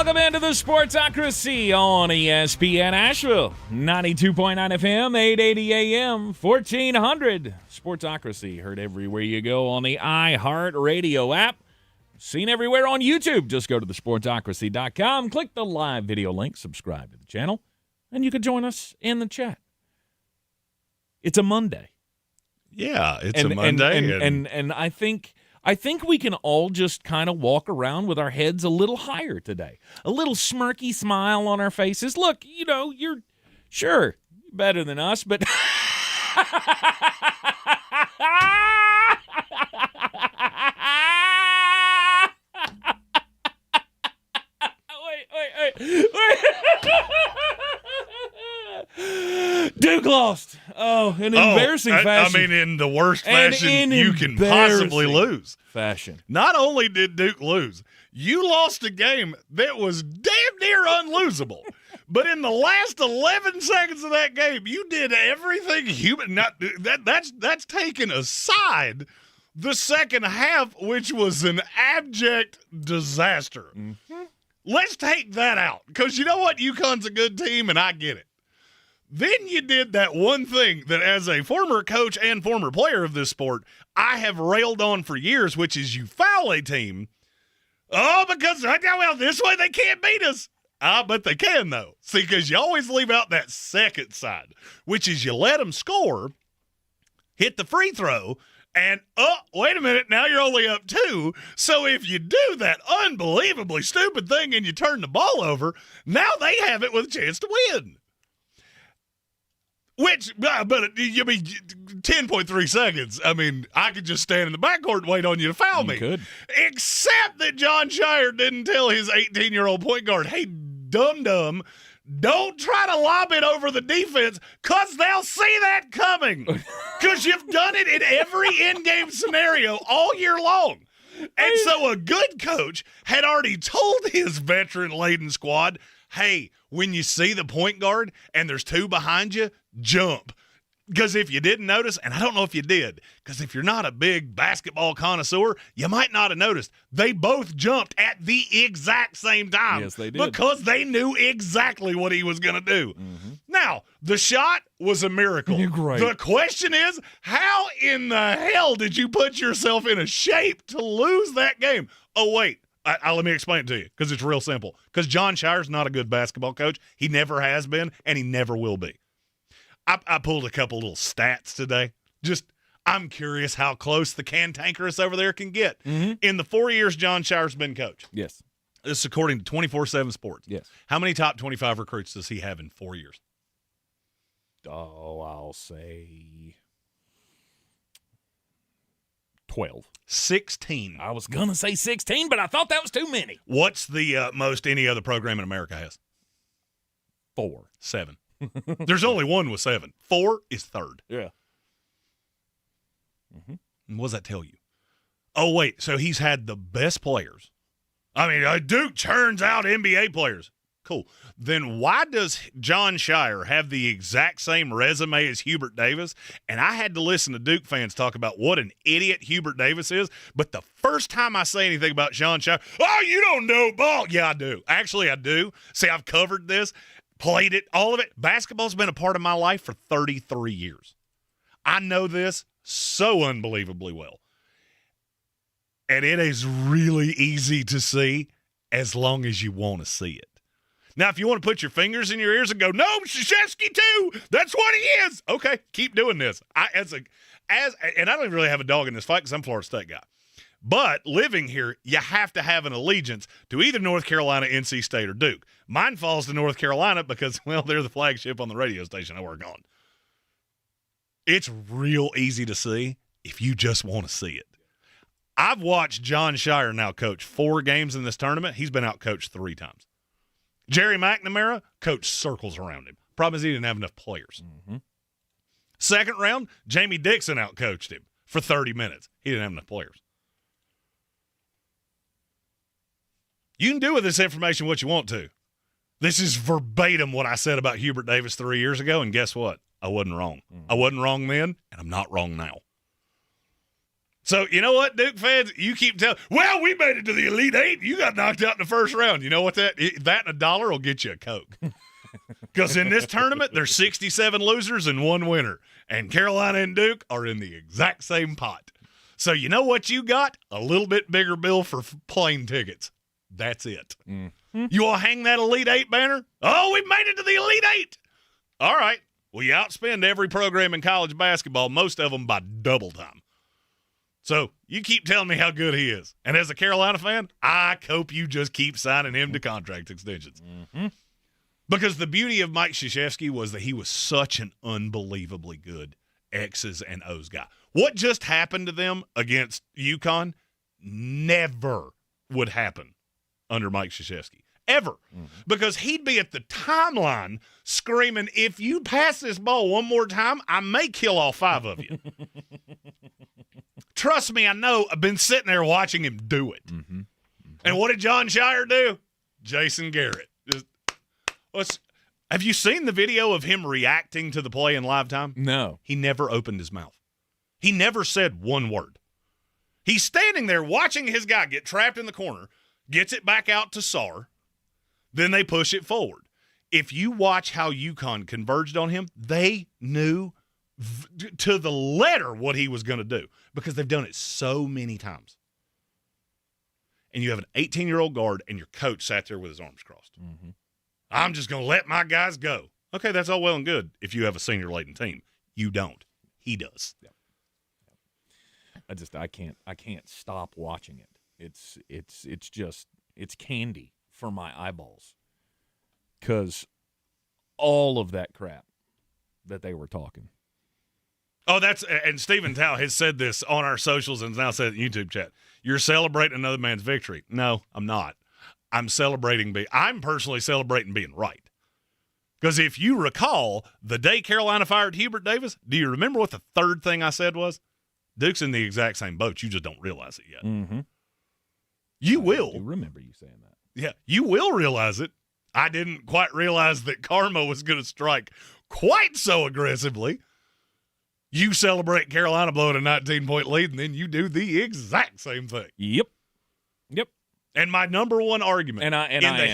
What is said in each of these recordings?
Welcome into the Sportsocracy on ESPN Asheville. 92.9 FM, 880 AM, 1400. Sportsocracy heard everywhere you go on the iHeartRadio app. Seen everywhere on YouTube. Just go to thesportsocracy.com, click the live video link, subscribe to the channel, and you can join us in the chat. It's a Monday. Yeah, it's a Monday. And I think we can all just kind of walk around with our heads a little higher today. A little smirky smile on our faces. Look, you're sure better than us, but wait. Duke lost. Oh, in embarrassing fashion. I mean, in the worst fashion you can possibly lose. Fashion. Not only did Duke lose, you lost a game that was damn near unlosable. But in the last 11 seconds of that game, you did everything human. That's taken aside the second half, which was an abject disaster. Mm-hmm. Let's take that out, because you know what? UConn's a good team, and I get it. Then you did that one thing that, as a former coach and former player of this sport, I have railed on for years, which is you foul a team. Oh, because, well, this way they can't beat us. But they can, though. See, because you always leave out that second side, which is you let them score, hit the free throw, and, wait a minute, now you're only up 2. So if you do that unbelievably stupid thing and you turn the ball over, now they have it with a chance to win. Which, but you mean 10.3 seconds. I mean, I could just stand in the backcourt and wait on you to foul me. You could. Except that John Shire didn't tell his 18-year-old point guard, hey, dum-dum, don't try to lob it over the defense, because they'll see that coming. Because you've done it in every in-game scenario all year long. And so a good coach had already told his veteran-laden squad, hey, when you see the point guard and there's 2 behind you, jump. Because if you didn't notice, and I don't know if you did, because if you're not a big basketball connoisseur, you might not have noticed. They both jumped at the exact same time. Yes, they did. Because they knew exactly what he was going to do. Mm-hmm. Now, the shot was a miracle. You're great. The question is, how in the hell did you put yourself in a shape to lose that game? Oh, wait. Let me explain it to you, because it's real simple. Because John Shire's not a good basketball coach. He never has been, and he never will be. I pulled a couple little stats today. I'm curious how close the cantankerous over there can get. Mm-hmm. In the 4 years John Shire's been coach. Yes. This is according to 24/7 Sports. Yes. How many top 25 recruits does he have in 4 years? Oh, I'll say 12. 16. I was going to say 16, but I thought that was too many. What's the most any other program in America has? 4. 7. There's only one with 7. 4 is third. Yeah. Mm-hmm. And what does that tell you? Oh, wait. So he's had the best players. I mean, Duke churns out NBA players. Cool. Then why does John Shire have the exact same resume as Hubert Davis? And I had to listen to Duke fans talk about what an idiot Hubert Davis is. But the first time I say anything about John Shire, oh, you don't know ball. Yeah, I do. Actually, I do. See, I've covered this. Played it, all of it. Basketball's been a part of my life for 33 years. I know this so unbelievably well. And it is really easy to see as long as you want to see it. Now, if you want to put your fingers in your ears and go, no, Krzyzewski too, that's what he is. Okay, keep doing this. And I don't even really have a dog in this fight because I'm a Florida State guy. But living here, you have to have an allegiance to either North Carolina, NC State, or Duke. Mine falls to North Carolina because, well, they're the flagship on the radio station I work on. It's real easy to see if you just want to see it. I've watched John Shire now coach 4 games in this tournament. He's been outcoached 3 times. Jerry McNamara coached circles around him. Problem is he didn't have enough players. Mm-hmm. Second round, Jamie Dixon outcoached him for 30 minutes. He didn't have enough players. You can do with this information what you want to. This is verbatim what I said about Hubert Davis 3 years ago, and guess what? I wasn't wrong. I wasn't wrong then, and I'm not wrong now. So, you know what, Duke fans? You keep telling, well, we made it to the Elite Eight. You got knocked out in the first round. You know what? That and $1 will get you a Coke. Because in this tournament, there's 67 losers and 1 winner. And Carolina and Duke are in the exact same pot. So, you know what you got? A little bit bigger bill for plane tickets. That's it. Mm-hmm. You want to hang that Elite Eight banner? Oh, we made it to the Elite Eight. All right. Well, you outspend every program in college basketball, most of them by double time. So you keep telling me how good he is. And as a Carolina fan, I hope you just keep signing him to contract extensions. Mm-hmm. Because the beauty of Mike Krzyzewski was that he was such an unbelievably good X's and O's guy. What just happened to them against UConn never would happen under Mike Krzyzewski. Ever. Mm-hmm. Because he'd be at the timeline screaming, if you pass this ball one more time, I may kill all 5 of you. Trust me, I know. I've been sitting there watching him do it. Mm-hmm. Mm-hmm. And what did John Shire do? Jason Garrett. Have you seen the video of him reacting to the play in live time? No. He never opened his mouth. He never said one word. He's standing there watching his guy get trapped in the corner, gets it back out to Sarr, then they push it forward. If you watch how UConn converged on him, they knew to the letter what he was going to do because they've done it so many times. And you have an 18-year-old guard and your coach sat there with his arms crossed. Mm-hmm. I'm just going to let my guys go. Okay, that's all well and good if you have a senior-laden team. You don't. He does. Yeah. I can't stop watching it. It's candy for my eyeballs because all of that crap that they were talking. Oh, and Stephen Tao has said this on our socials and now said in YouTube chat. You're celebrating another man's victory. No, I'm not. I'm personally celebrating being right. Because if you recall, the day Carolina fired Hubert Davis, do you remember what the third thing I said was? Duke's in the exact same boat. You just don't realize it yet. Mm-hmm. You will. I do remember you saying that. Yeah, you will realize it. I didn't quite realize that karma was going to strike quite so aggressively. You celebrate Carolina blowing a 19-point lead, and then you do the exact same thing. Yep. And my number one argument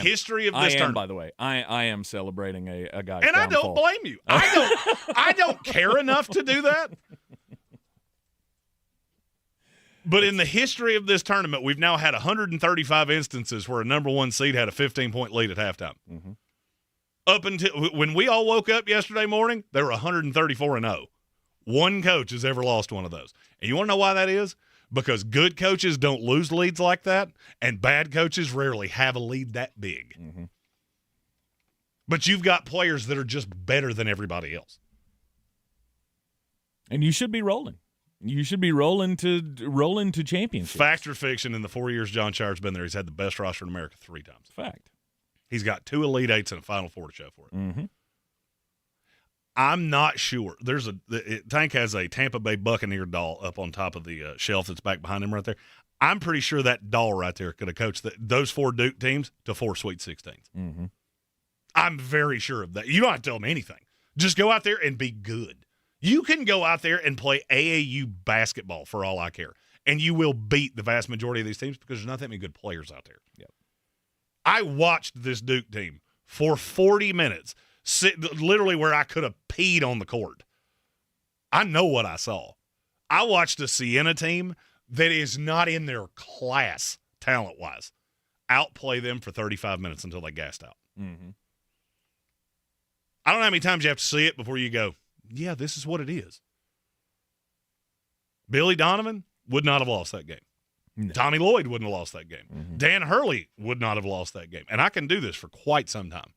history of this tournament. By the way, I am celebrating a guy's and downfall. I don't blame you. I don't care enough to do that. But in the history of this tournament, we've now had 135 instances where a number one seed had a 15-point lead at halftime. Mm-hmm. Up until when we all woke up yesterday morning, they were 134-0. One coach has ever lost one of those. And you want to know why that is? Because good coaches don't lose leads like that, and bad coaches rarely have a lead that big. Mm-hmm. But you've got players that are just better than everybody else. And you should be rolling. You should be rolling to championships. Fact or fiction, in the 4 years John Shire's been there, he's had the best roster in America 3 times. Fact. He's got 2 Elite Eights and a Final Four to show for it. Mm-hmm. I'm not sure. Tank has a Tampa Bay Buccaneer doll up on top of the shelf that's back behind him right there. I'm pretty sure that doll right there could have coached those 4 Duke teams to 4 Sweet 16s. Mm-hmm. I'm very sure of that. You don't have to tell them anything. Just go out there and be good. You can go out there and play AAU basketball for all I care, and you will beat the vast majority of these teams because there's not that many good players out there. Yep. I watched this Duke team for 40 minutes. Literally where I could have peed on the court. I know what I saw. I watched a Siena team that is not in their class talent-wise outplay them for 35 minutes until they gassed out. Mm-hmm. I don't know how many times you have to see it before you go, yeah, this is what it is. Billy Donovan would not have lost that game. No. Tommy Lloyd wouldn't have lost that game. Mm-hmm. Dan Hurley would not have lost that game. And I can do this for quite some time.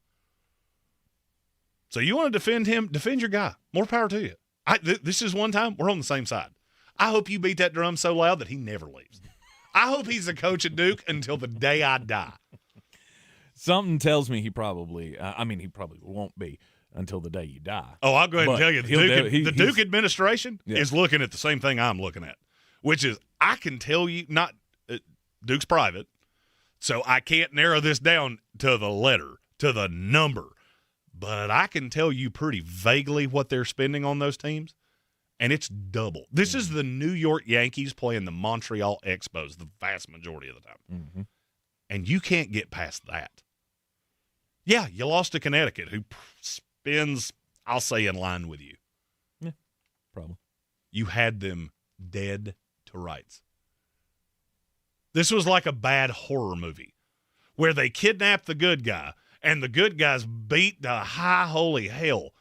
So you want to defend him? Defend your guy. More power to you. This is one time we're on the same side. I hope you beat that drum so loud that he never leaves. I hope he's the coach at Duke until the day I die. Something tells me he probably won't be until the day you die. Oh, I'll go ahead and tell you, the Duke administration is looking at the same thing I'm looking at, which is I can tell you, Duke's private, so I can't narrow this down to the letter, to the number. But I can tell you pretty vaguely what they're spending on those teams, and it's double. This is the New York Yankees playing the Montreal Expos the vast majority of the time. Mm-hmm. And you can't get past that. Yeah, you lost to Connecticut, who spins, I'll say, in line with you. Yeah, probably. You had them dead to rights. This was like a bad horror movie where they kidnap the good guy, and the good guy's beat to high holy hell,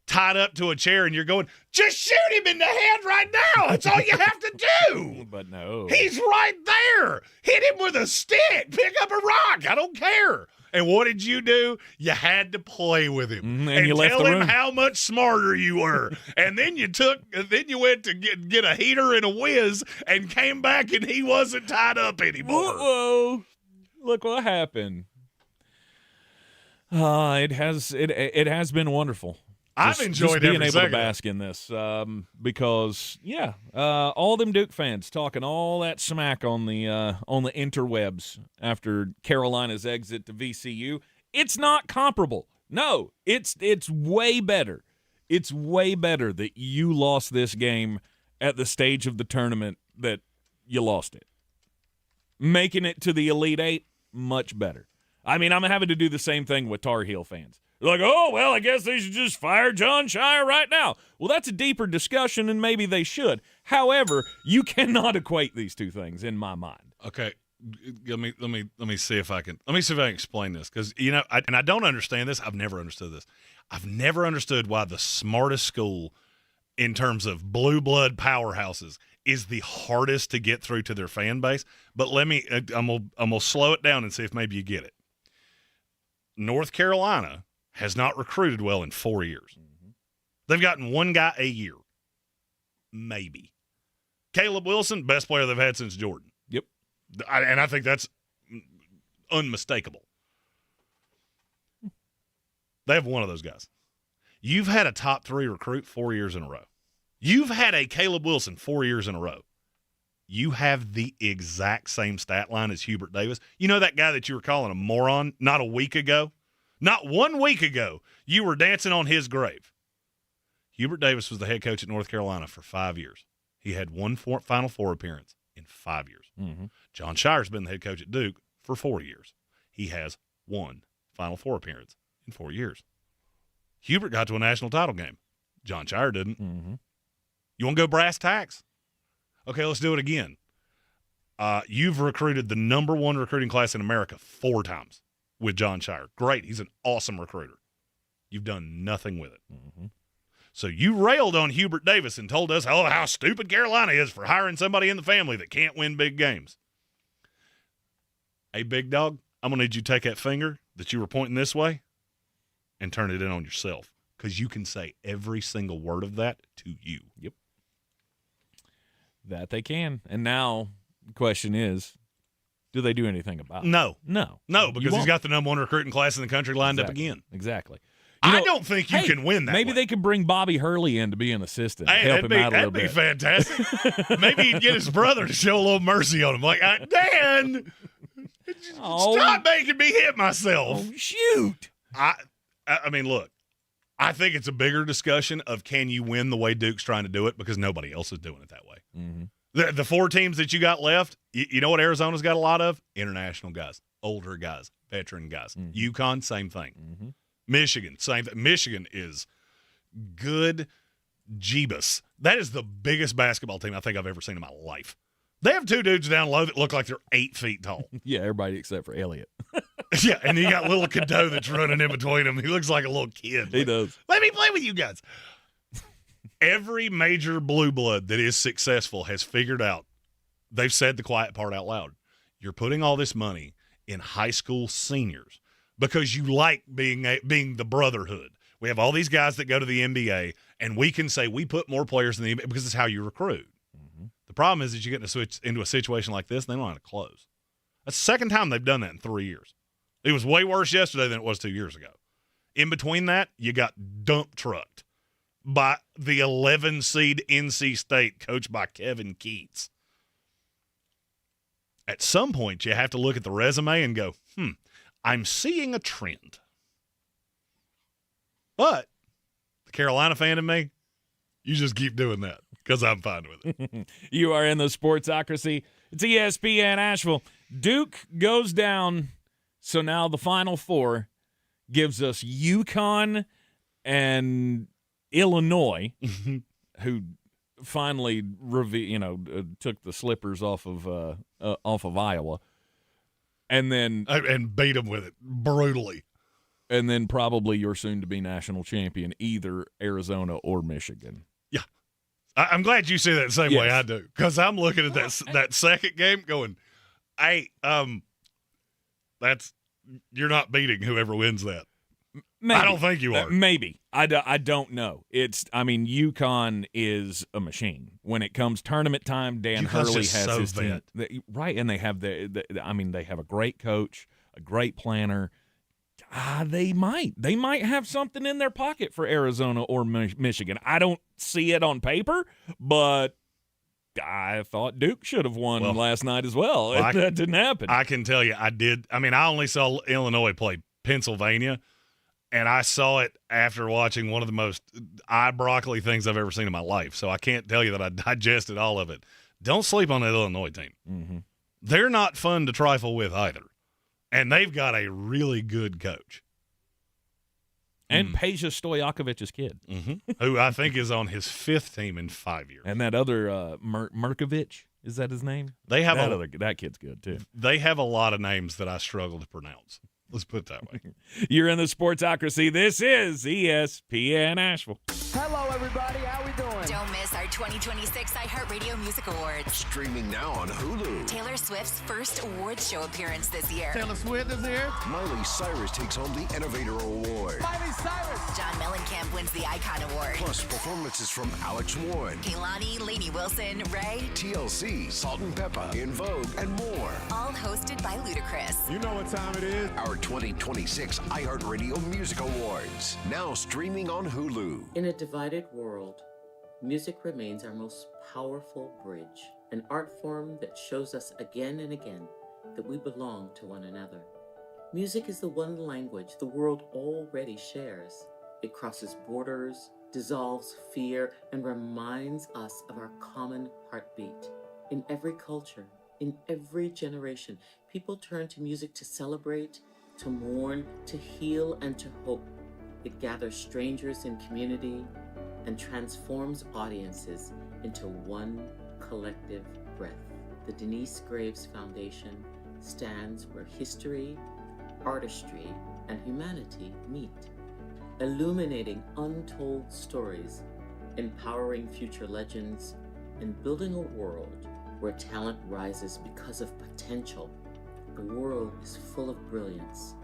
tied up to a chair, and you're going, just shoot him in the head right now. That's all you have to do. But no. He's right there. Hit him with a stick. Pick up a rock. I don't care. And what did you do? You had to play with him and you left tell the him room. how much smarter you were. And then you went to get a heater and a whiz and came back and he wasn't tied up anymore. Whoa. Look what happened. It has been wonderful. I've enjoyed being every able second. to bask in this because all them Duke fans talking all that smack on the interwebs after Carolina's exit to VCU. It's not comparable. No, it's way better. It's way better that you lost this game at the stage of the tournament that you lost it. Making it to the Elite Eight, much better. I mean, I'm having to do the same thing with Tar Heel fans. They're like, oh, well, I guess they should just fire Jon Scheyer right now. Well, that's a deeper discussion, and maybe they should. However, you cannot equate these two things in my mind. Okay, let me see if I can explain this because I don't understand this. I've never understood this. I've never understood why the smartest school in terms of blue blood powerhouses is the hardest to get through to their fan base. But I'm gonna slow it down and see if maybe you get it. North Carolina has not recruited well in 4 years. Mm-hmm. They've gotten one guy a year. Maybe. Caleb Wilson, best player they've had since Jordan. Yep. And I think that's unmistakable. They have one of those guys. You've had a top 3 recruit 4 years in a row. You've had a Caleb Wilson 4 years in a row. You have the exact same stat line as Hubert Davis. You know that guy that you were calling a moron not a week ago? Not 1 week ago, you were dancing on his grave. Hubert Davis was the head coach at North Carolina for 5 years. He had one Final Four appearance in 5 years. Mm-hmm. Jon Scheyer's been the head coach at Duke for 4 years. He has one Final Four appearance in 4 years. Hubert got to a national title game. Jon Scheyer didn't. Mm-hmm. You want to go brass tacks? Okay, let's do it again. You've recruited the number 1 recruiting class in America 4 times with Jon Scheyer. Great. He's an awesome recruiter. You've done nothing with it. Mm-hmm. So you railed on Hubert Davis and told us how stupid Carolina is for hiring somebody in the family that can't win big games. Hey, big dog, I'm going to need you to take that finger that you were pointing this way and turn it in on yourself because you can say every single word of that to you. Yep. That they can. And now the question is, do they do anything about it? No, No, because he's got the number 1 recruiting class in the country lined up again. Exactly. I don't think you can win that. Maybe way. they could bring Bobby Hurley in to be an assistant, Hey, help him out a little bit. That'd be fantastic. Maybe he'd get his brother to show a little mercy on him. Like, Dan, stop making me hit myself. Oh, shoot. I mean, look, I think it's a bigger discussion of can you win the way Duke's trying to do it because nobody else is doing it that way. Mm-hmm. The 4 teams that you got left, you know what Arizona's got a lot of? International guys, older guys, veteran guys. Mm-hmm. UConn, same thing. Mm-hmm. Michigan, same thing. Michigan is good Jeebus. That is the biggest basketball team I think I've ever seen in my life. They have 2 dudes down low that look like they're 8 feet tall. Yeah, everybody except for Elliott. Yeah, and you got little Cadeau that's running in between them. He looks like a little kid. He does. Let me play with you guys. Every major blue blood that is successful has figured out, they've said the quiet part out loud. You're putting all this money in high school seniors because you like being the brotherhood. We have all these guys that go to the NBA, and we can say we put more players in the NBA because it's how you recruit. Mm-hmm. The problem is that you get into a situation like this, and they don't know how to close. That's the second time they've done that in 3 years. It was way worse yesterday than it was 2 years ago. In between that, you got dump trucked by the 11 seed NC State, coached by Kevin Keats. At some point, you have to look at the resume and go, I'm seeing a trend. But the Carolina fan in me, You just keep doing that because I'm fine with it. You are in the Sportsocracy. It's ESPN Asheville. Duke goes down, so now the Final Four gives us UConn and Illinois, who finally took the slippers off of Iowa, and beat them with it brutally. And then probably your soon-to-be national champion, either Arizona or Michigan. Yeah. I'm glad you see that the same way I do, because I'm looking at that second game going, hey, you're not beating whoever wins that. Maybe. I don't think you are. Maybe. I don't know. UConn is a machine. When it comes tournament time, Dan Hurley has his team. Right, and they have they have a great coach, a great planner. They might have something in their pocket for Arizona or Michigan. I don't see it on paper, but I thought Duke should have won last night as well. That didn't happen. I can tell you I did. I only saw Illinois play Pennsylvania, and I saw it after watching one of the most eye-broccoli things I've ever seen in my life. So I can't tell you that I digested all of it. Don't sleep on that Illinois team. Mm-hmm. They're not fun to trifle with either. And they've got a really good coach. And Peja Stojakovic's kid. Mm-hmm. Who I think is on his 5th team in 5 years. And that other Merkovich, is that his name? That kid's good, too. They have a lot of names that I struggle to pronounce. Let's put it that way. You're in the Sportsocracy. This is ESPN Asheville. Hello, everybody. How we doing? Don't miss our 2026 iHeartRadio Music Awards. Streaming now on Hulu. Taylor Swift's first awards show appearance this year. Taylor Swift is here. Miley Cyrus takes home the Innovator Award. Miley Cyrus. John Mellencamp wins the Icon Award. Plus performances from Alex Warren, Kehlani, Lainey Wilson, Ray, TLC, Salt and Peppa, In Vogue, and more. All hosted by Ludacris. You know what time it is? Our 2026 iHeartRadio Music Awards. Now streaming on Hulu. In a divided world, music remains our most powerful bridge, an art form that shows us again and again that we belong to one another. Music is the one language the world already shares. It crosses borders, dissolves fear, and reminds us of our common heartbeat. In every culture, in every generation, people turn to music to celebrate, to mourn, to heal, and to hope. It gathers strangers in community and transforms audiences into one collective breath. The Denise Graves Foundation stands where history, artistry, and humanity meet, illuminating untold stories, empowering future legends, and building a world where talent rises because of potential. The world is full of brilliance.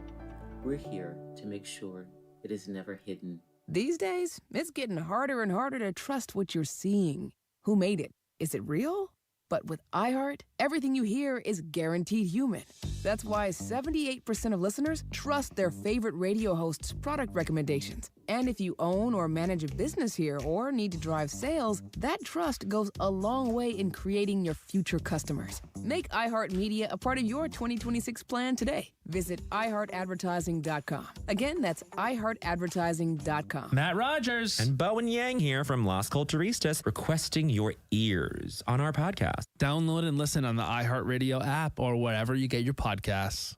We're here to make sure it is never hidden. These days, it's getting harder and harder to trust what you're seeing. Who made it? Is it real? But with iHeart, everything you hear is guaranteed human. That's why 78% of listeners trust their favorite radio host's product recommendations. And if you own or manage a business here or need to drive sales, that trust goes a long way in creating your future customers. Make iHeartMedia a part of your 2026 plan today. Visit iHeartAdvertising.com. Again, that's iHeartAdvertising.com. Matt Rogers and Bowen Yang here from Las Culturistas requesting your ears on our podcast. Download and listen on the iHeartRadio app or wherever you get your podcasts.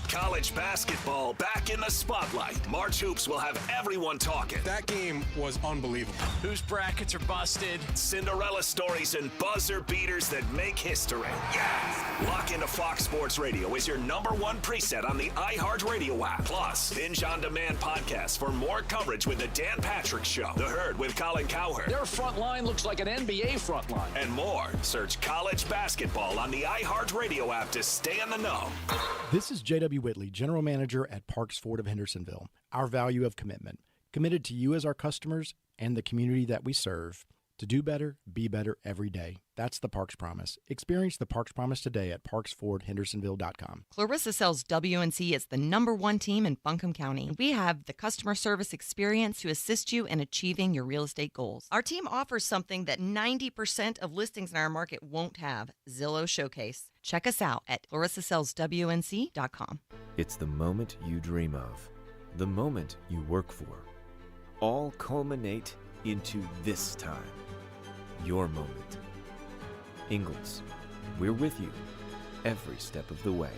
College basketball back in the spotlight. March Hoops will have everyone talking. That game was unbelievable. Whose brackets are busted? Cinderella stories and buzzer beaters that make history. Yes! Lock into Fox Sports Radio is your #1 preset on the iHeartRadio app. Plus, binge on demand podcasts for more coverage with the Dan Patrick Show, The Herd with Colin Cowherd. Their front line looks like an NBA front line. And more. Search college basketball on the iHeartRadio app to stay in the know. This is J.W. Whitley, General Manager at Parks Ford of Hendersonville. Our value of commitment. Committed to you as our customers and the community that we serve. To do better, be better every day. That's the Parks Promise. Experience the Parks Promise today at parksfordhendersonville.com. Clarissa sells WNC as the #1 team in Buncombe County. We have the customer service experience to assist you in achieving your real estate goals. Our team offers something that 90% of listings in our market won't have, Zillow Showcase. Check us out at clarissasellswnc.com. It's the moment you dream of, the moment you work for. All culminate into this time, your moment. Ingles, we're with you every step of the way.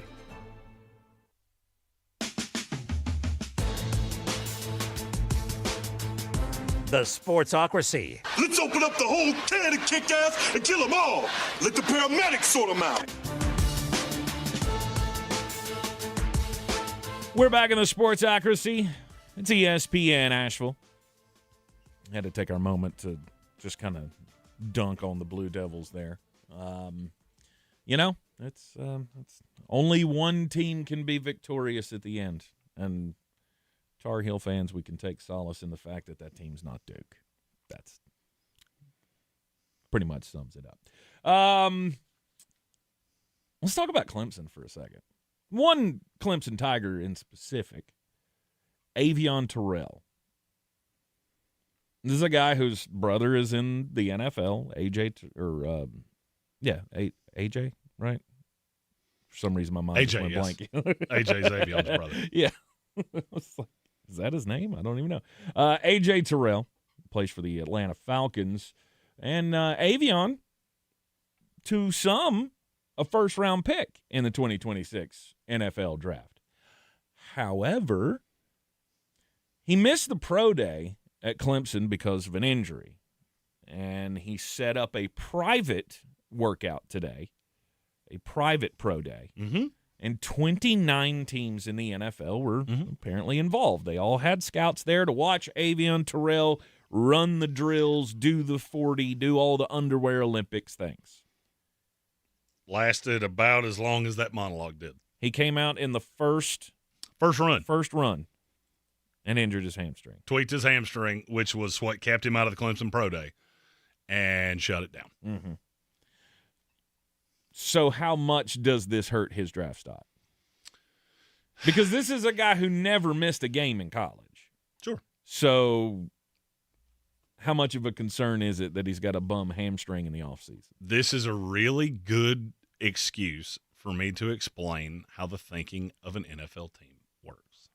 The Sportsocracy. Let's open up the whole can and kick ass and kill them all. Let the paramedics sort them out. We're back in the Sportsocracy. It's ESPN Asheville. Had to take our moment to just kind of dunk on the Blue Devils there. It's only one team can be victorious at the end, and Tar Heel fans, we can take solace in the fact that team's not Duke. That's pretty much sums it up. Let's talk about Clemson for a second. One Clemson Tiger in specific, Avon Terrell. This is a guy whose brother is in the NFL, AJ, right? For some reason, my mind just went blank. AJ's Avion's brother. Yeah. Is that his name? I don't even know. AJ Terrell plays for the Atlanta Falcons. And Avon, to some, a first-round pick in the 2026 NFL Draft. However, he missed the pro day at Clemson because of an injury. And he set up a private workout today, a private pro day. Mm-hmm. And 29 teams in the NFL were apparently involved. They all had scouts there to watch Avon Terrell run the drills, do the 40, do all the underwear Olympics things. Lasted about as long as that monologue did. He came out in the first run and injured his hamstring. Tweaked his hamstring, which was what kept him out of the Clemson Pro Day, and shut it down. Mm-hmm. So how much does this hurt his draft stock? Because this is a guy who never missed a game in college. Sure. So how much of a concern is it that he's got a bum hamstring in the offseason? This is a really good excuse for me to explain how the thinking of an NFL team works.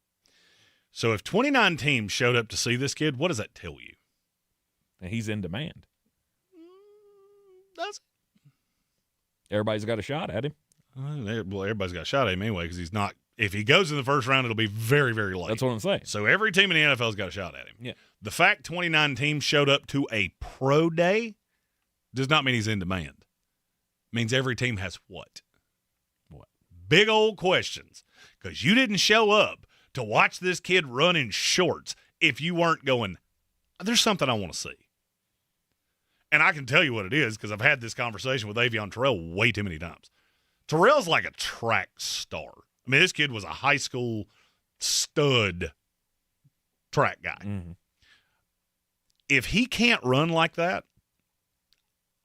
So if 29 teams showed up to see this kid, what does that tell you? And he's in demand. Does Everybody's got a shot at him. Well, everybody's got a shot at him anyway because he's not. If he goes in the first round, it'll be very, very late. That's what I'm saying. So every team in the NFL's got a shot at him. Yeah. The fact 29 teams showed up to a pro day does not mean he's in demand. It means every team has what? What? Big old questions. Because you didn't show up to watch this kid run in shorts if you weren't going, there's something I want to see. And I can tell you what it is because I've had this conversation with Avon Terrell way too many times. Terrell's like a track star. I mean, this kid was a high school stud track guy. Mm-hmm. If he can't run like that,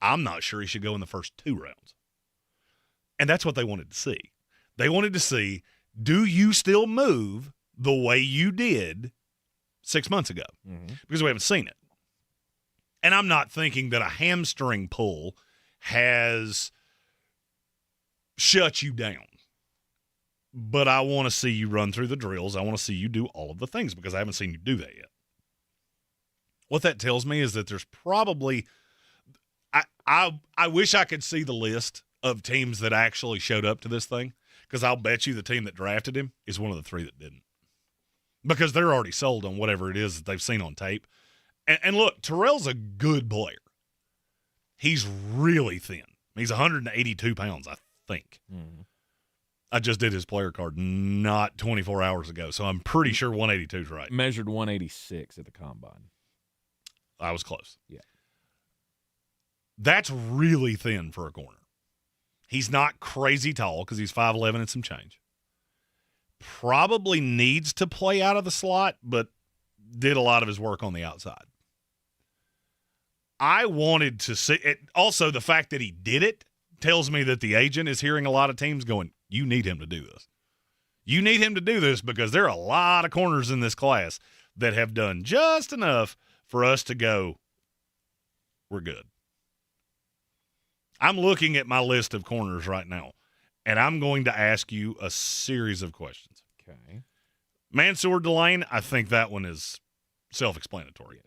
I'm not sure he should go in the first 2 rounds. And that's what they wanted to see. They wanted to see, do you still move the way you did 6 months ago? Mm-hmm. Because we haven't seen it. And I'm not thinking that a hamstring pull has shut you down. But I want to see you run through the drills. I want to see you do all of the things because I haven't seen you do that yet. What that tells me is that there's probably I wish I could see the list of teams that actually showed up to this thing because I'll bet you the team that drafted him is one of the 3 that didn't. Because they're already sold on whatever it is that they've seen on tape. And look, Terrell's a good player. He's really thin. He's 182 pounds, I think. Mm-hmm. I just did his player card not 24 hours ago, so I'm pretty sure 182 is right. Measured 186 at the combine. I was close. Yeah. That's really thin for a corner. He's not crazy tall because he's 5'11 and some change. Probably needs to play out of the slot, but did a lot of his work on the outside. I wanted to see it. Also, the fact that he did it tells me that the agent is hearing a lot of teams going, you need him to do this. You need him to do this because there are a lot of corners in this class that have done just enough for us to go, we're good. I'm looking at my list of corners right now, and I'm going to ask you a series of questions. Okay. Mansour Delane, I think that one is self-explanatory. Yes.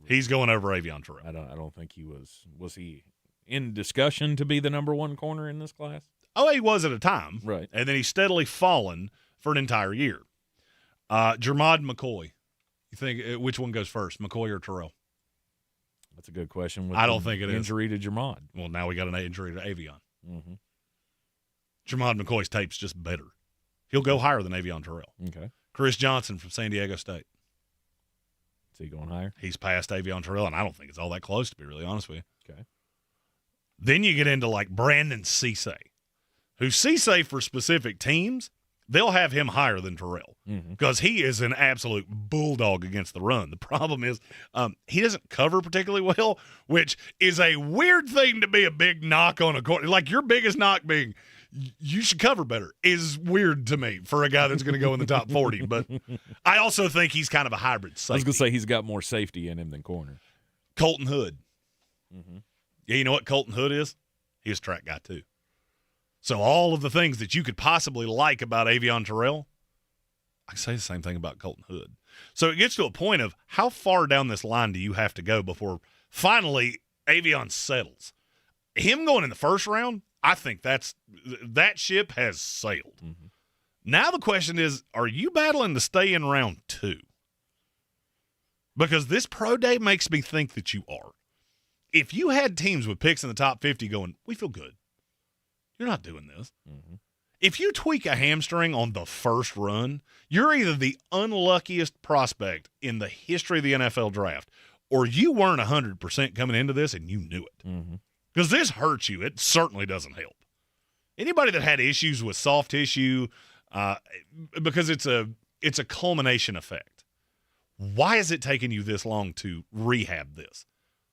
He's going over Avon Terrell. I don't think he was. Was he in discussion to be the number one corner in this class? Oh, he was at a time. Right. And then he's steadily fallen for an entire year. Jermod McCoy. You think which one goes first, McCoy or Terrell? That's a good question. I don't think it is. Injury to Jermod. Well, now we got an injury to Avon. Mm-hmm. Jermod McCoy's tape's just better. He'll go higher than Avon Terrell. Okay. Chris Johnson from San Diego State. Is he going higher? He's past Avon Terrell, and I don't think it's all that close, to be really honest with you. Okay. Then you get into like Brandon Cisse, who Cisse for specific teams, they'll have him higher than Terrell because he is an absolute bulldog against the run. The problem is he doesn't cover particularly well, which is a weird thing to be a big knock on a corner. Like your biggest knock being you should cover better is weird to me for a guy that's going to go in the top 40. But I also think he's kind of a hybrid safety. I was going to say he's got more safety in him than corner. Colton Hood. Mm-hmm. Yeah, you know what Colton Hood is? He's a track guy too. So all of the things that you could possibly like about Avon Terrell, I can say the same thing about Colton Hood. So it gets to a point of how far down this line do you have to go before finally Avon settles? Him going in the first round, I think that ship has sailed. Mm-hmm. Now the question is, are you battling to stay in round 2? Because this pro day makes me think that you are. If you had teams with picks in the top 50 going, we feel good. You're not doing this. Mm-hmm. If you tweak a hamstring on the first run, you're either the unluckiest prospect in the history of the NFL draft, or you weren't 100% coming into this and you knew it. Mm-hmm. Because this hurts you. It certainly doesn't help. Anybody that had issues with soft tissue, because it's a culmination effect. Why is it taking you this long to rehab this?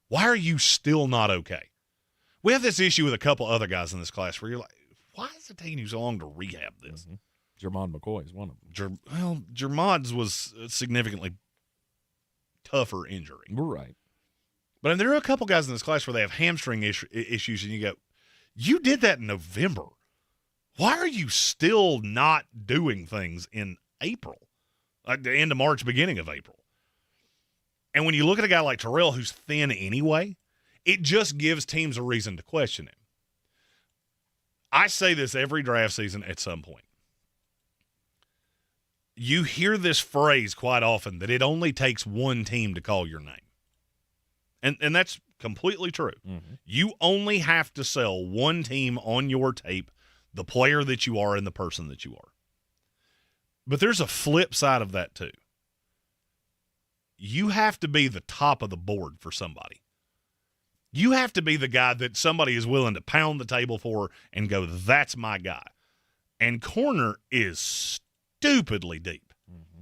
Why are you still not okay? We have this issue with a couple other guys in this class where you're like, why is it taking you so long to rehab this? Mm-hmm. Jermod McCoy is one of them. Jermod's was a significantly tougher injury. We're right. But there are a couple guys in this class where they have hamstring issues, and you go, you did that in November. Why are you still not doing things in April? At the end of March, beginning of April. And when you look at a guy like Terrell, who's thin anyway, it just gives teams a reason to question him. I say this every draft season at some point. You hear this phrase quite often that it only takes one team to call your name. And that's completely true. Mm-hmm. You only have to sell one team on your tape, the player that you are and the person that you are. But there's a flip side of that too. You have to be the top of the board for somebody. You have to be the guy that somebody is willing to pound the table for and go, that's my guy. And corner is stupidly deep. Mm-hmm.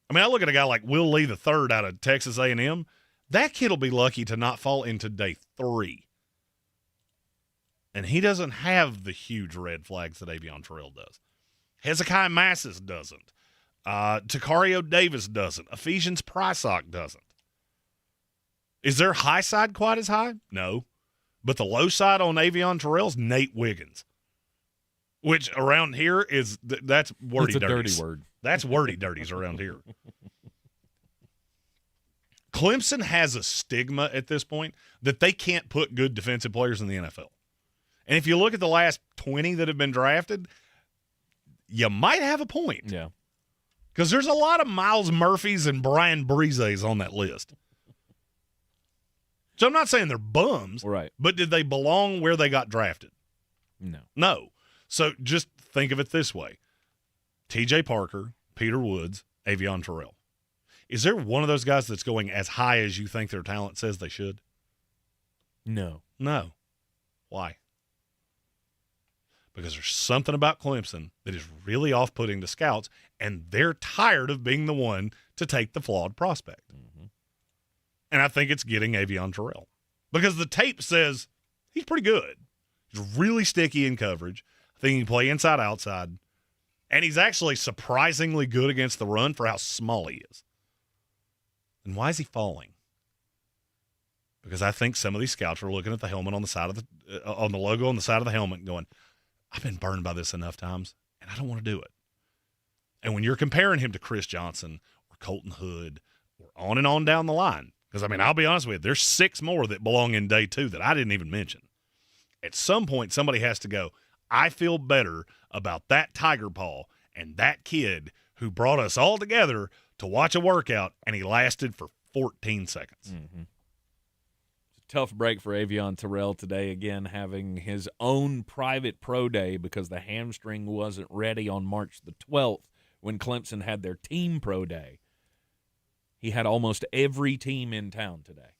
I mean, I look at a guy like Will Lee III out of Texas A&M. That kid will be lucky to not fall into day 3. And he doesn't have the huge red flags that Avon Terrell does. Hezekiah Massis doesn't. Takario Davis doesn't. Ephesians Prysock doesn't. Is their high side quite as high? No. But the low side on Avon Terrell's Nate Wiggins, which around here is that's wordy it's a dirties. dirty word. That's wordy dirties around here. Clemson has a stigma at this point that they can't put good defensive players in the NFL. And if you look at the last 20 that have been drafted, you might have a point. Yeah. Because there's a lot of Miles Murphys and Brian Breezes on that list. So I'm not saying they're bums, right? But did they belong where they got drafted? No. No. So just think of it this way. T.J. Parker, Peter Woods, Avon Terrell. Is there one of those guys that's going as high as you think their talent says they should? No. No. Why? Because there's something about Clemson that is really off-putting to scouts, and they're tired of being the one to take the flawed prospect. Mm-hmm. And I think it's getting Avon Terrell. Because the tape says he's pretty good. He's really sticky in coverage. I think he can play inside-outside. And he's actually surprisingly good against the run for how small he is. And why is he falling? Because I think some of these scouts are looking at the helmet on the side of on the logo on the side of the helmet and going, I've been burned by this enough times, and I don't want to do it. And when you're comparing him to Chris Johnson or Colton Hood or on and on down the line, Because, I mean, I'll be honest with you, there's 6 more that belong in day 2 that I didn't even mention. At some point, somebody has to go, I feel better about that tiger paw and that kid who brought us all together to watch a workout, and he lasted for 14 seconds. Mm-hmm. Tough break for Avon Terrell today, again having his own private pro day because the hamstring wasn't ready on March the 12th when Clemson had their team pro day. He had almost every team in town today.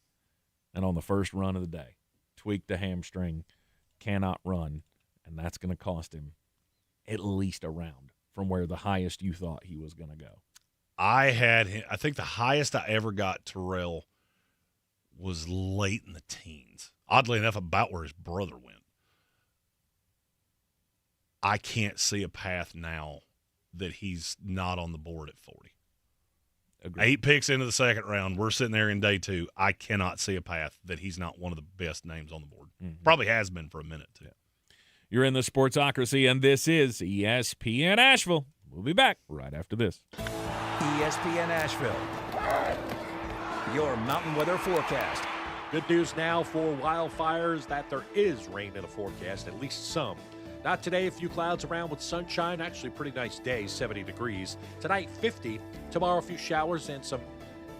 And on the first run of the day, tweaked the hamstring, cannot run, and that's going to cost him at least a round from where the highest you thought he was going to go. I think the highest I ever got Terrell was late in the teens. Oddly enough, about where his brother went. I can't see a path now that he's not on the board at 40. Agreed. 8 picks into the second round. We're sitting there in day 2. I cannot see a path that he's not one of the best names on the board. Mm-hmm. Probably has been for a minute, too. Yeah. You're in the Sportsocracy, and this is ESPN Asheville. We'll be back right after this. ESPN Asheville, your mountain weather forecast. Good news now for wildfires that there is rain in the forecast, at least some. Not today, a few clouds around with sunshine. Actually, pretty nice day, 70 degrees. Tonight, 50. Tomorrow, a few showers and some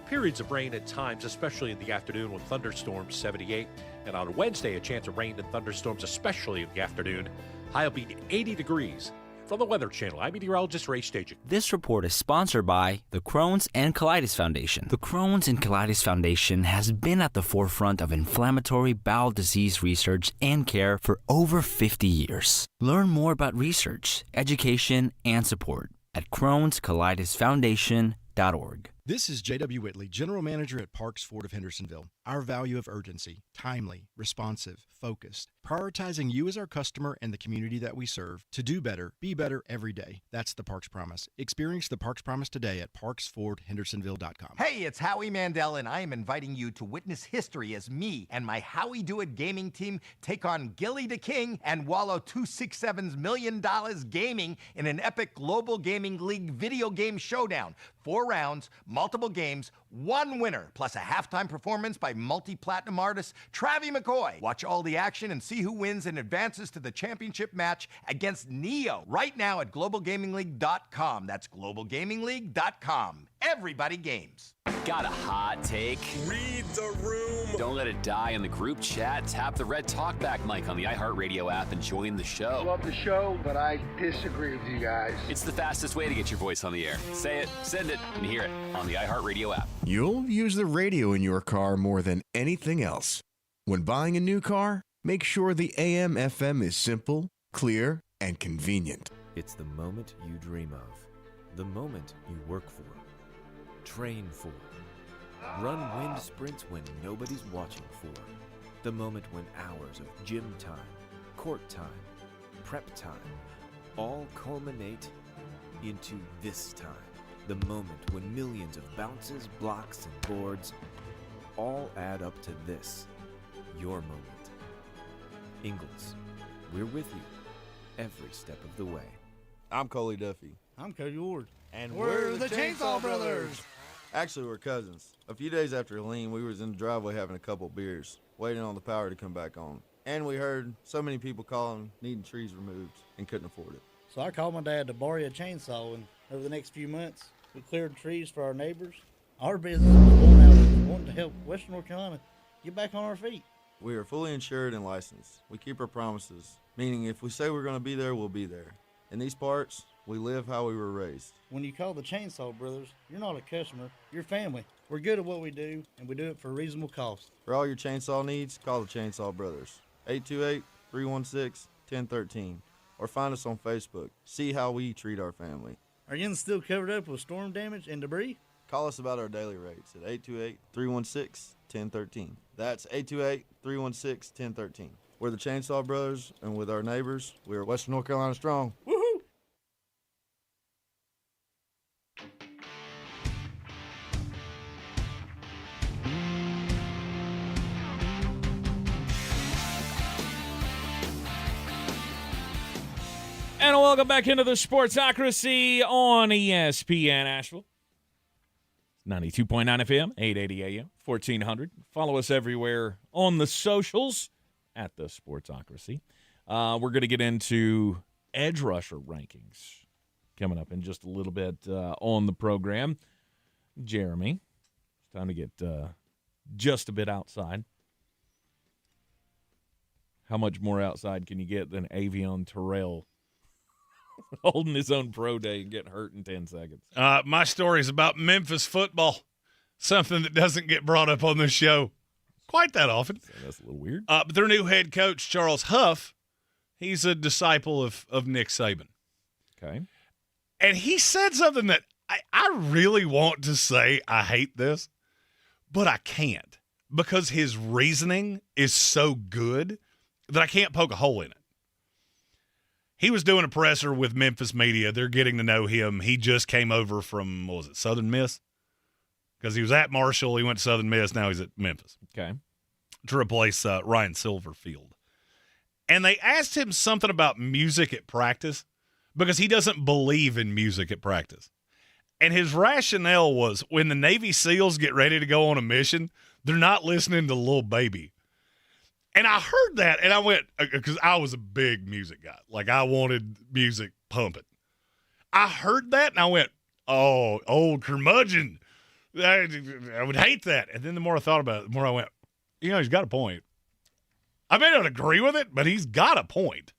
periods of rain at times, especially in the afternoon with thunderstorms, 78. And on Wednesday, a chance of rain and thunderstorms, especially in the afternoon. High will be 80 degrees. From the Weather Channel, I'm meteorologist Ray Stajic. This report is sponsored by the Crohn's and Colitis Foundation. The Crohn's and Colitis Foundation has been at the forefront of inflammatory bowel disease research and care for over 50 years. Learn more about research, education, and support at Crohn'sColitisFoundation.org. This is J.W. Whitley, General Manager at Parks Ford of Hendersonville. Our value of urgency, timely, responsive, focused, prioritizing you as our customer and the community that we serve to do better, be better every day. That's the Parks Promise. Experience the Parks Promise today at parksfordhendersonville.com. Hey, it's Howie Mandel, and I am inviting you to witness history as me and my Howie Do It gaming team take on Gilly the King and Wallow 267's $1 million gaming in an epic Global Gaming League video game showdown. 4 rounds, multiple games, 1 winner, plus a halftime performance by multi-platinum artist Travie McCoy. Watch all the action and see who wins and advances to the championship match against Neo right now at globalgamingleague.com. That's globalgamingleague.com. Everybody games. Got a hot take? Read the room. Don't let it die in the group chat. Tap the red talkback mic on the iHeartRadio app and join the show. Love the show, but I disagree with you guys. It's the fastest way to get your voice on the air. Say it, send it, and hear it on the iHeartRadio app. You'll use the radio in your car more than anything else. When buying a new car, make sure the AM/FM is simple, clear, and convenient. It's the moment you dream of, the moment you work for, train for, run wind sprints when nobody's watching for, the moment when hours of gym time, court time, prep time, all culminate into this time. The moment when millions of bounces, blocks, and boards all add up to this, your moment. Ingalls, we're with you every step of the way. I'm Coley Duffy. I'm Cody Ward. And we're the Chainsaw Brothers. Actually, we're cousins. A few days after Helene, we was in the driveway having a couple beers, waiting on the power to come back on. And we heard so many people calling, needing trees removed, and couldn't afford it. So I called my dad to borrow a chainsaw, and over the next few months, we cleared trees for our neighbors. Our business was born out of wanting to help Western North Carolina get back on our feet. We are fully insured and licensed. We keep our promises, meaning if we say we're going to be there, we'll be there. In these parts, we live how we were raised. When you call the Chainsaw Brothers, you're not a customer, you're family. We're good at what we do, and we do it for a reasonable cost. For all your chainsaw needs, call the Chainsaw Brothers. 828-316-1013. Or find us on Facebook. See how we treat our family. Are you still covered up with storm damage and debris? Call us about our daily rates at 828-316-1013. That's 828-316-1013. We're the Chainsaw Brothers, and with our neighbors, we are Western North Carolina strong. Woohoo! And welcome back into the Sportsocracy on ESPN Asheville. 92.9 FM, 880 AM, 1400. Follow us everywhere on the socials at the Sportsocracy. We're going to get into edge rusher rankings coming up in just a little bit on the program. Jeremy, it's time to get just a bit outside. How much more outside can you get than Avon Terrell holding his own pro day and getting hurt in 10 seconds? My story is about Memphis football, something that doesn't get brought up on this show quite that often. So that's a little weird. But their new head coach, Charles Huff, he's a disciple of Nick Saban. Okay. And he said something that I really want to say I hate this, but I can't because his reasoning is so good that I can't poke a hole in it. He was doing a presser with Memphis media. They're getting to know him. He just came over from, what was it, Southern Miss? Because he was at Marshall. He went to Southern Miss. Now he's at Memphis. Okay. To replace Ryan Silverfield. And they asked him something about music at practice because he doesn't believe in music at practice. And his rationale was when the Navy SEALs get ready to go on a mission, they're not listening to Lil Baby. And I heard that, and I went, because I was a big music guy. Like, I wanted music pumping. I heard that, and I went, oh, old curmudgeon. I would hate that. And then the more I thought about it, the more I went, he's got a point. I may not agree with it, but he's got a point.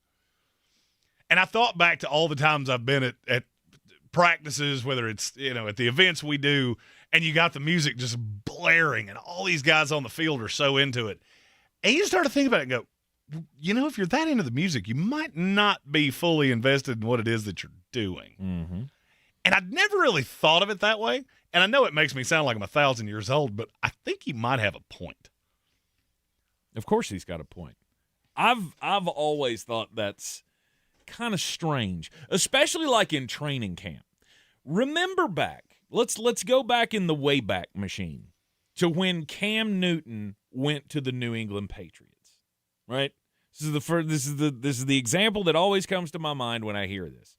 And I thought back to all the times I've been at practices, whether it's, at the events we do, and you got the music just blaring, and all these guys on the field are so into it. And you start to think about it and go, if you're that into the music, you might not be fully invested in what it is that you're doing. Mm-hmm. And I'd never really thought of it that way. And I know it makes me sound like I'm 1,000 years old, but I think he might have a point. Of course he's got a point. I've always thought that's kind of strange, especially like in training camp. Remember back, let's go back in the Wayback Machine to when Cam Newton went to the New England Patriots, right? This is the example that always comes to my mind when I hear this,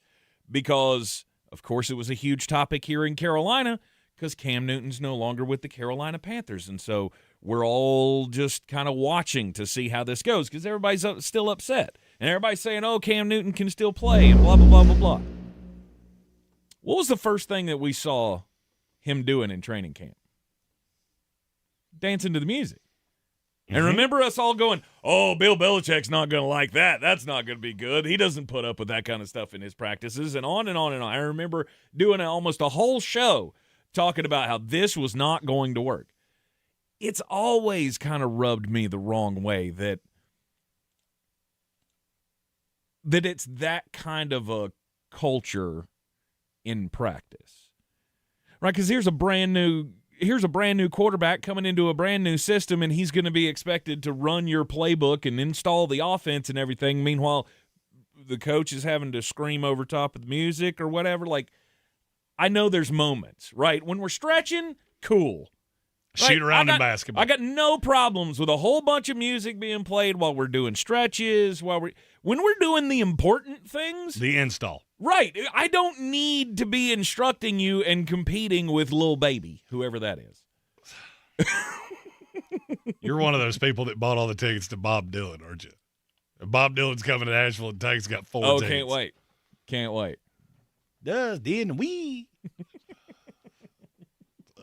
because of course it was a huge topic here in Carolina because Cam Newton's no longer with the Carolina Panthers, and so we're all just kind of watching to see how this goes because everybody's still upset and everybody's saying, "Oh, Cam Newton can still play," and blah blah blah blah blah. What was the first thing that we saw him doing in training camp? Dancing to the music. And remember us all going, oh, Bill Belichick's not going to like that. That's not going to be good. He doesn't put up with that kind of stuff in his practices, and on and on and on. I remember doing almost a whole show talking about how this was not going to work. It's always kind of rubbed me the wrong way that it's that kind of a culture in practice. Right? Because here's a brand new quarterback coming into a brand new system, and he's going to be expected to run your playbook and install the offense and everything. Meanwhile, the coach is having to scream over top of the music or whatever. Like, I know there's moments, right? When we're stretching, cool. Shoot around in basketball. I got no problems with a whole bunch of music being played while we're doing stretches, when we're doing the important things. The install. Right. I don't need to be instructing you and competing with Lil Baby, whoever that is. You're one of those people that bought all the tickets to Bob Dylan, aren't you? If Bob Dylan's coming to Nashville and Tank's got 4 tickets. Oh, can't wait. Does then we.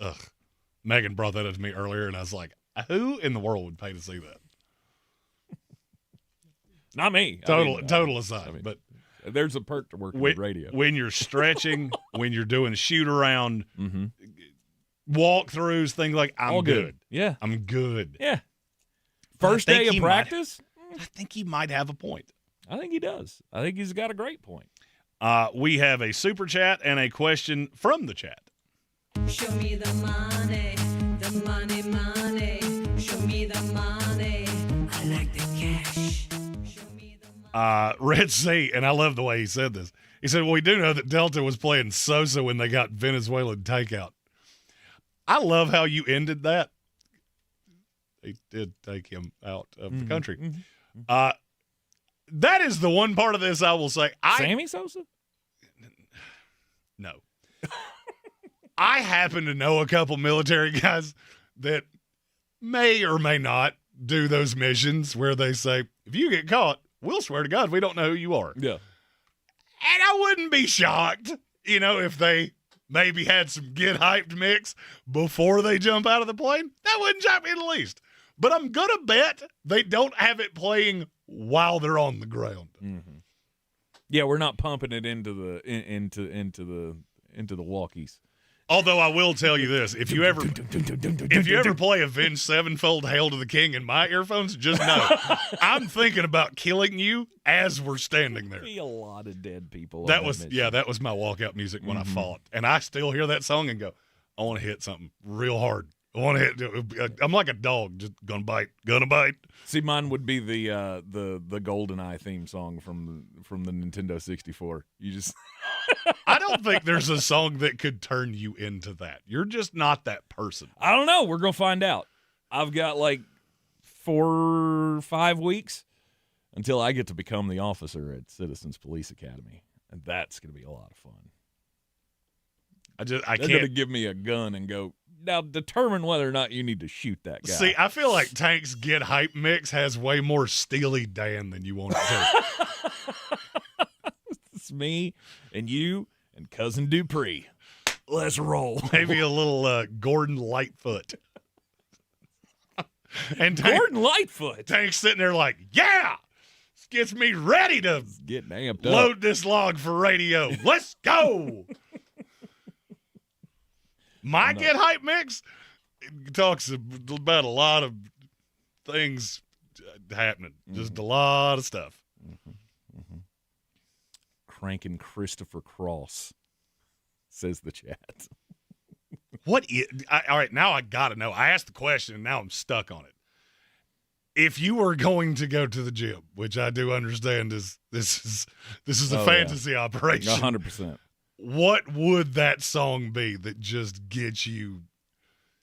Ugh. Megan brought that up to me earlier, and I was like, who in the world would pay to see that? Not me. Total aside. But there's a perk to working with radio. When you're stretching, when you're doing shoot around, walkthroughs, things like I'm good. Yeah. I'm good. Yeah. First day of practice? I think he might have a point. I think he does. I think he's got a great point. We have a super chat and a question from the chat. Show me the money, money. Show me the money. I like the cash. Red Sea, and I love the way he said this. He said, well, we do know that Delta was playing Sosa when they got Venezuelan takeout. I love how you ended that. They did take him out of the country. That is the one part of this I will say. Sammy Sosa? No. I happen to know a couple military guys that may or may not do those missions where they say, if you get caught, we'll swear to God we don't know who you are. Yeah. And I wouldn't be shocked, if they maybe had some get hyped mix before they jump out of the plane. That wouldn't shock me in the least. But I'm going to bet they don't have it playing while they're on the ground. Mm-hmm. Yeah, we're not pumping it into the walkies. Although I will tell you this, if you ever play Avenged Sevenfold Hail to the King in my earphones, just know I'm thinking about killing you as we're standing there. Be a lot of dead people. That was my walkout music when I fought. And I still hear that song and go, I want to hit something real hard. I want to hit. I'm like a dog, just gonna bite. See, mine would be the GoldenEye theme song from the Nintendo 64. You just I don't think there's a song that could turn you into that. You're just not that person. I don't know. We're gonna find out. I've got like 4 or 5 weeks until I get to become the officer at Citizens Police Academy, and that's gonna be a lot of fun. They're can't. Gonna give me a gun and go. Now determine whether or not you need to shoot that guy. See, I feel like Tank's Get Hype mix has way more Steely Dan than you want it to. It's me and you and Cousin Dupree. Let's roll. Maybe a little Gordon Lightfoot. And Gordon Lightfoot. Tank's sitting there like, yeah, this gets me ready to get amped load this log for radio. Let's go. My Get Hype mix talks about a lot of things happening. Just a lot of stuff. Mm-hmm. Cranking Christopher Cross, says the chat. All right, now I got to know. I asked the question, and now I'm stuck on it. If you were going to go to the gym, which I do understand this is a fantasy operation. 100%. What would that song be that just gets you?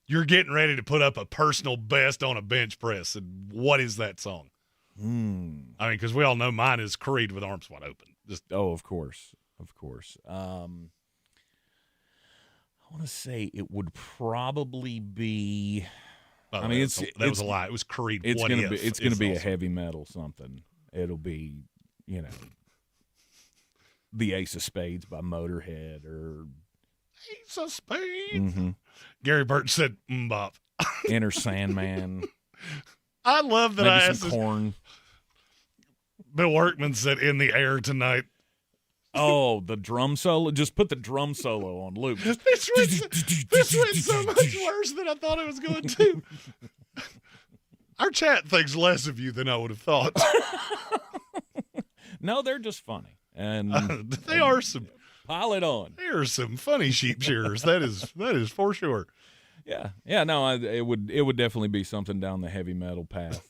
You're getting ready to put up a personal best on a bench press, and what is that song? I mean, because we all know mine is Creed with Arms Wide Open. Of course. I want to say it would probably be. That was a lie. It was Creed. It's gonna be a heavy metal something. It'll be, the Ace of Spades by Motorhead or Ace of Spades. Mm-hmm. Gary Birch said Mbop. Enter Sandman. I love that. Maybe I some asked Korn. Bill Workman said In the Air Tonight. Oh, the drum solo. Just put the drum solo on loop. This went so much worse than I thought it was going to. Our chat thinks less of you than I would have thought. No, they're just funny. And they are some. Pile it on. They are some funny sheep shearers. That is for sure. Yeah. No, it would definitely be something down the heavy metal path.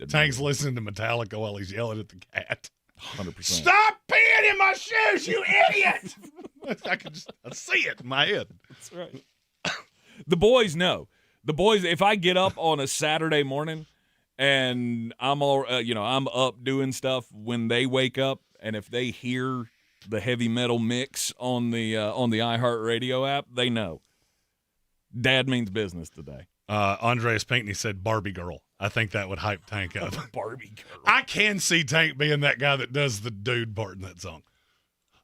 Tank's listening to Metallica while he's yelling at the cat. 100%. Stop peeing in my shoes, you idiot! I see it in my head. That's right. The boys know. The boys. If I get up on a Saturday morning. And I'm I'm up doing stuff when they wake up, and if they hear the heavy metal mix on the iHeartRadio app, they know. Dad means business today. Andreas Pinckney said Barbie Girl. I think that would hype Tank up. Barbie Girl. I can see Tank being that guy that does the dude part in that song.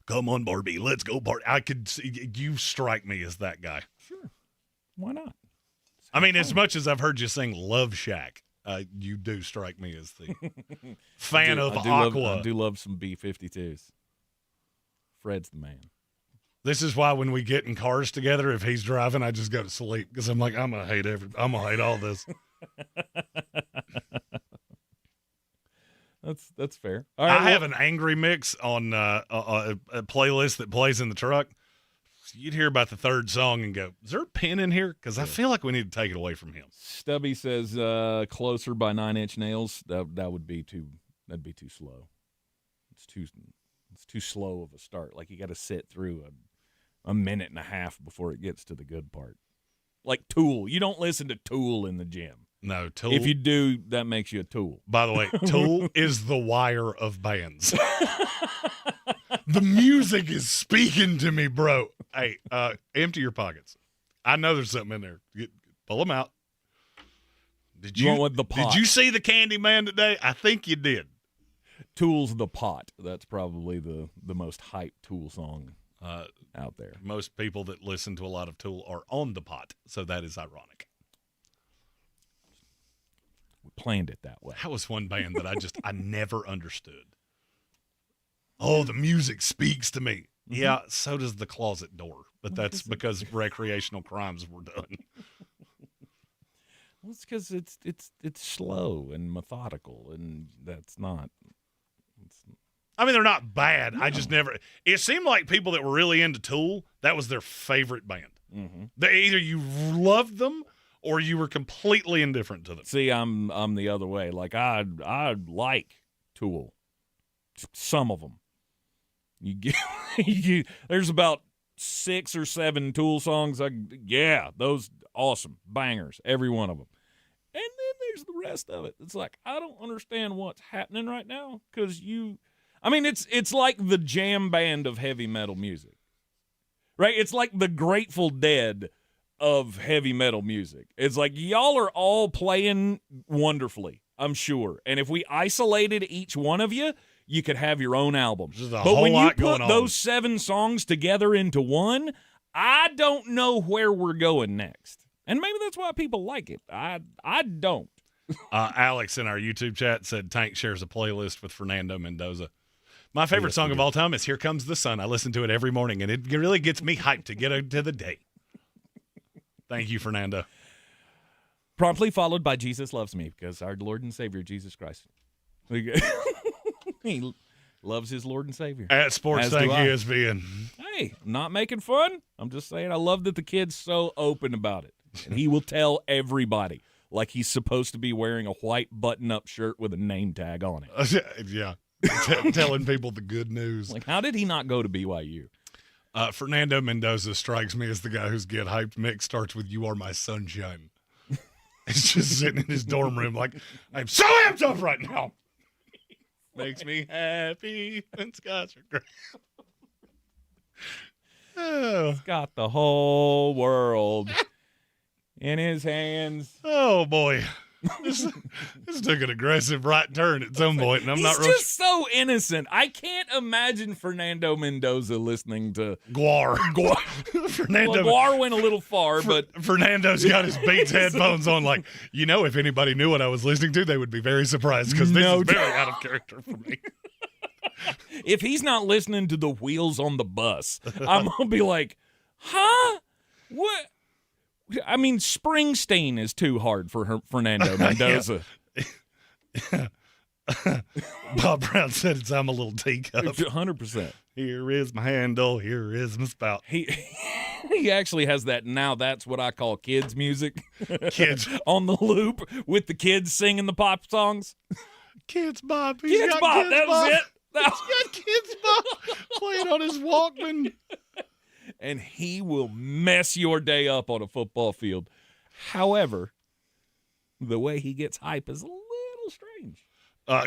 Come on, Barbie, let's go, Barbie. I could see you strike me as that guy. Sure, why not? I mean, as much as I've heard you sing Love Shack. You do strike me as the fan of Aqua. I do love some B-52s. Fred's the man. This is why when we get in cars together, if he's driving, I just go to sleep because I'm like, I'm gonna hate all this. That's fair. All right, I have an angry mix on a playlist that plays in the truck. You'd hear about the third song and go, is there a pin in here? Because I feel like we need to take it away from him. Stubby says Closer by 9 Inch Nails. That'd be too slow. It's too slow of a start. Like you got to sit through a minute and a half before it gets to the good part. Like Tool. You don't listen to Tool in the gym. No, Tool. If you do, that makes you a tool. By the way, Tool is the Wire of bands. The music is speaking to me, bro. Hey, empty your pockets. I know there's something in there. Pull them out. Did you want the pot? Did you see the Candy Man today? I think you did. Tool's the Pot. That's probably the most hyped Tool song out there. Most people that listen to a lot of Tool are on the pot, so that is ironic. We planned it that way. That was one band that I never understood. Oh, the music speaks to me. Mm-hmm. Yeah, so does the Closet Door, but that's because recreational crimes were done. Well, it's because it's slow and methodical, and that's not. I mean, they're not bad. No. I just never. It seemed like people that were really into Tool, that was their favorite band. Mm-hmm. Either you loved them or you were completely indifferent to them. See, I'm the other way. Like I like Tool, some of them. There's about 6 or 7 Tool songs. Those awesome bangers, every one of them. And then there's the rest of it. It's like I don't understand what's happening right now because it's like the jam band of heavy metal music, right? It's like the Grateful Dead of heavy metal music. It's like y'all are all playing wonderfully, I'm sure. And if we isolated each one of you, you could have your own album. But when you put those 7 songs together into one, I don't know where we're going next. And maybe that's why people like it. I don't. Alex in our YouTube chat said Tank shares a playlist with Fernando Mendoza. My favorite song of all time is Here Comes the Sun. I listen to it every morning, and it really gets me hyped to get into the day. Thank you, Fernando. Promptly followed by Jesus Loves Me, because our Lord and Savior, Jesus Christ. He loves his Lord and Savior. At Sports Thank ESPN. Hey, I'm not making fun. I'm just saying I love that the kid's so open about it. And he will tell everybody like he's supposed to be wearing a white button-up shirt with a name tag on it. Yeah. Telling people the good news. Like, how did he not go to BYU? Fernando Mendoza strikes me as the guy whose Get Hyped mix starts with You Are My Sunshine. He's just sitting in his dorm room like, I'm so amped up right now. Makes me happy when skies are gray. Oh. He's got the whole world in his hands. Oh, boy. This took an aggressive right turn at some point, and I'm He's not really just so innocent. I can't imagine Fernando Mendoza listening to Guar. Guar went a little far, but Fernando's got his Beats headphones on. Like, if anybody knew what I was listening to, they would be very surprised because this is very out of character for me. If he's not listening to the Wheels on the Bus, I'm gonna be like, huh? What? I mean, Springsteen is too hard for Fernando Mendoza. Bob Brown said it's I'm a little teacup. 100%. Here is my handle. Here is my spout. He actually has that now. That's what I call kids music. Kids on the loop with the kids singing the pop songs. Kids Bob. Kids Bob. That was it. He's got Kids Bob playing on his Walkman. And he will mess your day up on a football field. However, the way he gets hype is a little strange.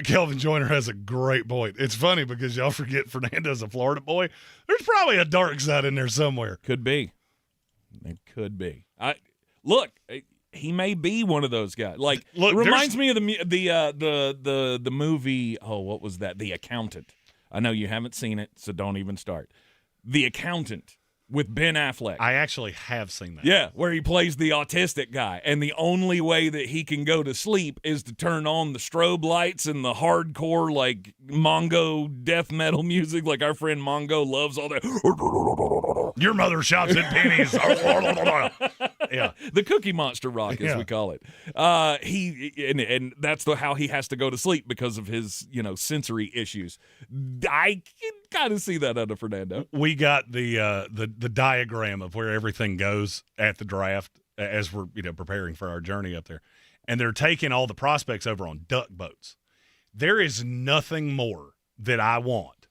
Kelvin Joyner has a great point. It's funny because y'all forget Fernando's a Florida boy. There's probably a dark side in there somewhere. Could be. It could be. Look, he may be one of those guys. Like, it reminds me of the movie. Oh, what was that? The Accountant. I know you haven't seen it, so don't even start. The Accountant. With Ben Affleck. I actually have seen that. Yeah, where he plays the autistic guy. And the only way that he can go to sleep is to turn on the strobe lights and the hardcore, like, Mongo death metal music. Like our friend Mongo loves all that. Your mother shops at Penny's. Yeah. The Cookie Monster rock, as we call it. And that's how he has to go to sleep because of his, sensory issues. I can kind of see that under Fernando. We got the diagram of where everything goes at the draft as we're preparing for our journey up there, and they're taking all the prospects over on duck boats. There is nothing more that I want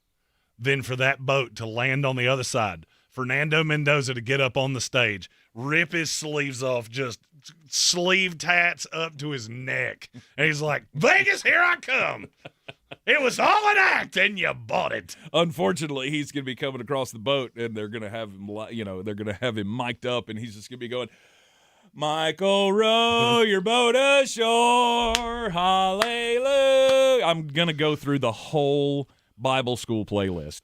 than for that boat to land on the other side, Fernando Mendoza to get up on the stage, rip his sleeves off, just sleeve tats up to his neck. And he's like, Vegas, here I come. It was all an act, and you bought it. Unfortunately, he's going to be coming across the boat, and they're going to have him, they're going to have him mic'd up, and he's just going to be going, Michael, row your boat ashore, hallelujah. I'm going to go through the whole Bible school playlist.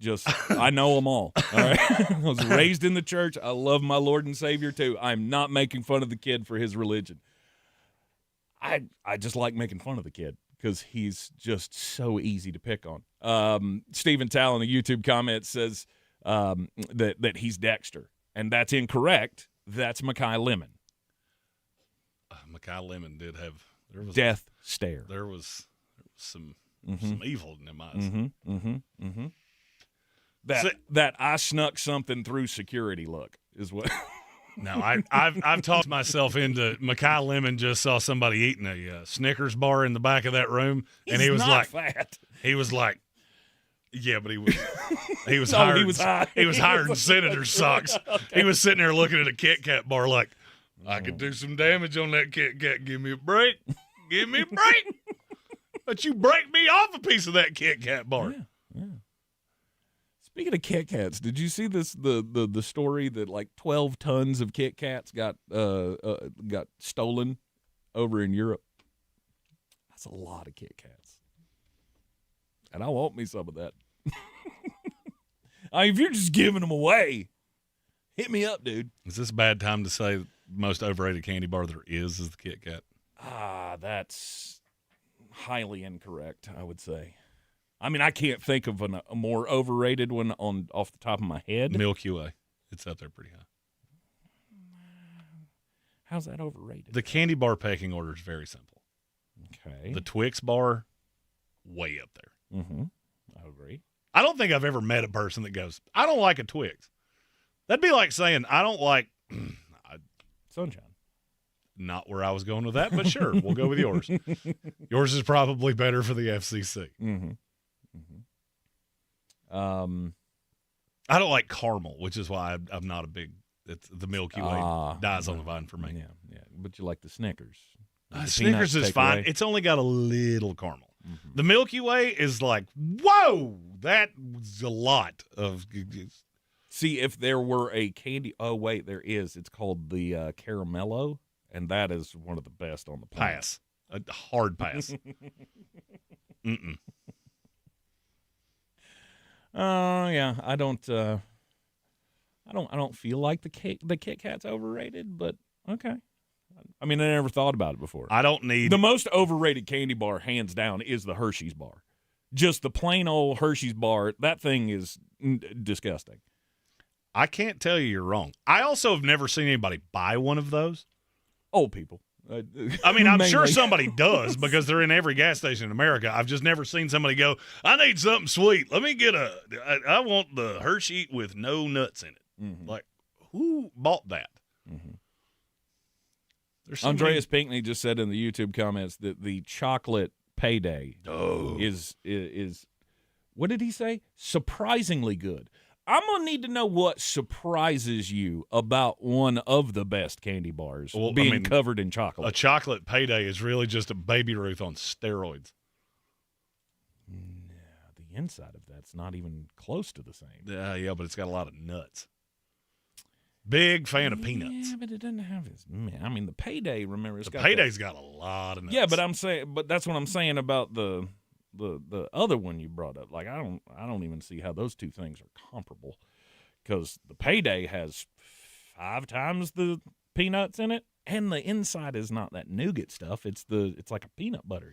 I know them all. All right. I was raised in the church. I love my Lord and Savior too. I'm not making fun of the kid for his religion. I just like making fun of the kid because he's just so easy to pick on. Stephen Tall in the YouTube comment says that he's Dexter, and that's incorrect. That's Mekhi Lemon. Mekhi Lemon did have death stare. There was some evil in them eyes. That I snuck something through security look is what. No, I've talked myself into Mekhi Lemon just saw somebody eating a Snickers bar in the back of that room, and he was like, fat. He was like, yeah, but he was No, hired. he was high. He was hired in senator socks. Okay. He was sitting there looking at a Kit Kat bar like, I could do some damage on that Kit Kat. Give me a break. Give me a break. But you break me off a piece of that Kit Kat bar. Yeah. Speaking of Kit Kats, did you see this the story that like 12 tons of Kit Kats got stolen over in Europe? That's a lot of Kit Kats. And I want me some of that. If you're just giving them away, hit me up, dude. Is this a bad time to say the most overrated candy bar there is the Kit Kat? That's highly incorrect, I would say. I mean, I can't think of a more overrated one off the top of my head. Milky Way. It's up there pretty high. How's that overrated? The candy bar pecking order is very simple. Okay. The Twix bar, way up there. Mm-hmm. I agree. I don't think I've ever met a person that goes, I don't like a Twix. That'd be like saying, I don't like Sunshine. Not where I was going with that, but sure, we'll go with yours. Yours is probably better for the FCC. Mm-hmm. I don't like caramel, which is why I'm not a big. It's the Milky Way dies on the vine for me. Yeah. But you like the Snickers. Snickers is fine. Away. It's only got a little caramel. Mm-hmm. The Milky Way is like, whoa, that was a lot of. See, if there were a candy, wait, there is. It's called the Caramello, and that is one of the best on the planet. Pass. A hard pass. Mm-mm. Yeah, I don't feel like the Kit Kat's overrated, but okay. I mean, I never thought about it before. I don't need the most overrated candy bar, hands down, is the Hershey's bar. Just the plain old Hershey's bar. That thing is disgusting. I can't tell you're wrong. I also have never seen anybody buy one of those. Old people. I mean, I'm sure somebody does because they're in every gas station in America. I've just never seen somebody go, I need something sweet. Let me get I want the Hershey with no nuts in it. Mm-hmm. Like, who bought that? Mm-hmm. There's Andreas Pinckney just said in the YouTube comments that the chocolate payday is what did he say? Surprisingly good. I'm going to need to know what surprises you about one of the best candy bars being covered in chocolate. A chocolate payday is really just a Baby Ruth on steroids. Yeah, the inside of that's not even close to the same. Yeah, but it's got a lot of nuts. Big fan of peanuts. Yeah, but it doesn't have as. I mean, the payday. Remember, the payday's got a lot of nuts. Yeah, but that's what I'm saying about the other one you brought up. Like, I don't even see how those two things are comparable, because the payday has 5 times the peanuts in it, and the inside is not that nougat stuff. It's like a peanut butter.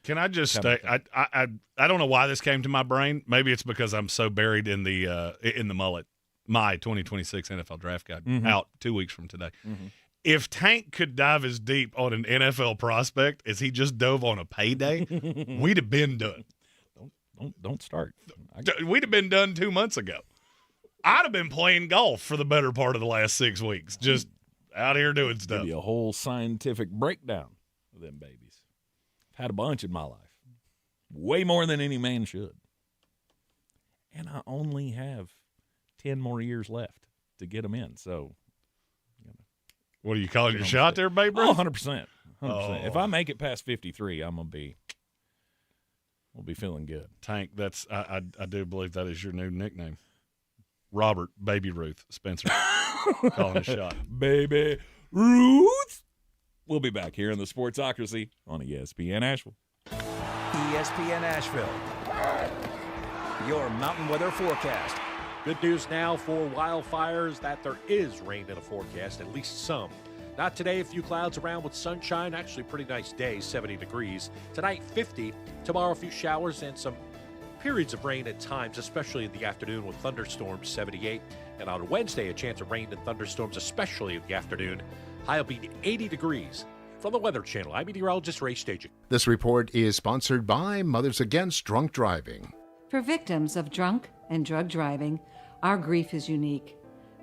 Can I just say I don't know why this came to my brain. Maybe it's because I'm so buried in the mullet. My 2026 NFL Draft Guide out 2 weeks from today. Mm-hmm. If Tank could dive as deep on an NFL prospect as he just dove on a payday, we'd have been done. Don't start. We'd have been done 2 months ago. I'd have been playing golf for the better part of the last 6 weeks, just out here doing stuff. Give you a whole scientific breakdown of them babies. I've had a bunch in my life, way more than any man should, and I only have 10 more years left to get them in. So, What are you calling your shot there, Babe Ruth? Oh, 100%. 100%. If I make it past 53, we'll be feeling good. Tank, that's I do believe that is your new nickname. Robert Baby Ruth Spencer calling a shot. Baby Ruth. We'll be back here in the Sportsocracy on ESPN Asheville. ESPN Asheville. Your mountain weather forecast. Good news now for wildfires that there is rain in the forecast, at least some. Not today, a few clouds around with sunshine. Actually, pretty nice day, 70 degrees. Tonight, 50. Tomorrow, a few showers and some periods of rain at times, especially in the afternoon with thunderstorms, 78. And on Wednesday, a chance of rain and thunderstorms, especially in the afternoon. High will be 80 degrees. From the Weather Channel, I'm meteorologist Ray Staging. This report is sponsored by Mothers Against Drunk Driving. For victims of drunk and drug driving, our grief is unique.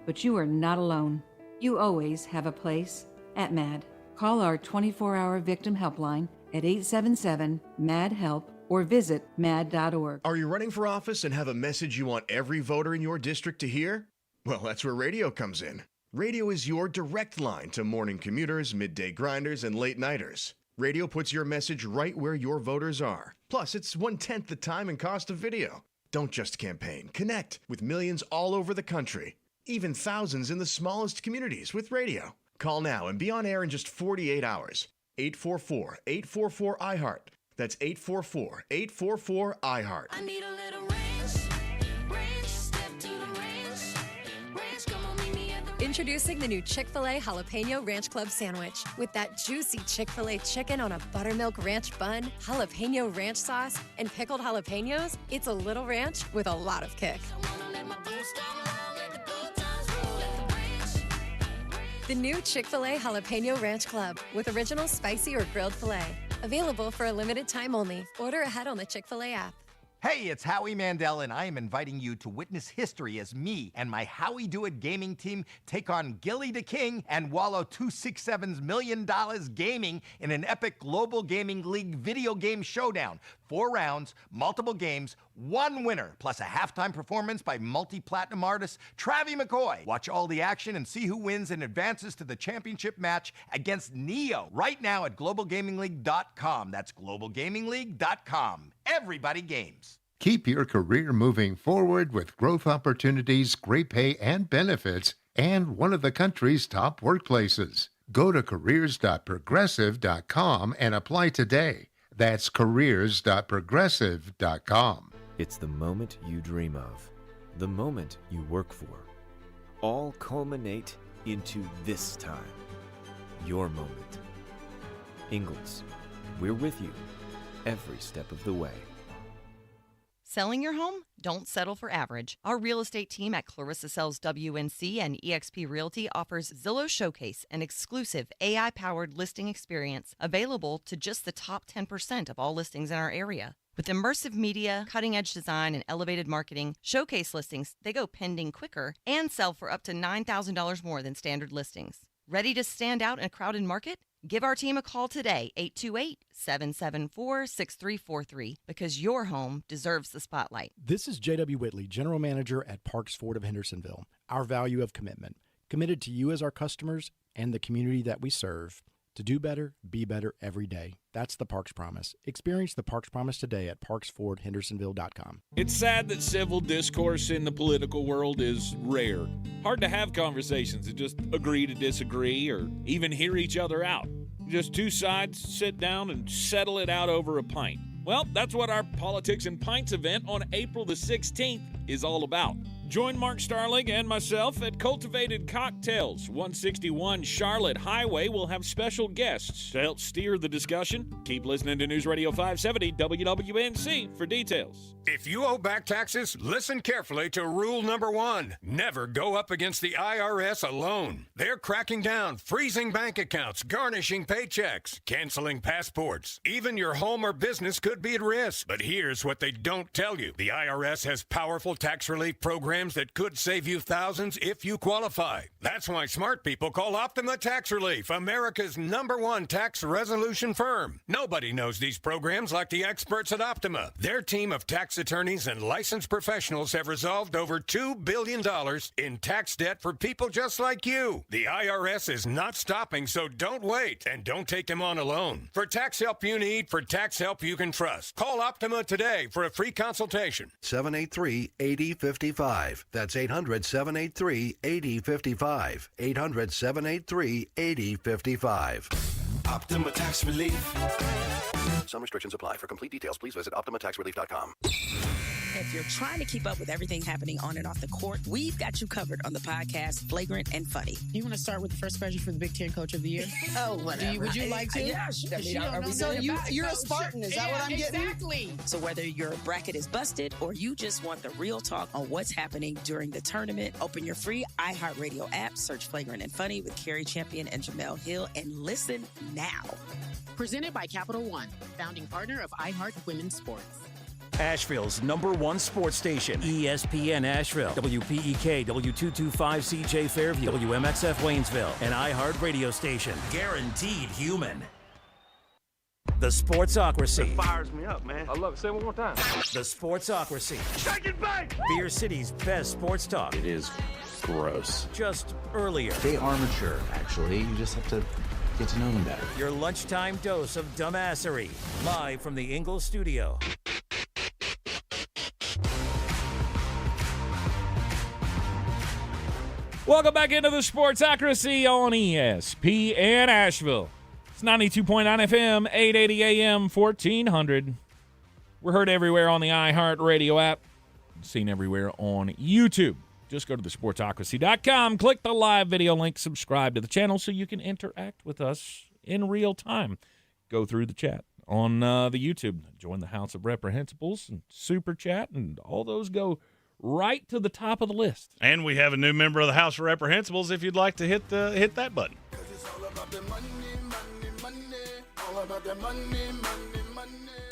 But you are not alone. You always have a place at MAD. Call our 24-hour victim helpline at 877-MAD-HELP or visit mad.org. Are you running for office and have a message you want every voter in your district to hear? Well, that's where radio comes in. Radio is your direct line to morning commuters, midday grinders, and late-nighters. Radio puts your message right where your voters are. Plus, it's 1/10 the time and cost of video. Don't just campaign. Connect with millions all over the country. Even thousands in the smallest communities with radio. Call now and be on air in just 48 hours. 844-844-iHeart. That's 844-844-iHeart. I need a little range, step to the range, come on, meet me at the Introducing the new Chick-fil-A Jalapeno Ranch Club Sandwich. With that juicy Chick-fil-A chicken on a buttermilk ranch bun, jalapeno ranch sauce, and pickled jalapenos, it's a little ranch with a lot of kick. The new Chick-fil-A Jalapeno Ranch Club with original spicy or grilled filet. Available for a limited time only. Order ahead on the Chick-fil-A app. Hey, it's Howie Mandel, and I am inviting you to witness history as me and my Howie Do It gaming team take on Gilly the King and Wallow 267's $1 million gaming in an epic global gaming league video game showdown. 4 rounds, multiple games, 1 winner, plus a halftime performance by multi-platinum artist Travie McCoy. Watch all the action and see who wins and advances to the championship match against Neo right now at globalgamingleague.com. That's globalgamingleague.com. Everybody games. Keep your career moving forward with growth opportunities, great pay and benefits, and one of the country's top workplaces. Go to careers.progressive.com and apply today. That's careers.progressive.com. It's the moment you dream of, the moment you work for. All culminate into this time, your moment. Ingalls, we're with you every step of the way. Selling your home? Don't settle for average. Our real estate team at Clarissa Sells WNC and eXp Realty offers Zillow Showcase, an exclusive AI-powered listing experience available to just the top 10% of all listings in our area. With immersive media, cutting-edge design, and elevated marketing, Showcase listings, they go pending quicker and sell for up to $9,000 more than standard listings. Ready to stand out in a crowded market? Give our team a call today, 828-774-6343, because your home deserves the spotlight. This is J.W. Whitley, General Manager at Parks Ford of Hendersonville. Our value of commitment. Committed to you as our customers and the community that we serve. To do better, be better every day. That's the Parks Promise. Experience the Parks Promise today at parksfordhendersonville.com. It's sad that civil discourse in the political world is rare. Hard to have conversations and just agree to disagree or even hear each other out. Just two sides sit down and settle it out over a pint. Well, that's what our Politics and Pints event on April the 16th is all about. Join Mark Starling and myself at Cultivated Cocktails, 161 Charlotte Highway. We'll have special guests to help steer the discussion. Keep listening to News Radio 570 WWNC for details. If you owe back taxes, listen carefully to rule number 1. Never go up against the IRS alone. They're cracking down, freezing bank accounts, garnishing paychecks, canceling passports. Even your home or business could be at risk. But here's what they don't tell you. The IRS has powerful tax relief programs programs that could save you thousands if you qualify. That's why smart people call Optima Tax Relief, America's #1 tax resolution firm. Nobody knows these programs like the experts at Optima. Their team of tax attorneys and licensed professionals have resolved over $2 billion in tax debt for people just like you. The IRS is not stopping, so don't wait, and don't take them on alone. For tax help you need, for tax help you can trust, call Optima today for a free consultation. 783-8055. That's 800-783-8055. 800-783-8055. Optima Tax Relief. Some restrictions apply. For complete details, please visit OptimaTaxRelief.com. If you're trying to keep up with everything happening on and off the court, we've got you covered on the podcast, Flagrant and Funny. You want to start with the first question for the Big Ten Coach of the Year? Oh, whatever. Would you like to? Yeah, sure. So you're a Spartan, is that what I'm getting? Exactly. So whether your bracket is busted or you just want the real talk on what's happening during the tournament, open your free iHeartRadio app, search Flagrant and Funny with Carrie Champion and Jamel Hill, and listen now. Presented by Capital One, founding partner of iHeart Women's Sports. Asheville's #1 sports station, ESPN Asheville, WPEK, W225CJ Fairview, WMXF Waynesville, and iHeart radio station. Guaranteed human. The Sportsocracy. It fires me up, man. I love it. Say it one more time. The Sportsocracy. Shake it back! Beer City's best sports talk. It is gross. Just earlier. They are mature, actually. You just have to get to know them better. Your lunchtime dose of dumbassery. Live from the Ingalls studio. Welcome back into the Sportsocracy on ESPN Asheville. It's 92.9 FM, 880 AM, 1400. We're heard everywhere on the iHeart Radio app. Seen everywhere on YouTube. Just go to thesportsocracy.com, click the live video link, subscribe to the channel so you can interact with us in real time. Go through the chat on the YouTube. Join the House of Reprehensibles and Super Chat, and all those go right to the top of the list. And we have a new member of the House of Reprehensibles if you'd like to hit that button.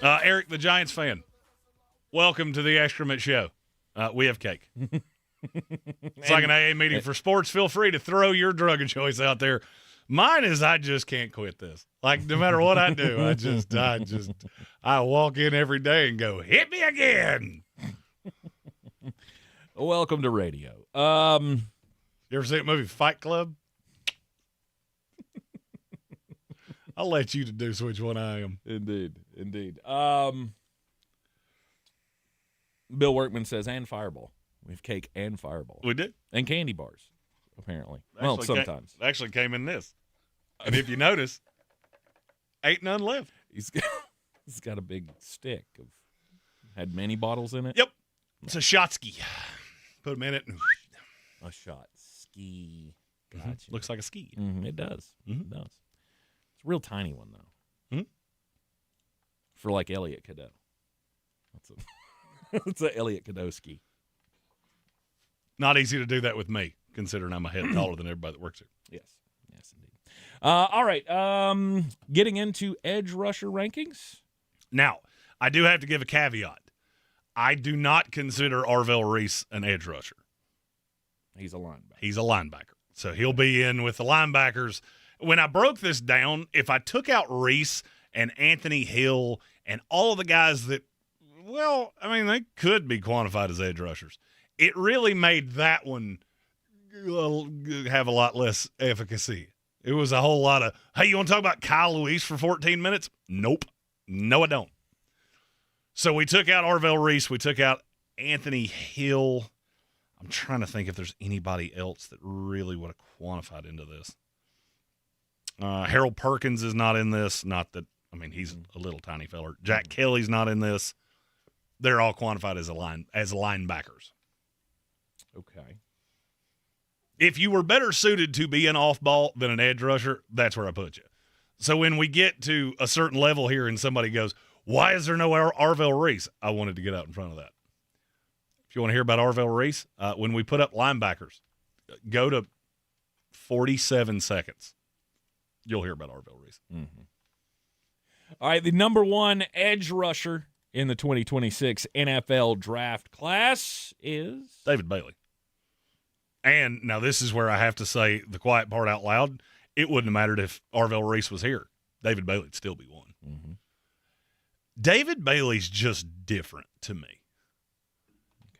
Eric, the Giants fan, welcome to the Excrement Show. We have cake. It's like an AA meeting for sports. Feel free to throw your drug of choice out there. Mine is I just can't quit this. Like, no matter what I do, I walk in every day and go, hit me again. Welcome to radio. You ever see that movie Fight Club? I'll let you deduce which one I am. Indeed. Bill Workman says, and Fireball. We have cake and Fireball. We did. And candy bars, apparently. Well, sometimes. Actually came in this. And if you notice, ain't none left. He's got a big stick. Had many bottles in it? Yep. It's a shot ski. Put them in it. A shot ski. Gotcha. Mm-hmm. Looks like a ski. Mm-hmm. It does. Mm-hmm. It does. It's a real tiny one, though. Mm-hmm. For like Elliot Cadeau. It's a Elliot Cadeau ski. Not easy to do that with me, considering I'm a head taller than everybody that works here. Yes, indeed. All right, getting into edge rusher rankings. Now, I do have to give a caveat. I do not consider Arvell Reese an edge rusher. He's a linebacker. He's a linebacker. So he'll be in with the linebackers. When I broke this down, if I took out Reese and Anthony Hill and all of the guys that, well, I mean, they could be quantified as edge rushers, it really made that one have a lot less efficacy. It was a whole lot of, hey, you want to talk about Kyle Luis for 14 minutes? Nope. No, I don't. So we took out Arvell Reese. We took out Anthony Hill. I'm trying to think if there's anybody else that really would have quantified into this. Harold Perkins is not in this. Not that, I mean, he's a little tiny feller. Jack Kelly's not in this. They're all quantified as linebackers. Okay. If you were better suited to be an off-ball than an edge rusher, that's where I put you. So when we get to a certain level here and somebody goes, why is there no Arvell Reese? I wanted to get out in front of that. If you want to hear about Arvell Reese, when we put up linebackers, go to 47 seconds. You'll hear about Arvell Reese. Mm-hmm. All right, the number one edge rusher in the 2026 NFL draft class is David Bailey. And now this is where I have to say the quiet part out loud. It wouldn't have mattered if Arvell Reese was here. David Bailey would still be one. Mm-hmm. David Bailey's just different to me.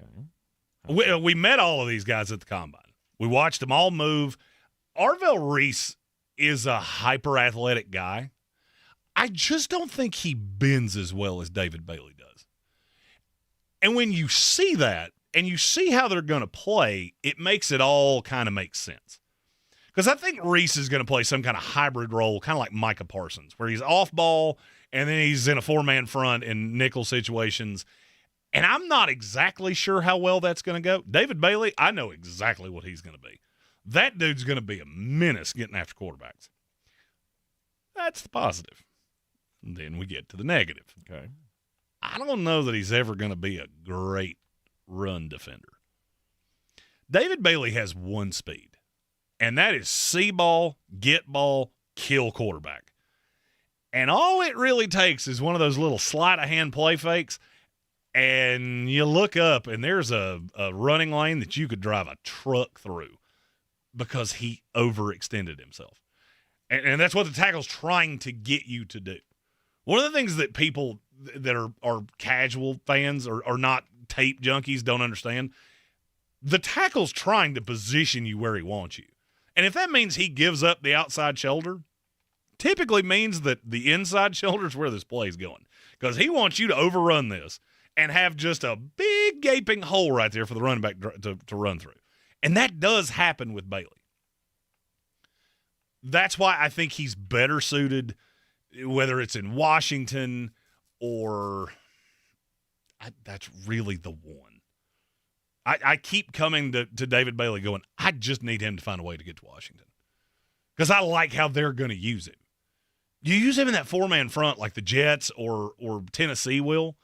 Okay. We met all of these guys at the Combine. We watched them all move. Arvell Reese is a hyper-athletic guy. I just don't think he bends as well as David Bailey does. And when you see that and you see how they're going to play, it makes it all kind of make sense. Because I think Reese is going to play some kind of hybrid role, kind of like Micah Parsons, where he's off ball and then he's in a four-man front in nickel situations. And I'm not exactly sure how well that's going to go. David Bailey, I know exactly what he's going to be. That dude's going to be a menace getting after quarterbacks. That's the positive. And then we get to the negative. Okay. I don't know that he's ever going to be a great run defender. David Bailey has one speed, and that is see ball, get ball, kill quarterback. And all it really takes is one of those little sleight-of-hand play fakes, and you look up, and there's a running lane that you could drive a truck through because he overextended himself. And that's what the tackle's trying to get you to do. One of the things that people that are casual fans or not tape junkies don't understand, the tackle's trying to position you where he wants you. And if that means he gives up the outside shoulder, typically means that the inside shoulder is where this play is going. Because he wants you to overrun this and have just a big gaping hole right there for the running back to run through. And that does happen with Bailey. That's why I think he's better suited, whether it's in Washington or that's really the one. I keep coming to David Bailey going, I just need him to find a way to get to Washington because I like how they're going to use him. You use him in that four-man front like the Jets or Tennessee will,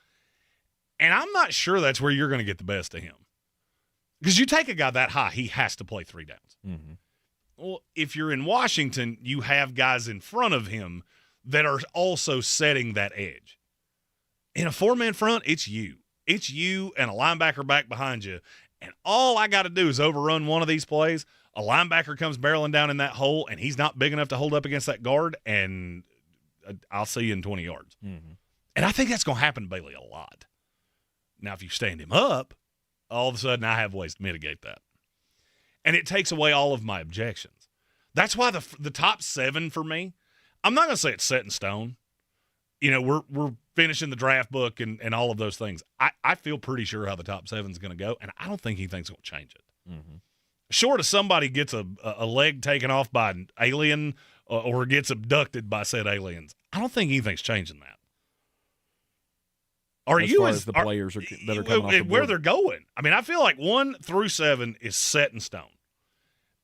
and I'm not sure that's where you're going to get the best of him. Because you take a guy that high, he has to play three downs. Mm-hmm. Well, if you're in Washington, you have guys in front of him that are also setting that edge. In a four-man front, it's you. It's you and a linebacker back behind you. And all I got to do is overrun one of these plays. A linebacker comes barreling down in that hole, and he's not big enough to hold up against that guard, and I'll see you in 20 yards. Mm-hmm. And I think that's going to happen to Bailey a lot. Now, if you stand him up, all of a sudden I have ways to mitigate that. And it takes away all of my objections. That's why the top seven for me, I'm not going to say it's set in stone. You know, we're finishing the draft book and all of those things. I feel pretty sure how the top seven is going to go, and I don't think anything's going to change it. Mm-hmm. Short of somebody gets a leg taken off by an alien or gets abducted by said aliens, I don't think anything's changing that. As far as the players that are coming off the board? Where they're going. I mean, I feel like 1 through 7 is set in stone.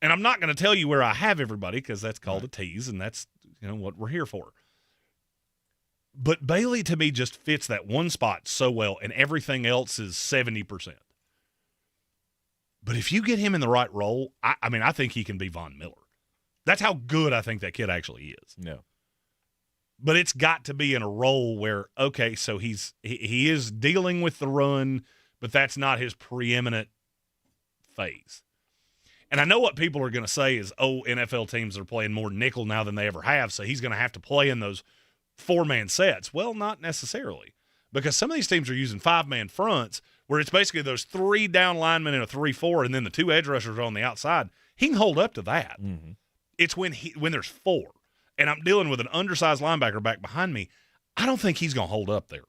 And I'm not going to tell you where I have everybody because that's called a tease, and that's what we're here for. But Bailey, to me, just fits that one spot so well, and everything else is 70%. But if you get him in the right role, I think he can be Von Miller. That's how good I think that kid actually is. No. But it's got to be in a role where, okay, so he is dealing with the run, but that's not his preeminent phase. And I know what people are going to say is, NFL teams are playing more nickel now than they ever have, so he's going to have to play in those four-man sets. Well, not necessarily, because some of these teams are using five-man fronts where it's basically those 3 down linemen in a 3-4 and then the 2 edge rushers are on the outside. He can hold up to that. Mm-hmm. It's when there's 4 and I'm dealing with an undersized linebacker back behind me, I don't think he's going to hold up there.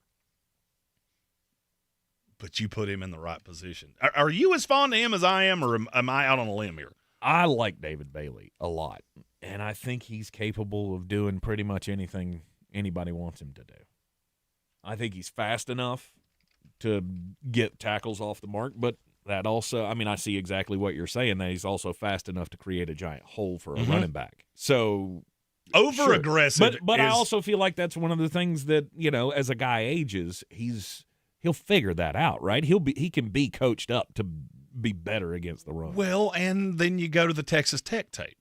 But you put him in the right position. Are you as fond of him as I am, or am I out on a limb here? I like David Bailey a lot, and I think he's capable of doing pretty much anything anybody wants him to do. I think he's fast enough to get tackles off the mark, but that also, I see exactly what you're saying, that he's also fast enough to create a giant hole for a running back. So over-aggressive. But I also feel like that's one of the things that, as a guy ages, he'll figure that out, right? He can be coached up to be better against the run. Well, and then you go to the Texas Tech tape.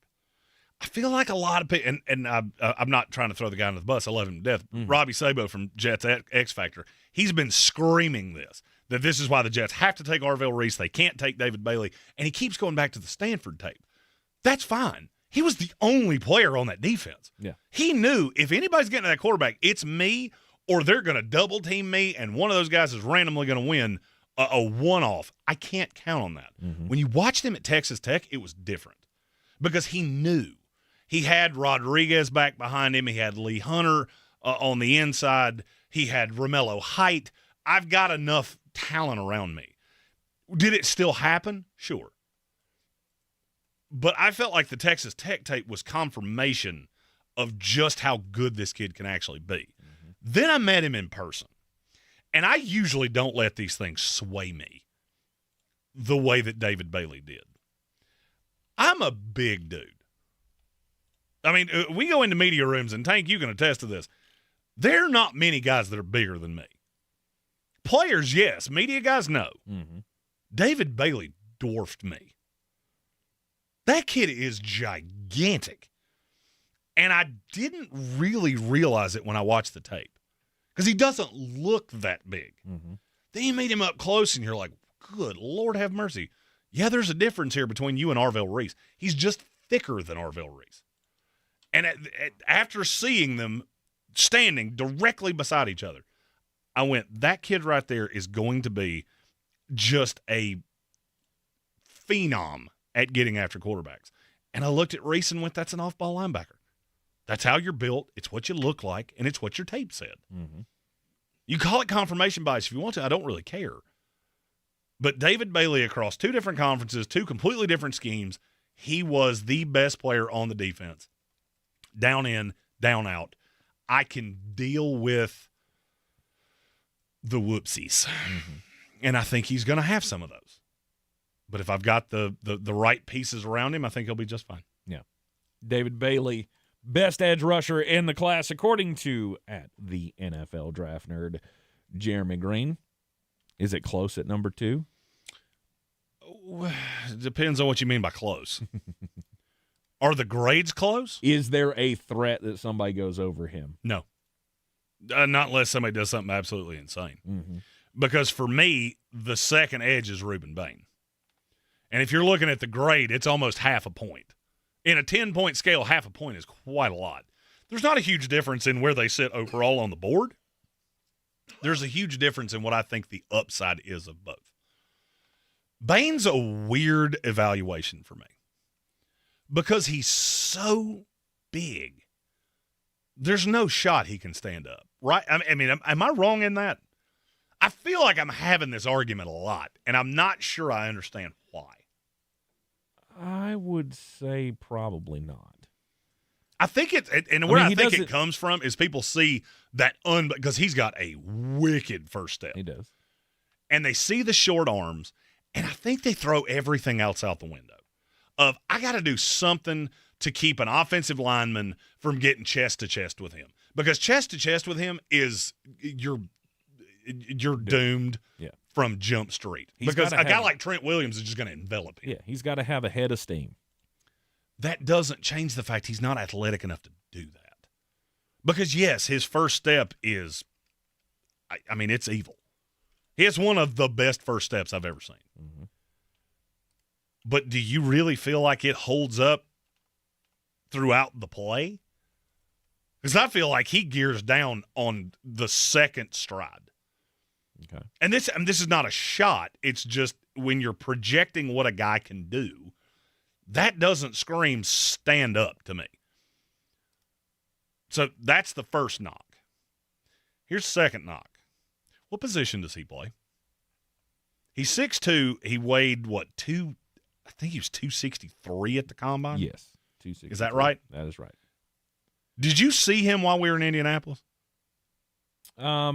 I feel like a lot of people, and I'm not trying to throw the guy under the bus. I love him to death. Robbie Sabo from Jets X Factor, he's been screaming that this is why the Jets have to take Arvell Reese. They can't take David Bailey. And he keeps going back to the Stanford tape. That's fine. He was the only player on that defense. Yeah. He knew if anybody's getting to that quarterback, it's me or they're going to double team me, and one of those guys is randomly going to win a one-off. I can't count on that. When you watched him at Texas Tech, it was different because he knew. He had Rodriguez back behind him. He had Lee Hunter on the inside. He had Romello Height. I've got enough talent around me. Did it still happen? Sure. But I felt like the Texas Tech tape was confirmation of just how good this kid can actually be. Then I met him in person. And I usually don't let these things sway me the way that David Bailey did. I'm a big dude. I mean, we go into media rooms, and Tank, you can attest to this. There are not many guys that are bigger than me. Players, yes. Media guys, no. David Bailey dwarfed me. That kid is gigantic. And I didn't really realize it when I watched the tape because he doesn't look that big. Then you meet him up close, and you're like, good Lord have mercy. Yeah, there's a difference here between you and Arvell Reese. He's just thicker than Arvell Reese. And after seeing them standing directly beside each other, I went, that kid right there is going to be just a phenom at getting after quarterbacks. And I looked at Reese and went, that's an off-ball linebacker. That's how you're built. It's what you look like, and it's what your tape said. You call it confirmation bias if you want to. I don't really care. But David Bailey across two different conferences, two completely different schemes, he was the best player on the defense. Down in, down out. I can deal with the whoopsies. And I think he's going to have some of those. But if I've got the right pieces around him, I think he'll be just fine. Yeah. David Bailey, best edge rusher in the class, according to at the NFL Draft Nerd, Jeremy Green. Is it close at number 2? It depends on what you mean by close. Are the grades close? Is there a threat that somebody goes over him? No. Not unless somebody does something absolutely insane. Because for me, the second edge is Rueben Bain. And if you're looking at the grade, it's almost half a point. In a 10-point scale, half a point is quite a lot. There's not a huge difference in where they sit overall on the board. There's a huge difference in what I think the upside is of both. Bain's a weird evaluation for me because he's so big. There's no shot he can stand up, right? I mean, am I wrong in that? I feel like I'm having this argument a lot, and I'm not sure I understand why. I would say probably not. I think I think it comes from is people see that because he's got a wicked first step. He does. And they see the short arms, and I think they throw everything else out the window of, I got to do something to keep an offensive lineman from getting chest to chest with him. Because chest to chest with him is you're doomed from Jump Street. Because a guy like Trent Williams is just going to envelop him. Yeah, he's got to have a head of steam. That doesn't change the fact he's not athletic enough to do that. Because, yes, his first step is, I mean, it's evil. He has one of the best first steps I've ever seen. But do you really feel like it holds up throughout the play? Because I feel like he gears down on the second stride. Okay. And this is not a shot. It's just when you're projecting what a guy can do, that doesn't scream stand up to me. So that's the first knock. Here's the second knock. What position does he play? He's 6'2". He weighed, I think he was 263 at the combine? Yes, 263. Is that right? That is right. Did you see him while we were in Indianapolis? I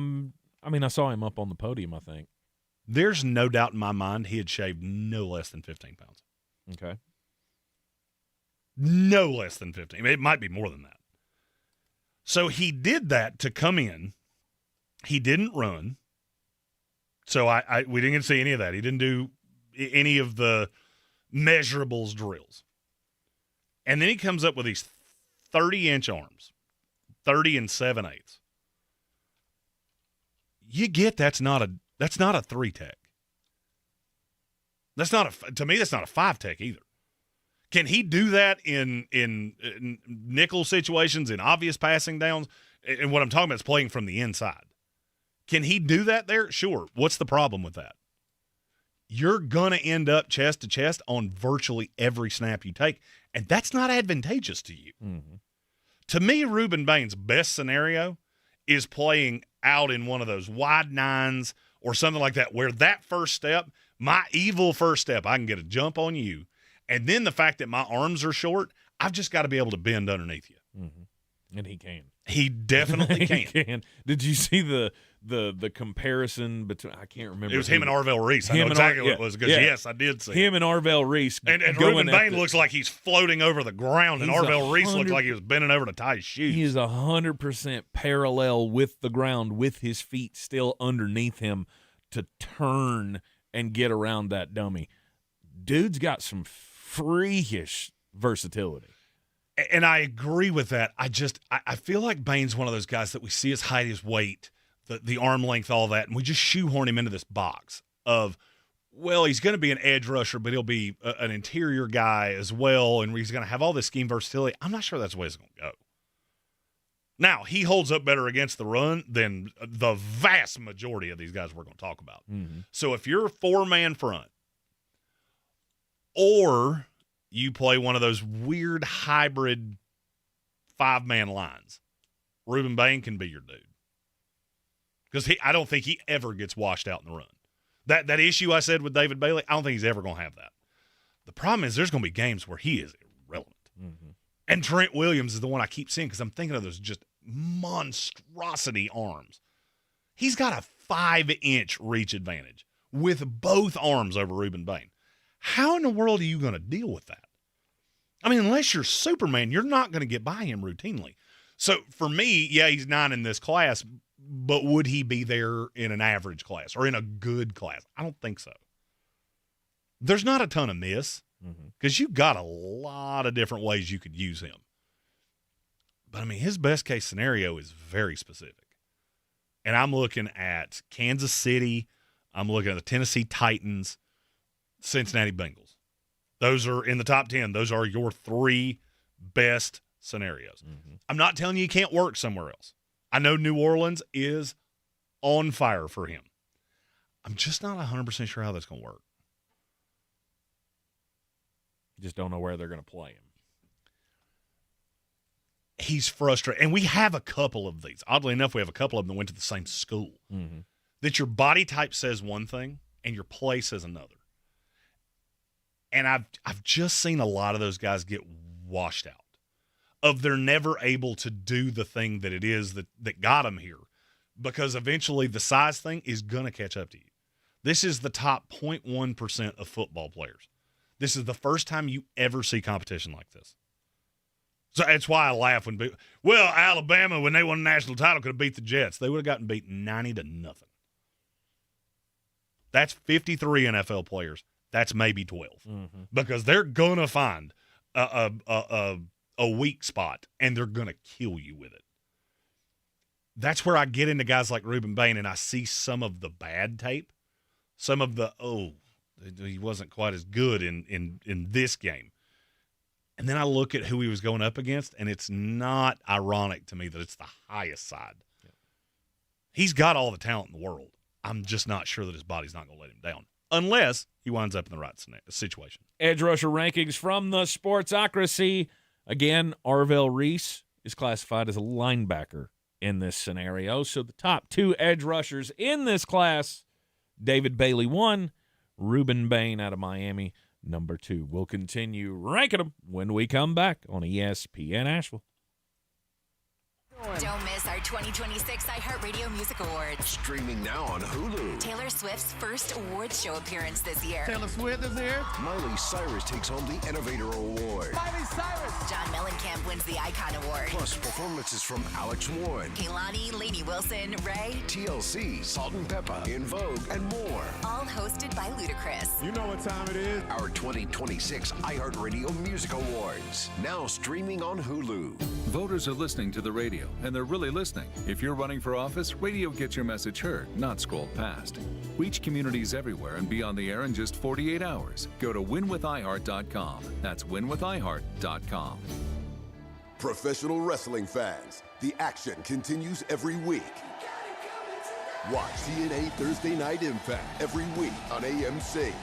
mean, I saw him up on the podium, I think. There's no doubt in my mind he had shaved no less than 15 pounds. Okay. No less than 15. It might be more than that. So he did that to come in. He didn't run. So we didn't get to see any of that. He didn't do any of the measurables drills. And then he comes up with these 30-inch arms, 30 and 7/8. You get that's not a 3-tech. To me, that's not a 5-tech either. Can he do that in nickel situations, in obvious passing downs? And what I'm talking about is playing from the inside. Can he do that there? Sure. What's the problem with that? You're going to end up chest to chest on virtually every snap you take, and that's not advantageous to you. Mm-hmm. To me, Rueben Bain's best scenario is playing out in one of those wide nines or something like that, where that first step, my evil first step, I can get a jump on you. And then the fact that my arms are short, I've just got to be able to bend underneath you. Mm-hmm. And he can. He definitely can. He can. Did you see the comparison between? I can't remember. It was him and Arvell Reese. I know exactly what it was because yes, I did see him and Arvell Reese. And Rueben Bain looks like he's floating over the ground, and Arvell Reese looked like he was bending over to tie his shoes. He is 100% parallel with the ground, with his feet still underneath him to turn and get around that dummy. Dude's got some freakish versatility. And I agree with that. I feel like Bain's one of those guys that we see his height, his weight, the arm length, all that, and we just shoehorn him into this box of, well, he's going to be an edge rusher, but he'll be an interior guy as well, and he's going to have all this scheme versatility. I'm not sure that's the way it's going to go. Now, he holds up better against the run than the vast majority of these guys we're going to talk about. Mm-hmm. So if you're a 4-man front, or you play one of those weird hybrid 5-man lines, Rueben Bain can be your dude. Because I don't think he ever gets washed out in the run. That issue I said with David Bailey, I don't think he's ever going to have that. The problem is there's going to be games where he is irrelevant. Mm-hmm. And Trent Williams is the one I keep seeing because I'm thinking of those just monstrosity arms. He's got a 5-inch reach advantage with both arms over Rueben Bain. How in the world are you going to deal with that? I mean, unless you're Superman, you're not going to get by him routinely. So for me, yeah, he's 9 in this class, but would he be there in an average class or in a good class? I don't think so. There's not a ton of miss because you've got a lot of different ways you could use him. But, I mean, his best case scenario is very specific. And I'm looking at Kansas City. I'm looking at the Tennessee Titans, Cincinnati Bengals. Those are in the top 10. Those are your 3 best scenarios. Mm-hmm. I'm not telling you he can't work somewhere else. I know New Orleans is on fire for him. I'm just not 100% sure how that's going to work. Just don't know where they're going to play him. He's frustrated. And we have a couple of these. Oddly enough, we have a couple of them that went to the same school. Mm-hmm. That your body type says one thing and your play says another. And I've just seen a lot of those guys get washed out. Of they're never able to do the thing that it is that got them here. Because eventually the size thing is going to catch up to you. This is the top 0.1% of football players. This is the first time you ever see competition like this. So that's why I laugh when people, well, Alabama, when they won the national title, could have beat the Jets. They would have gotten beat 90-0. That's 53 NFL players. That's maybe 12. Mm-hmm. Because they're going to find a weak spot, and they're going to kill you with it. That's where I get into guys like Rueben Bain, and I see some of the bad tape, some of the, he wasn't quite as good in this game. And then I look at who he was going up against, and it's not ironic to me that it's the highest side. Yeah. He's got all the talent in the world. I'm just not sure that his body's not going to let him down, unless he winds up in the right situation. Edge rusher rankings from the Sportsocracy. Again, Arvell Reese is classified as a linebacker in this scenario. So the top 2 edge rushers in this class, David Bailey 1, Rueben Bain out of Miami, number 2. We'll continue ranking them when we come back on ESPN Asheville. Don't miss our 2026 iHeartRadio Music Awards. Streaming now on Hulu. Taylor Swift's first awards show appearance this year. Taylor Swift is here. Miley Cyrus takes home the Innovator Award. Miley Cyrus. John Mellencamp wins the Icon Award. Plus performances from Alex Warren, Kehlani, Lainey Wilson, Ray, TLC, Salt and Pepper, In Vogue, and more. all hosted by Ludacris. You know what time it is? Our 2026 iHeartRadio Music Awards. Now streaming on Hulu. Voters are listening to the radio, and they're really listening. If you're running for office, radio gets your message heard, not scrolled past. Reach communities everywhere and be on the air in just 48 hours. Go to winwithiheart.com. That's winwithiheart.com. Professional wrestling fans, the action continues every week. Watch TNA Thursday Night Impact every week on AMC. It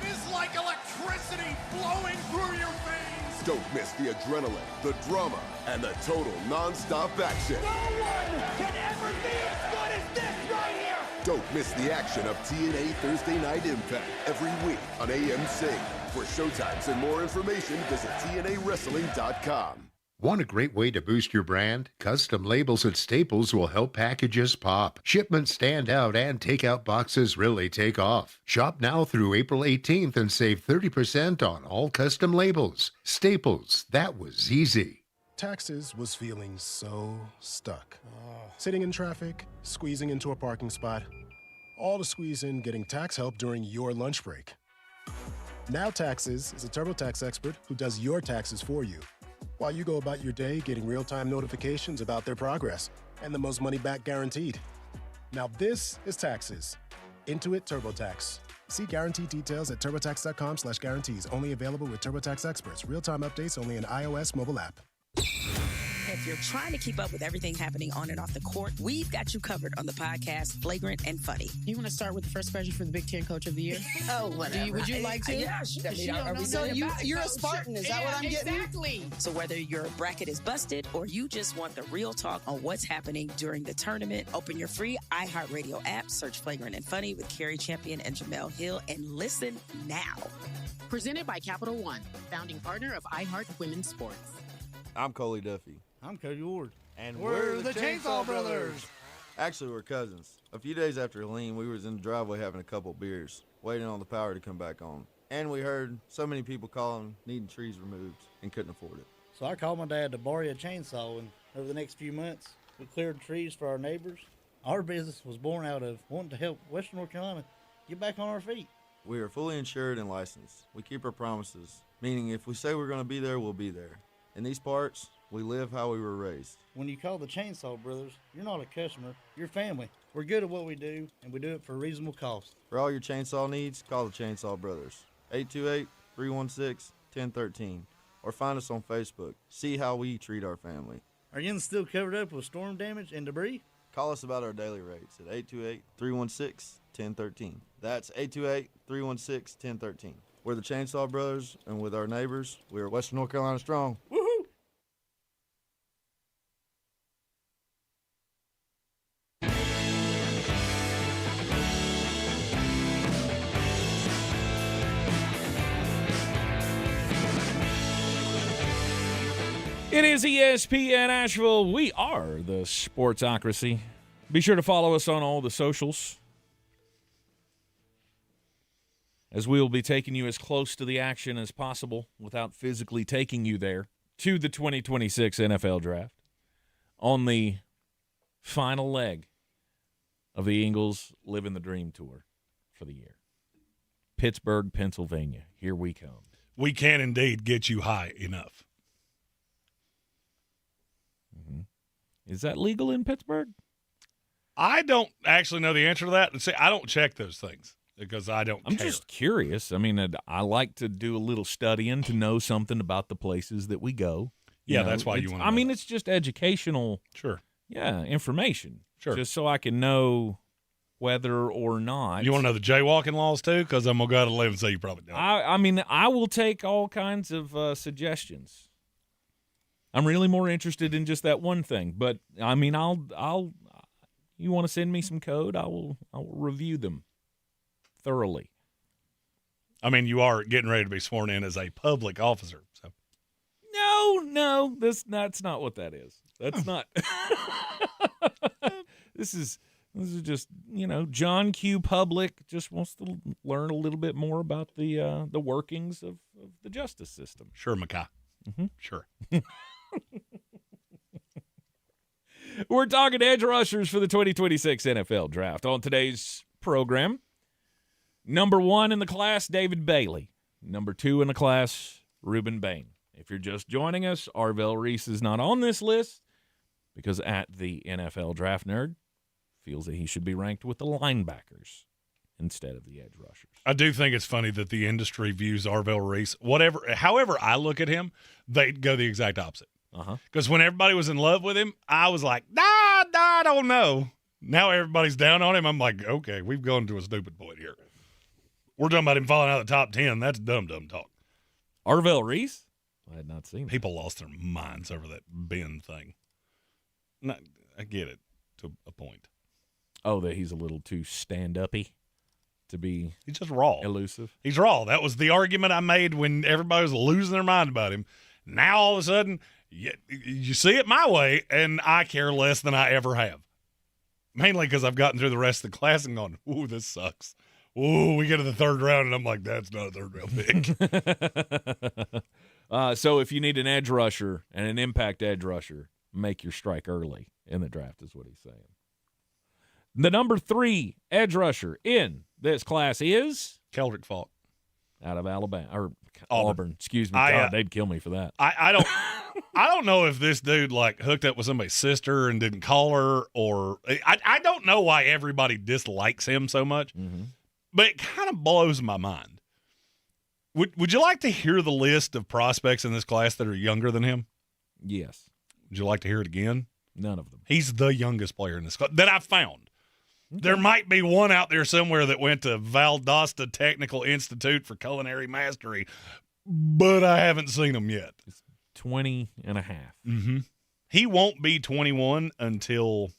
is like electricity flowing through your veins. Don't miss the adrenaline, the drama, and the total non-stop action. No one can ever be as good as this right here. Don't miss the action of TNA Thursday Night Impact every week on AMC. For showtimes and more information, visit TNAWrestling.com. Want a great way to boost your brand? Custom labels at Staples will help packages pop, shipments stand out, and takeout boxes really take off. Shop now through April 18th and save 30% on all custom labels. Staples, that was easy. Taxes was feeling so stuck. Sitting in traffic, squeezing into a parking spot, all to squeeze in getting tax help during your lunch break. Now Taxes is a TurboTax expert who does your taxes for you, while you go about your day getting real-time notifications about their progress and the most money back guaranteed. Now this is Taxes. Intuit TurboTax. See guarantee details at turbotax.com/guarantees. Only available with TurboTax experts. Real-time updates only in iOS mobile app. If you're trying to keep up with everything happening on and off the court, we've got you covered on the podcast Flagrant and Funny. You want to start with the first question for the Big Ten Coach of the Year? Oh, whatever. Would you like to? Yeah, sure. So you're a Spartan, is that what I'm getting? Exactly. So whether your bracket is busted or you just want the real talk on what's happening during the tournament, open your free iHeartRadio app, search Flagrant and Funny with Carrie Champion and Jamel Hill, and listen now. Presented by Capital One, founding partner of iHeart Women's Sports. I'm Coley Duffy. I'm Cody Ward. And we're the Chainsaw Brothers. Actually, we're cousins. A few days after Helene, we was in the driveway having a couple beers, waiting on the power to come back on. And we heard so many people calling, needing trees removed, and couldn't afford it. So I called my dad to borrow a chainsaw, and over the next few months, we cleared trees for our neighbors. Our business was born out of wanting to help Western North Carolina get back on our feet. We are fully insured and licensed. We keep our promises, meaning if we say we're going to be there, we'll be there. In these parts, we live how we were raised. When you call the Chainsaw Brothers, you're not a customer, you're family. We're good at what we do, and we do it for a reasonable cost. For all your chainsaw needs, call the Chainsaw Brothers. 828-316-1013. Or find us on Facebook. See how we treat our family. Are you still covered up with storm damage and debris? Call us about our daily rates at 828-316-1013. That's 828-316-1013. We're the Chainsaw Brothers, and with our neighbors, we're Western North Carolina strong. Woohoo! It is ESPN Asheville. We are the Sportsocracy. Be sure to follow us on all the socials, as we will be taking you as close to the action as possible without physically taking you there to the 2026 NFL Draft on the final leg of the Eagles Living the Dream Tour for the year. Pittsburgh, Pennsylvania. Here we come. We can indeed get you high enough. Is that legal in Pittsburgh? I don't actually know the answer to that. See, I don't check those things because I don't I'm care. just curious. I mean, I like to do a little studying to know something about the places that we go. Yeah, that's why you want to I mean, it's just educational. Sure. Yeah, information. Sure. Just so I can know whether or not. You want to know the jaywalking laws too? Because I'm going to go out on a limb and say you probably don't. I mean, I will take all kinds of suggestions. I'm really more interested in just that one thing, but I mean, I'll. You want to send me some code? I will review them thoroughly. I mean, you are getting ready to be sworn in as a public officer, so. No, that's not what that is. That's not. This is just, John Q. Public just wants to learn a little bit more about the workings of the justice system. Sure, Mackay. Mm-hmm. Sure. We're talking edge rushers for the 2026 NFL Draft. On today's program, number 1 in the class, David Bailey. Number 2 in the class, Rueben Bain. If you're just joining us, Arvell Reese is not on this list because at the NFL Draft Nerd feels that he should be ranked with the linebackers instead of the edge rushers. I do think it's funny that the industry views Arvell Reese, however I look at him, they go the exact opposite. Because when everybody was in love with him, I was like, I don't know. Now everybody's down on him. I'm like, okay, we've gone to a stupid point here. We're talking about him falling out of the top 10. That's dumb talk. Arvell Reese? I had not seen that. People lost their minds over that Ben thing. I get it to a point. Oh, that he's a little too stand-uppy to be he's just raw. Elusive. He's raw. That was the argument I made when everybody was losing their mind about him. Now all of a sudden, you see it my way, and I care less than I ever have. Mainly because I've gotten through the rest of the class and gone, ooh, this sucks. Ooh, we get to the third round, and I'm like, that's not a third round pick. So if you need an edge rusher and an impact edge rusher, make your strike early in the draft is what he's saying. The number 3 edge rusher in this class is Keldric Faulk out of Alabama or Auburn. Excuse me. They'd kill me for that. I don't know if this dude hooked up with somebody's sister and didn't call her, or I don't know why everybody dislikes him so much, but it kind of blows my mind. Would you like to hear the list of prospects in this class that are younger than him? Yes. Would you like to hear it again? None of them. He's the youngest player in this class that I've found. Okay. There might be one out there somewhere that went to Valdosta Technical Institute for Culinary Mastery, but I haven't seen him yet. It's 20 and a half. Mm-hmm. He won't be 21 until,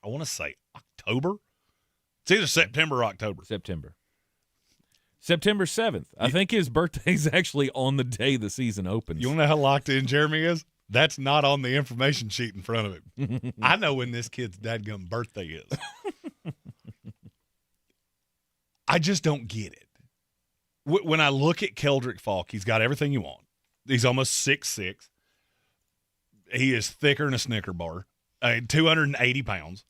I want to say, October. It's either September or October. September 7th. I think his birthday's actually on the day the season opens. You want to know how locked in Jeremy is? That's not on the information sheet in front of him. I know when this kid's dadgum birthday is. I just don't get it. When I look at Keldric Faulk, he's got everything you want. He's almost 6'6". He is thicker than a Snicker bar, 280 pounds.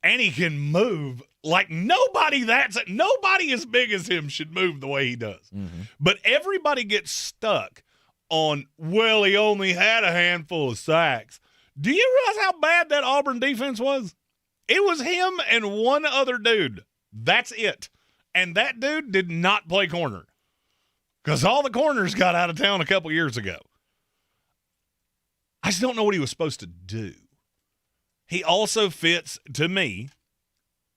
And he can move like nobody as big as him should move the way he does. Mm-hmm. But everybody gets stuck on, well, he only had a handful of sacks. Do you realize how bad that Auburn defense was? It was him and one other dude. That's it. And that dude did not play corner because all the corners got out of town a couple years ago. I just don't know what he was supposed to do. He also fits, to me,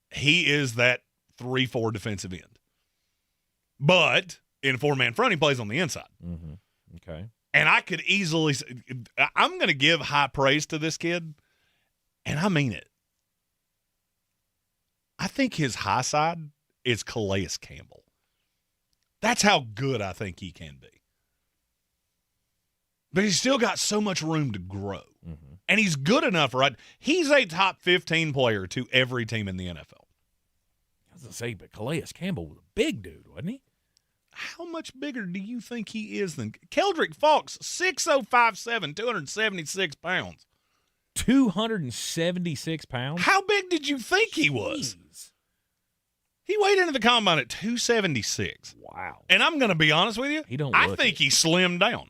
he is that 3-4 defensive end. But in a 4-man front, he plays on the inside. Mm-hmm. Okay. And I could easily – I'm going to give high praise to this kid, and I mean it. I think his high side is Calais Campbell. That's how good I think he can be. But he's still got so much room to grow. Mm-hmm. And he's good enough, right? He's a top 15 player to every team in the NFL. I was going to say, but Calais Campbell was a big dude, wasn't he? How much bigger do you think he is than Keldric Faulk's 6'0", 276 pounds. 276 pounds? How big did you think he was? Jeez. He weighed into the combine at 276. Wow. And I'm going to be honest with you, I think he slimmed down.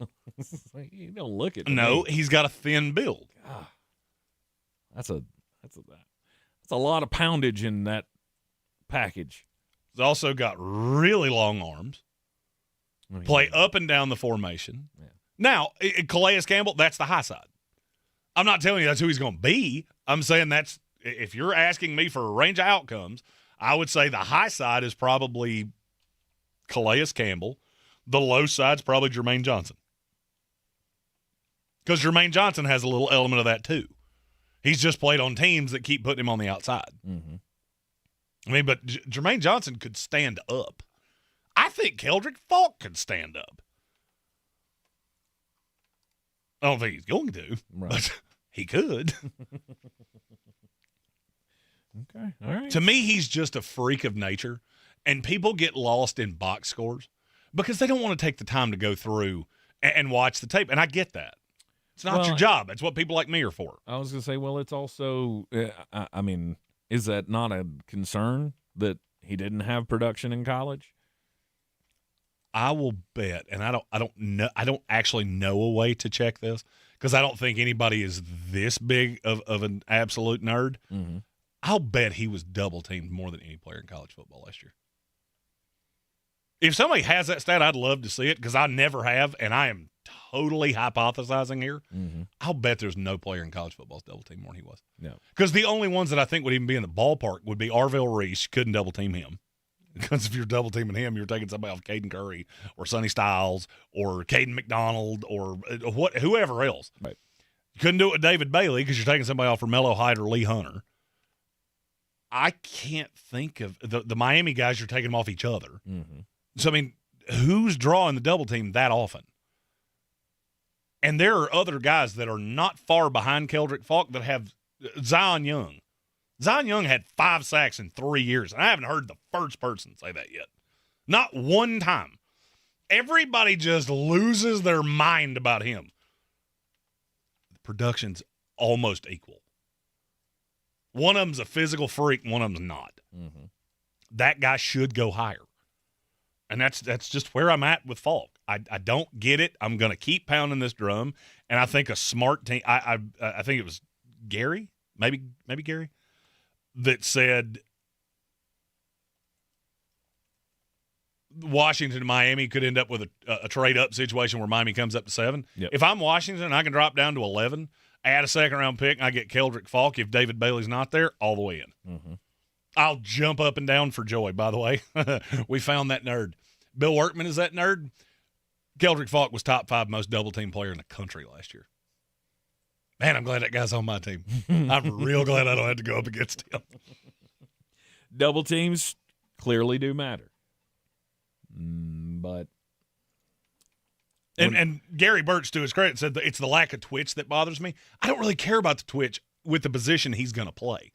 You don't look at No, me. he's got a thin build. God. That's a lot of poundage in that package. He's also got really long arms. Play up and down the formation. Yeah. Now, Calais Campbell, that's the high side. I'm not telling you that's who he's going to be. I'm saying that's, if you're asking me for a range of outcomes, I would say the high side is probably Calais Campbell. The low side's probably Jermaine Johnson. Because Jermaine Johnson has a little element of that too. He's just played on teams that keep putting him on the outside. Mm-hmm. I mean, but Jermaine Johnson could stand up. I think Keldric Faulk could stand up. I don't think he's going to, right. but He could. Okay, all right. To me, he's just a freak of nature, and people get lost in box scores because they don't want to take the time to go through and watch the tape, and I get that. It's not your job. It's what people like me are for. I was going to say, well, it's also, I mean, is that not a concern that he didn't have production in college? I will bet, and I don't actually know a way to check this because I don't think anybody is this big of an absolute nerd. Mm-hmm. I'll bet he was double teamed more than any player in college football last year. If somebody has that stat, I'd love to see it because I never have, and I am totally hypothesizing here. Mm-hmm. I'll bet there's no player in college football double teamed more than he was. No. Because the only ones that I think would even be in the ballpark would be Arvell Reese. Couldn't double team him. Because if you're double teaming him, you're taking somebody off Caden Curry or Sonny Styles or Caden McDonald or whoever else. Right. You couldn't do it with David Bailey because you're taking somebody off Romello Hyde or Lee Hunter. I can't think of the Miami guys. You're taking them off each other. Mm-hmm. So, I mean, who's drawing the double team that often? And there are other guys that are not far behind Keldric Faulk that have Zion Young. Zion Young had 5 sacks in 3 years, and I haven't heard the first person say that yet. Not one time. Everybody just loses their mind about him. The production's almost equal. One of them's a physical freak, one of them's not. Mm-hmm. That guy should go higher. And that's just where I'm at with Faulk. I don't get it. I'm going to keep pounding this drum, and I think a smart team. I think it was Gary, maybe Gary, that said Washington and Miami could end up with a trade-up situation where Miami comes up to 7. Yep. If I'm Washington, I can drop down to 11, add a second-round pick, and I get Keldric Faulk if David Bailey's not there, all the way in. Mm-hmm. I'll jump up and down for joy, by the way. We found that nerd. Bill Workman is that nerd. Keldric Faulk was top 5 most double-team player in the country last year. Man, I'm glad that guy's on my team. I'm real glad I don't have to go up against him. Double teams clearly do matter. But And Gary Birch, to his credit, said that it's the lack of twitch that bothers me. I don't really care about the twitch with the position he's going to play.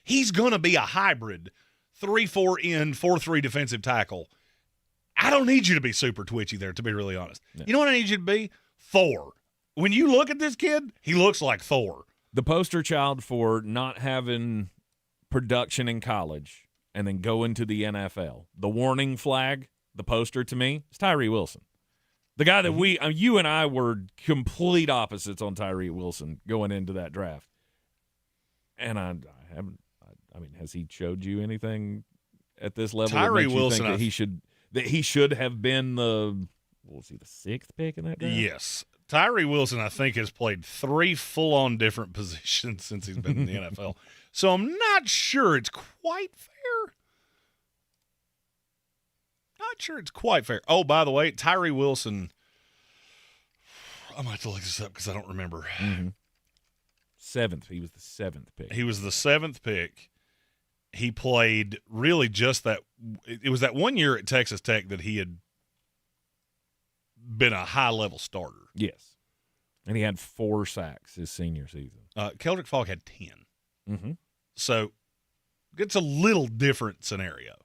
He's going to be a hybrid 3-4 in, 4-3 defensive tackle. I don't need you to be super twitchy there, to be really honest. Yeah. You know what I need you to be? Thor. When you look at this kid, he looks like Thor. The poster child for not having production in college and then go into the NFL, the warning flag, the poster to me, is Tyree Wilson. The guy that you and I were complete opposites on Tyree Wilson going into that draft. And I haven't, I mean, has he showed you anything at this level? Tyree Wilson, think that he should have been the 6th pick in that draft? Yes. Tyree Wilson, I think, has played 3 full-on different positions since he's been in the NFL. So I'm not sure it's quite fair. Not sure it's quite fair. Oh, by the way, Tyree Wilson, I'm going to have to look this up because I don't remember. Mm-hmm. 7th. He was the 7th pick. He was the 7th pick. He played really just that. It was that 1 year at Texas Tech that he had been a high-level starter. Yes. And he had 4 sacks his senior season. Keldric Faulk had 10. Mm-hmm. So it's a little different scenario.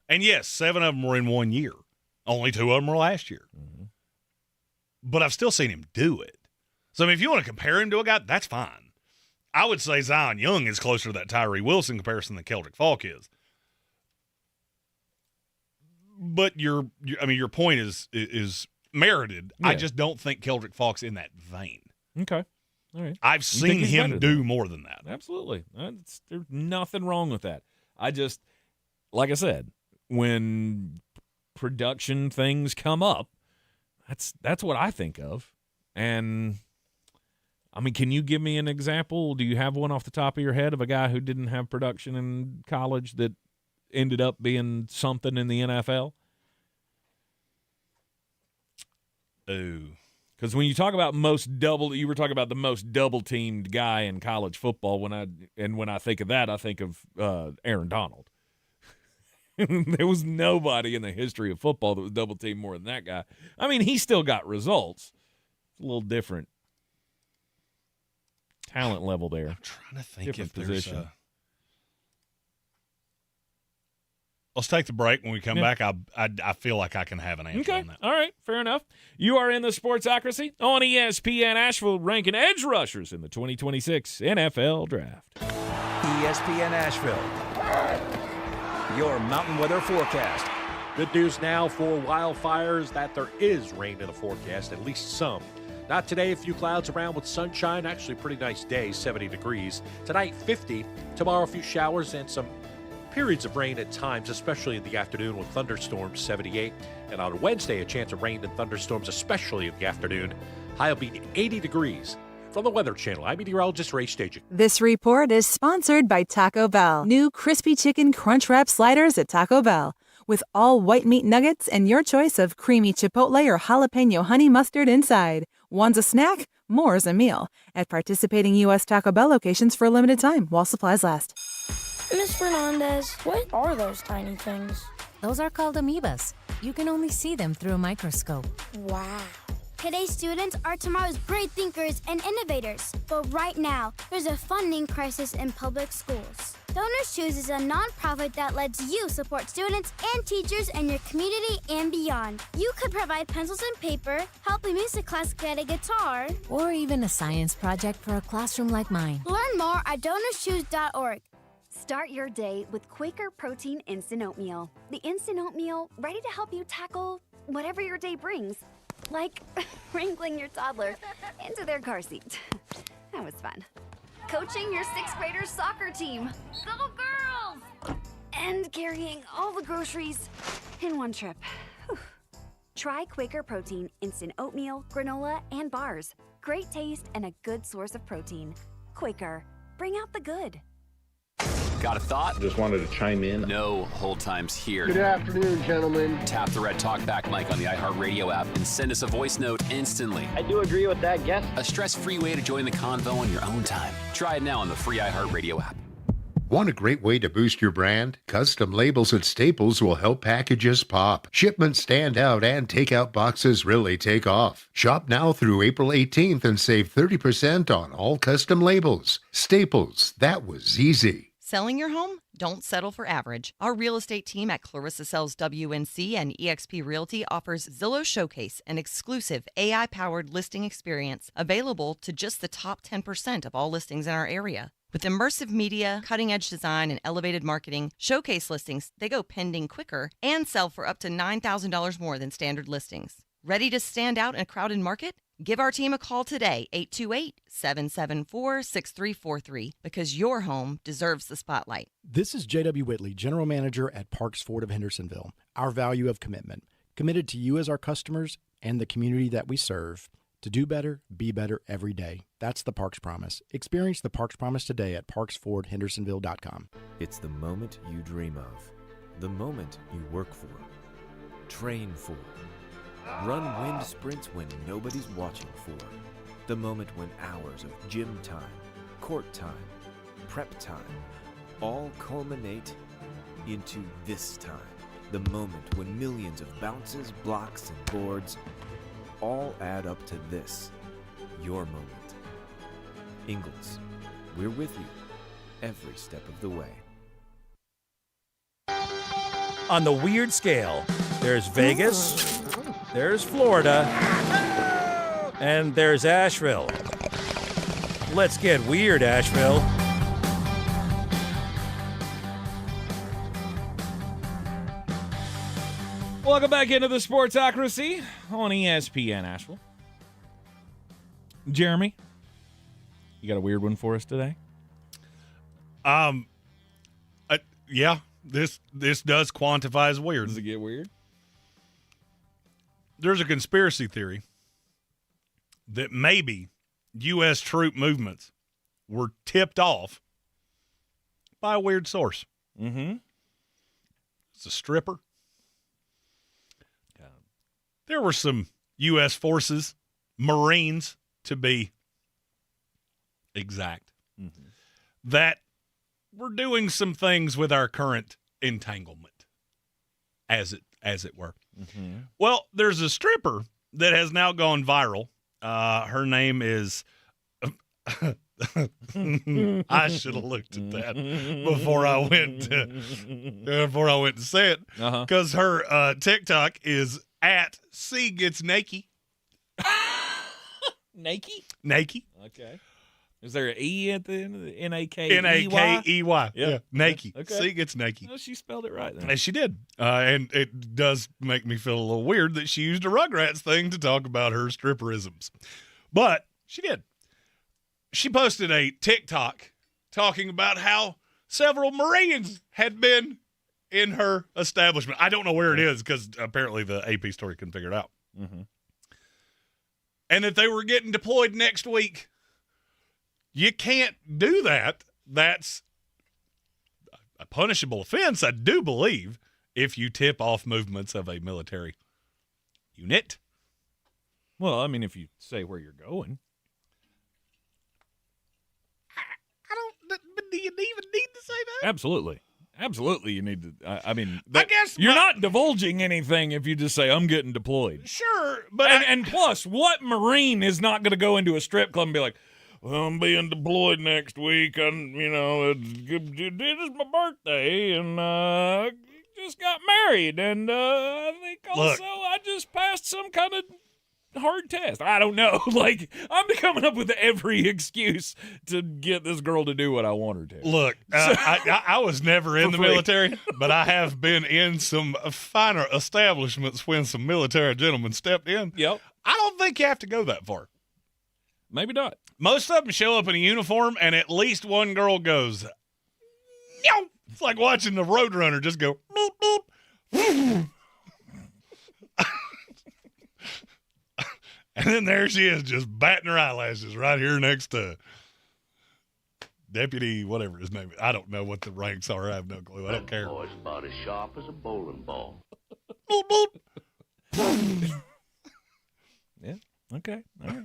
And, yes, 7 of them were in 1 year. Only 2 of them were last year. Mm-hmm. But I've still seen him do it. So, I mean, if you want to compare him to a guy, that's fine. I would say Zion Young is closer to that Tyree Wilson comparison than Keldric Faulk is. But your point is merited. Yeah. I just don't think Keldric Faulk's in that vein. Okay. All right. I've seen him do more than that. Absolutely. There's nothing wrong with that. I just, like I said, when production things come up, that's what I think of. And, I mean, can you give me an example? Do you have one off the top of your head of a guy who didn't have production in college that ended up being something in the NFL? Oh. Because when you talk about you were talking about the most double-teamed guy in college football. When I think of that, I think of Aaron Donald. There was nobody in the history of football that was double-teamed more than that guy. I mean, he still got results. It's a little different. talent level there. I'm trying to think Different if there's position. Let's take the break. When we come back, I feel like I can have an answer on that. All right. Fair enough. You are in the Sportsocracy on ESPN Asheville, ranking edge rushers in the 2026 NFL Draft. ESPN Asheville, your mountain weather forecast. Good news now for wildfires that there is rain in the forecast, at least some. Not today, a few clouds around with sunshine. Actually, pretty nice day, 70 degrees. Tonight, 50. Tomorrow, a few showers and some periods of rain at times, especially in the afternoon with thunderstorms, 78. And on Wednesday, a chance of rain and thunderstorms, especially in the afternoon. High will be 80 degrees. From the Weather Channel, I'm meteorologist Ray Stajan. This report is sponsored by Taco Bell. New crispy chicken crunch wrap sliders at Taco Bell. With all white meat nuggets and your choice of creamy chipotle or jalapeno honey mustard inside. One's a snack, more's a meal. At participating U.S. Taco Bell locations for a limited time while supplies last. Miss Fernandez, what are those tiny things? Those are called amoebas. You can only see them through a microscope. Wow. Today's students are tomorrow's great thinkers and innovators. But right now, there's a funding crisis in public schools. Donors Choose is a nonprofit that lets you support students and teachers in your community and beyond. You could provide pencils and paper, help a music class get a guitar, or even a science project for a classroom like mine. Learn more at donorschoose.org. Start your day with Quaker Protein Instant Oatmeal. The instant oatmeal ready to help you tackle whatever your day brings. Like wrangling your toddler into their car seat. That was fun. Coaching your 6th graders soccer team. Go girls! And carrying all the groceries in one trip. Whew. Try Quaker Protein Instant Oatmeal, granola, and bars. Great taste and a good source of protein. Quaker, bring out the good. Got a thought? Just wanted to chime in. No hold times here. Good afternoon, gentlemen. Tap the red talkback mic on the iHeartRadio app and send us a voice note instantly. I do agree with that guess. A stress-free way to join the convo on your own time. Try it now on the free iHeartRadio app. Want a great way to boost your brand? Custom labels at Staples will help packages pop, shipments stand out, and takeout boxes really take off. Shop now through April 18th and save 30% on all custom labels. Staples, that was easy. Selling your home? Don't settle for average. Our real estate team at Clarissa Sells WNC and eXp Realty offers Zillow Showcase, an exclusive AI-powered listing experience available to just the top 10% of all listings in our area. With immersive media, cutting-edge design, and elevated marketing, Showcase listings, they go pending quicker and sell for up to $9,000 more than standard listings. Ready to stand out in a crowded market? Give our team a call today, 828-774-6343, because your home deserves the spotlight. This is J.W. Whitley, General Manager at Parks Ford of Hendersonville. Our value of commitment. Committed to you as our customers and the community that we serve. To do better, be better every day. That's the Parks Promise. Experience the Parks Promise today at parksfordhendersonville.com. It's the moment you dream of. The moment you work for. Train for. Run wind sprints when nobody's watching for. The moment when hours of gym time, court time, prep time, all culminate into this time. The moment when millions of bounces, blocks, and boards all add up to this, your moment. Ingalls, we're with you every step of the way. On the weird scale, there's Vegas, there's Florida, and there's Asheville. Let's get weird, Asheville. Welcome back into the Sportsocracy on ESPN Asheville. Jeremy, you got a weird one for us today? Yeah, this does quantify as weird. Does it get weird? There's a conspiracy theory that maybe U.S. troop movements were tipped off by a weird source. Mm-hmm. It's a stripper. There were some U.S. forces, Marines to be exact, that were doing some things with our current entanglement, as it were. Mm-hmm. Well, there's a stripper that has now gone viral. Her name is I should have looked at that before I went to say it. Because her TikTok is at C Gets Nakey. Nakey? Nakey. Okay. Is there an E at the end of the Nakey? Nakey. Yeah. Nakey. Okay. C Gets Nakey. No, she spelled it right then. And she did. And it does make me feel a little weird that she used a Rugrats thing to talk about her stripperisms. But she did. She posted a TikTok talking about how several Marines had been in her establishment. I don't know where it is because apparently the AP story couldn't figure it out. Mm-hmm. And that they were getting deployed next week. You can't do that. That's a punishable offense, I do believe, if you tip off movements of a military unit. Well, I mean, if you say where you're going. I don't, but do you even need to say that? Absolutely. Absolutely, you need to. I mean, I guess you're not divulging anything if you just say, I'm getting deployed. Sure, but. And plus, what Marine is not going to go into a strip club and be like, well, I'm being deployed next week, and, it's my birthday, and just got married, and I think also I just passed some kind of hard test. I don't know. Like, I'm coming up with every excuse to get this girl to do what I want her to. Look, I was never in the military, but I have been in some finer establishments when some military gentlemen stepped in. Yep. I don't think you have to go that far. Maybe not. Most of them show up in a uniform, and at least one girl goes, no. It's like watching the Roadrunner just go, boop, boop. And then there she is, just batting her eyelashes right here next to Deputy, whatever his name is. I don't know what the ranks are. I have no clue. I don't care. Boy's about as sharp as a bowling ball. Boop, boop. Yeah. Okay. All right.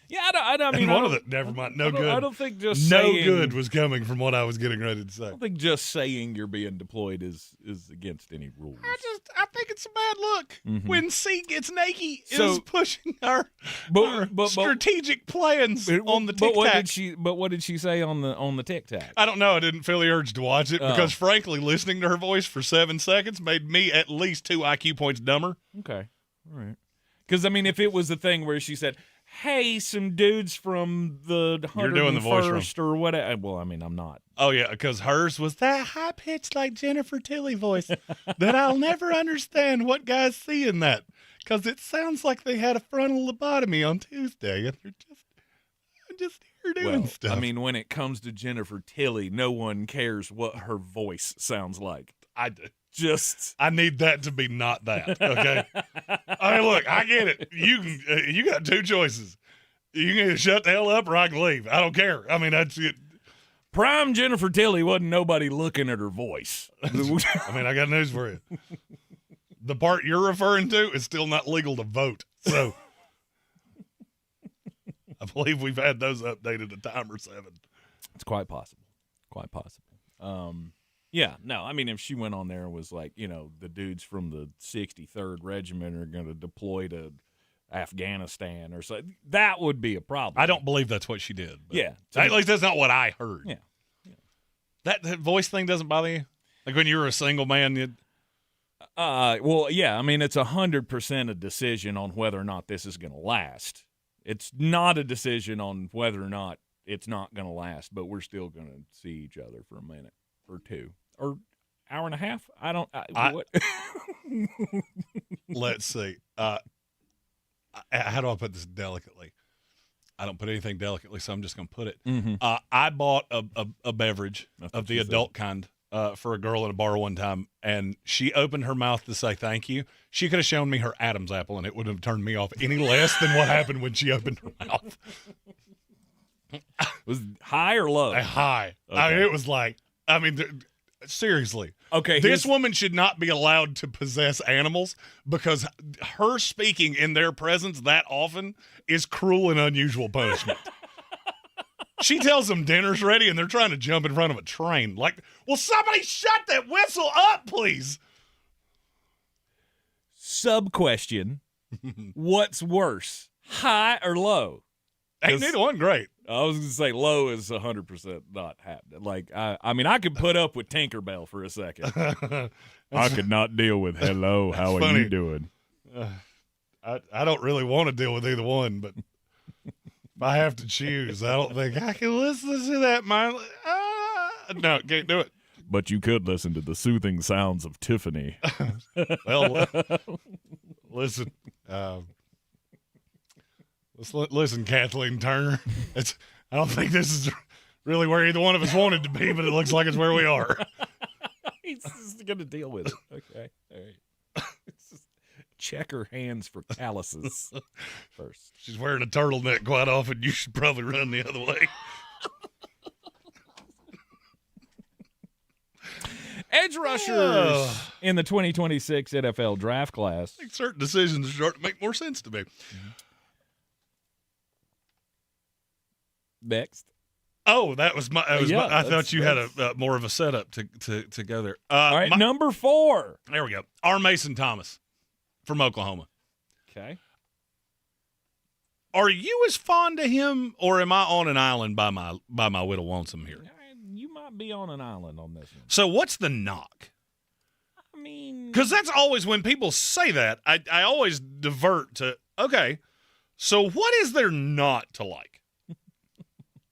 Yeah, I mean, never mind. No good. I don't think just no saying, good was coming from what I was getting ready to say. I don't think just saying you're being deployed is against any rules. I think it's a bad look when C Gets Nakey So- is pushing our But strategic plans on the TikTok. What did she say on the TikTok? I don't know. I didn't feel the urge to watch it because, frankly, listening to her voice for 7 seconds made me at least 2 IQ points dumber. Okay, all right. Because I mean, if it was the thing where she said, "Hey, some dudes from the 101st," You're doing the voice wrong. or whatever. Well, I mean, I'm not. Oh, yeah, because hers was that high-pitched, like Jennifer Tilly voice that I'll never understand what guys see in that because it sounds like they had a frontal lobotomy on Tuesday and they're just here doing stuff. I mean, when it comes to Jennifer Tilly, no one cares what her voice sounds like. I do. I need that to be not that, okay? I mean, look, I get it. You got 2 choices. You can either shut the hell up or I can leave. I don't care. I mean, that's it. Prime Jennifer Tilly wasn't nobody looking at her voice. I mean, I got news for you. The part you're referring to is still not legal to vote. So I believe we've had those updated a time or 7. It's quite possible. Quite possible. Yeah, no, I mean, if she went on there and was like, the dudes from the 63rd Regiment are going to deploy to Afghanistan or something, that would be a problem. I don't believe that's what she did. Yeah. At least that's not what I heard. Yeah. That voice thing doesn't bother you? Like when you were a single man, well, yeah, I mean, it's 100% a decision on whether or not this is going to last. It's not a decision on whether or not it's not going to last, but we're still going to see each other for a minute or 2. Or hour and a half? What? Let's see. How do I put this delicately? I don't put anything delicately, so I'm just going to put it. Mm-hmm. I bought a beverage of the adult kind for a girl at a bar one time, and she opened her mouth to say thank you. She could have shown me her Adam's apple, and it wouldn't have turned me off any less than what happened when she opened her mouth. Was it high or low? High. Okay. I mean, it was like, seriously. Okay. This woman should not be allowed to possess animals because her speaking in their presence that often is cruel and unusual punishment. She tells them dinner's ready and they're trying to jump in front of a train. Like, will somebody shut that whistle up, please? Sub question. What's worse, high or low? Ain't neither one great. I was going to say low is 100% not happening. Like, I mean, I could put up with Tinkerbell for a second. I could not deal with hello, how are funny. you doing? I don't really want to deal with either one, but if I have to choose, I don't think I can listen to that. No, can't do it. But you could listen to the soothing sounds of Tiffany. Well, listen. Listen, Kathleen Turner. I don't think this is really where either one of us wanted to be, but it looks like it's where we are. He's just going to deal with it. Okay. All right. Check her hands for calluses first. She's wearing a turtleneck quite often. You should probably run the other way. Edge rushers in the 2026 NFL draft class. I think certain decisions are starting to make more sense to me. Next. Oh, that was my. I thought you had a more of a setup to go there. All right, number 4. There we go. R. Mason Thomas from Oklahoma. Okay. Are you as fond of him, or am I on an island by my Whittle Lonesome here? You might be on an island on this one. So what's the knock? I mean, because that's always when people say that, I always divert to, okay, so what is there not to like?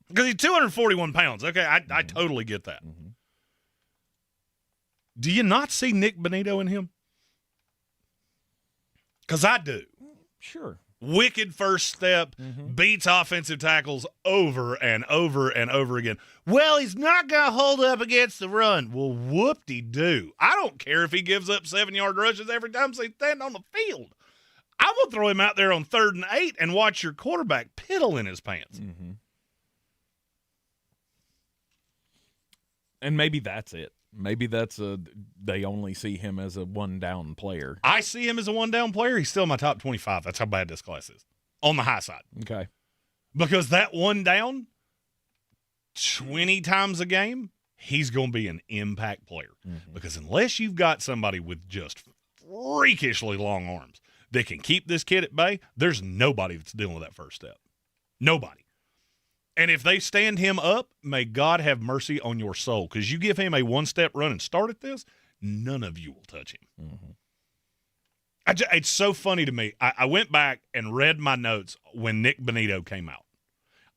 Because he's 241 pounds. Okay, I totally get that. Mm-hmm. Do you not see Nick Bonito in him? Because I do. Sure. Wicked first step, beats offensive tackles over and over and over again. Well, he's not going to hold up against the run. Well, whoop-de-doo. I don't care if he gives up 7-yard rushes every time he's standing on the field. I will throw him out there on 3rd and 8 and watch your quarterback piddle in his pants. Mm-hmm. And maybe that's it. Maybe they only see him as a one-down player. I see him as a one-down player. He's still in my top 25. That's how bad this class is. On the high side. Okay. Because that one down, 20 times a game, he's going to be an impact player. Mm-hmm. Because unless you've got somebody with just freakishly long arms that can keep this kid at bay, there's nobody that's dealing with that first step. Nobody. And if they stand him up, may God have mercy on your soul. Because you give him a one-step run and start at this, none of you will touch him. Mm-hmm. It's so funny to me. I went back and read my notes when Nick Bonito came out.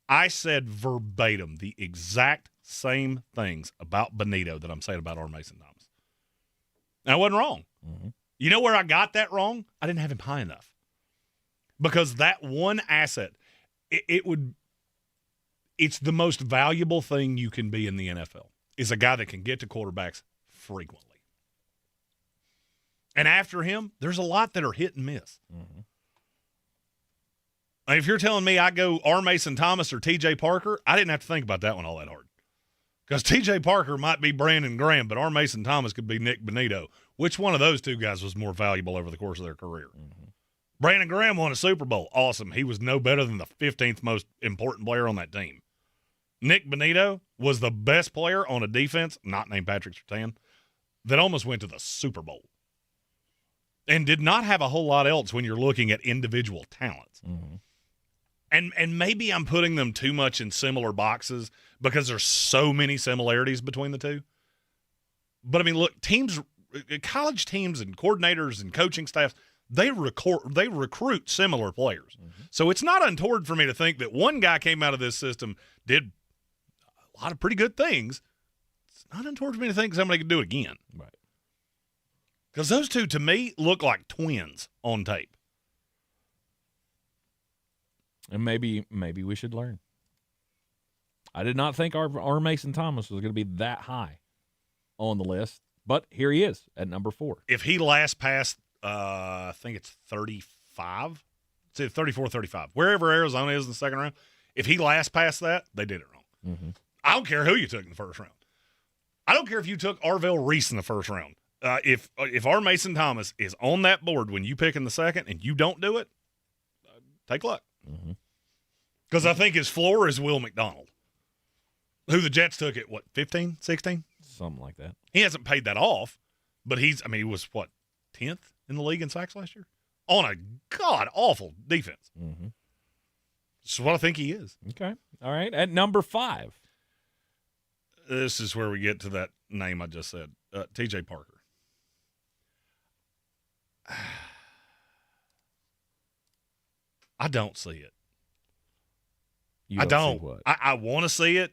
I said verbatim the exact same things about Bonito that I'm saying about R. Mason Thomas. And I wasn't wrong. Mm-hmm. You know where I got that wrong? I didn't have him high enough. Because that one asset, it's the most valuable thing you can be in the NFL, is a guy that can get to quarterbacks frequently. And after him, there's a lot that are hit and miss. Mm-hmm. If you're telling me I go R. Mason Thomas or T.J. Parker, I didn't have to think about that one all that hard. Because T.J. Parker might be Brandon Graham, but R. Mason Thomas could be Nick Bonito. Which one of those two guys was more valuable over the course of their career? Mm-hmm. Brandon Graham won a Super Bowl. Awesome. He was no better than the 15th most important player on that team. Nick Bonito was the best player on a defense, not named Patrick Surtain, that almost went to the Super Bowl and did not have a whole lot else when you're looking at individual talents. Mm-hmm. And maybe I'm putting them too much in similar boxes because there's so many similarities between the two. But, I mean, look, college teams and coordinators and coaching staffs, they recruit similar players. Mm-hmm. So it's not untoward for me to think that one guy came out of this system, did a lot of pretty good things. It's not untoward for me to think somebody could do it again. Right. Because those two, to me, look like twins on tape. And maybe we should learn. I did not think R. Mason Thomas was going to be that high on the list, but here he is at number 4. If he lasts past, I think it's 35, it's either 34, 35, wherever Arizona is in the second round, if he lasts past that, they did it wrong. Mm-hmm. I don't care who you took in the first round. I don't care if you took Arvell Reese in the first round. If R. Mason Thomas is on that board when you pick in the second and you don't do it, take luck. Because I think his floor is Will McDonald, who the Jets took at, 15, 16? Something like that. He hasn't paid that off, but he was, 10th in the league in sacks last year? On a god-awful defense. Mm-hmm. This is what I think he is. Okay. All right. At number 5. This is where we get to that name I just said, T.J. Parker. I don't see it. I don't. See what? I want to see it,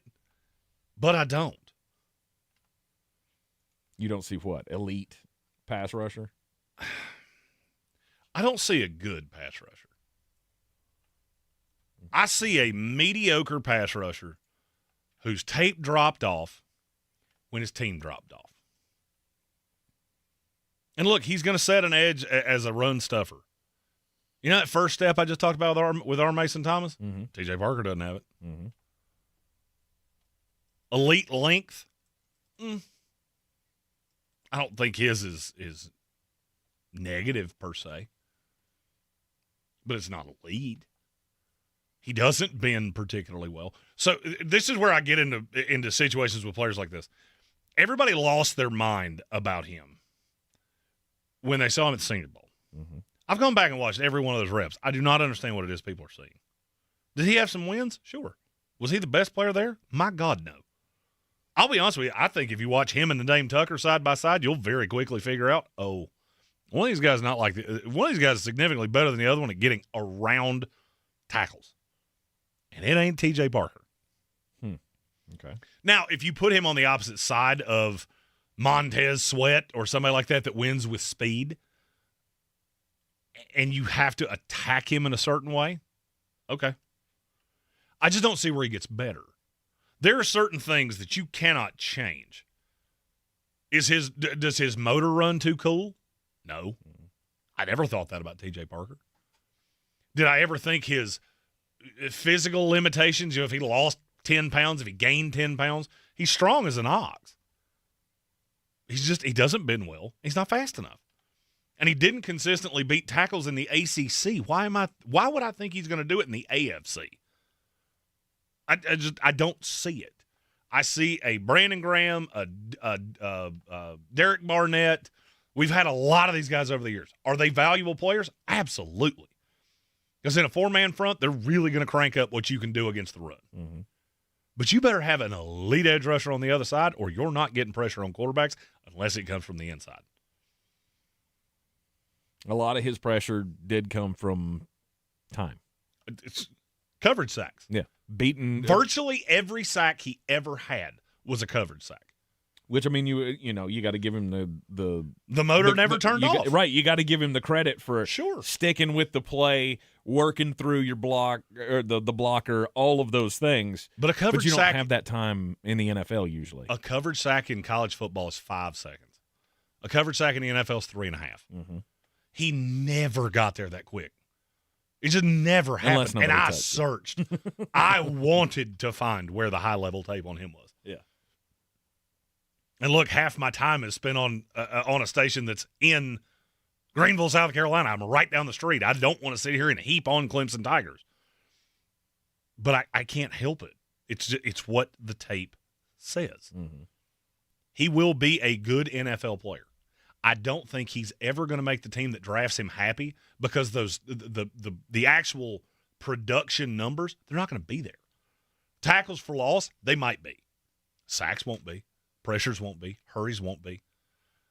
but I don't. You don't see what? Elite pass rusher? I don't see a good pass rusher. I see a mediocre pass rusher whose tape dropped off when his team dropped off. And look, he's going to set an edge as a run stuffer. You know that first step I just talked about with our Mason Thomas? Mm-hmm. T.J. Parker doesn't have it. Mm-hmm. Elite length? I don't think his is negative per se. But it's not elite. He doesn't bend particularly well. So this is where I get into situations with players like this. Everybody lost their mind about him when they saw him at the Senior Bowl. Mm-hmm. I've gone back and watched every one of those reps. I do not understand what it is people are seeing. Did he have some wins? Sure. Was he the best player there? My God, no. I'll be honest with you. I think if you watch him and the Dame Tucker side by side, you'll very quickly figure out, one of these guys one of these guys is significantly better than the other one at getting around tackles. And it ain't T.J. Parker. Okay. Now, if you put him on the opposite side of Montez Sweat or somebody like that wins with speed, and you have to attack him in a certain way, okay. I just don't see where he gets better. There are certain things that you cannot change. Does his motor run too cool? No. I never thought that about T.J. Parker. Did I ever think his physical limitations, if he lost 10 pounds, if he gained 10 pounds, he's strong as an ox. He doesn't bend well. He's not fast enough. And he didn't consistently beat tackles in the ACC. Why would I think he's going to do it in the AFC? I don't see it. I see a Brandon Graham, a Derek Barnett. We've had a lot of these guys over the years. Are they valuable players? Absolutely. Because in a 4-man front, they're really going to crank up what you can do against the run. Mm-hmm. But you better have an elite edge rusher on the other side, or you're not getting pressure on quarterbacks unless it comes from the inside. A lot of his pressure did come from time. It's coverage sacks. Yeah. Beaten. Virtually every sack he ever had was a coverage sack. Which, I mean, you got to give him the motor never turned off. Right, you got to give him the credit for sure sticking with the play, working through your block or the blocker, all of those things. But you don't have that time in the NFL usually. A coverage sack in college football is 5 seconds. A coverage sack in the NFL is 3.5. Mm-hmm. He never got there that quick. It just never happened. And I searched. I wanted to find where the high-level tape on him was. Yeah. And look, half my time is spent on a station that's in Greenville, South Carolina. I'm right down the street. I don't want to sit here and heap on Clemson Tigers. But I can't help it. It's what the tape says. Mm-hmm. He will be a good NFL player. I don't think he's ever going to make the team that drafts him happy because the actual production numbers, they're not going to be there. Tackles for loss, they might be. Sacks won't be. Pressures won't be. Hurries won't be.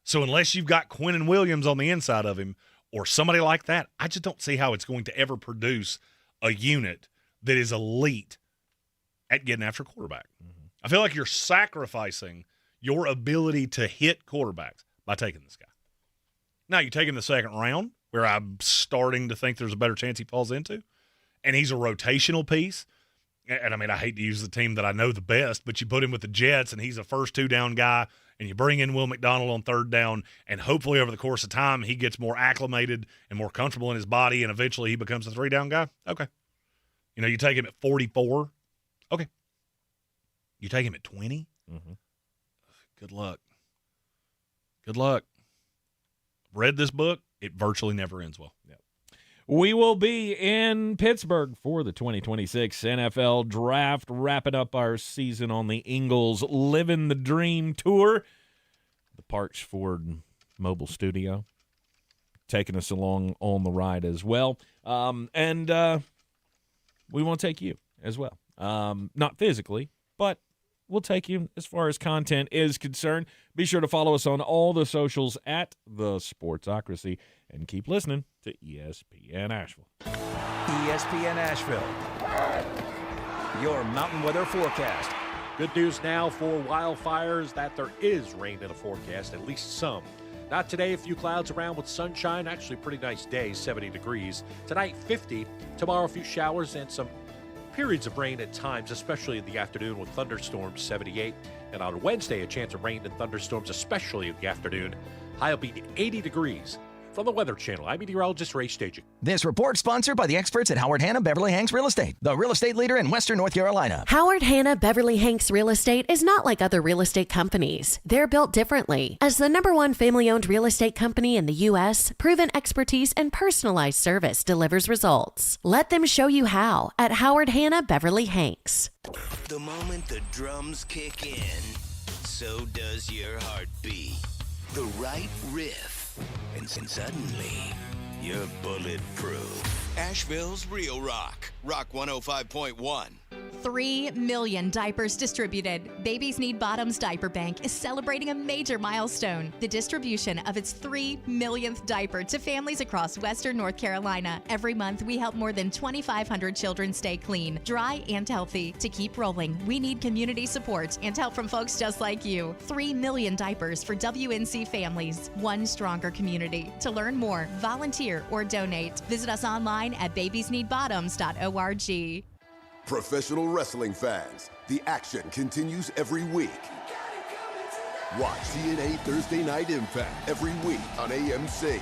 So unless you've got Quinnen Williams on the inside of him or somebody like that, I just don't see how it's going to ever produce a unit that is elite at getting after quarterback. Mm-hmm. I feel like you're sacrificing your ability to hit quarterbacks by taking this guy. Now, you take him the second round, where I'm starting to think there's a better chance he falls into, and he's a rotational piece. And, I mean, I hate to use the team that I know the best, but you put him with the Jets, and he's a first 2-down guy, and you bring in Will McDonald on 3rd down, and hopefully over the course of time he gets more acclimated and more comfortable in his body, and eventually he becomes a 3-down guy. Okay. You take him at 44. Okay. You take him at 20. Mm-hmm. Good luck. Good luck. Read this book. It virtually never ends well. Yeah. We will be in Pittsburgh for the 2026 NFL Draft, wrapping up our season on the Ingles Living the Dream Tour. The Parks Ford Mobile Studio taking us along on the ride as well. And we want to take you as well. Not physically, but we'll take you as far as content is concerned. Be sure to follow us on all the socials at the Sportsocracy and keep listening to ESPN Asheville. ESPN Asheville, your mountain weather forecast. Good news now for wildfires that there is rain in the forecast, at least some. Not today, a few clouds around with sunshine. Actually, pretty nice day, 70 degrees. Tonight, 50. Tomorrow, a few showers and some periods of rain at times, especially in the afternoon with thunderstorms, 78. And on Wednesday, a chance of rain and thunderstorms, especially in the afternoon. High will be 80 degrees. From the Weather Channel, I'm meteorologist Ray Staging. This report sponsored by the experts at Howard Hanna Beverly Hanks Real Estate, the real estate leader in Western North Carolina. Howard Hanna Beverly Hanks Real Estate is not like other real estate companies. They're built differently. As the #1 family-owned real estate company in the U.S., proven expertise and personalized service delivers results. Let them show you how at Howard Hanna Beverly Hanks. The moment the drums kick in, so does your heartbeat. The right riff. And suddenly, you're bulletproof. Asheville's Real Rock. Rock 105.1. 3 million diapers distributed. Babies Need Bottoms Diaper Bank is celebrating a major milestone, the distribution of its 3 millionth diaper to families across Western North Carolina. Every month, we help more than 2,500 children stay clean, dry, and healthy. To keep rolling, we need community support and help from folks just like you. 3 million diapers for WNC families, one stronger community. To learn more, volunteer, or donate, visit us online at babiesneedbottoms.org. Professional wrestling fans, the action continues every week. Watch TNA Thursday Night Impact every week on AMC. It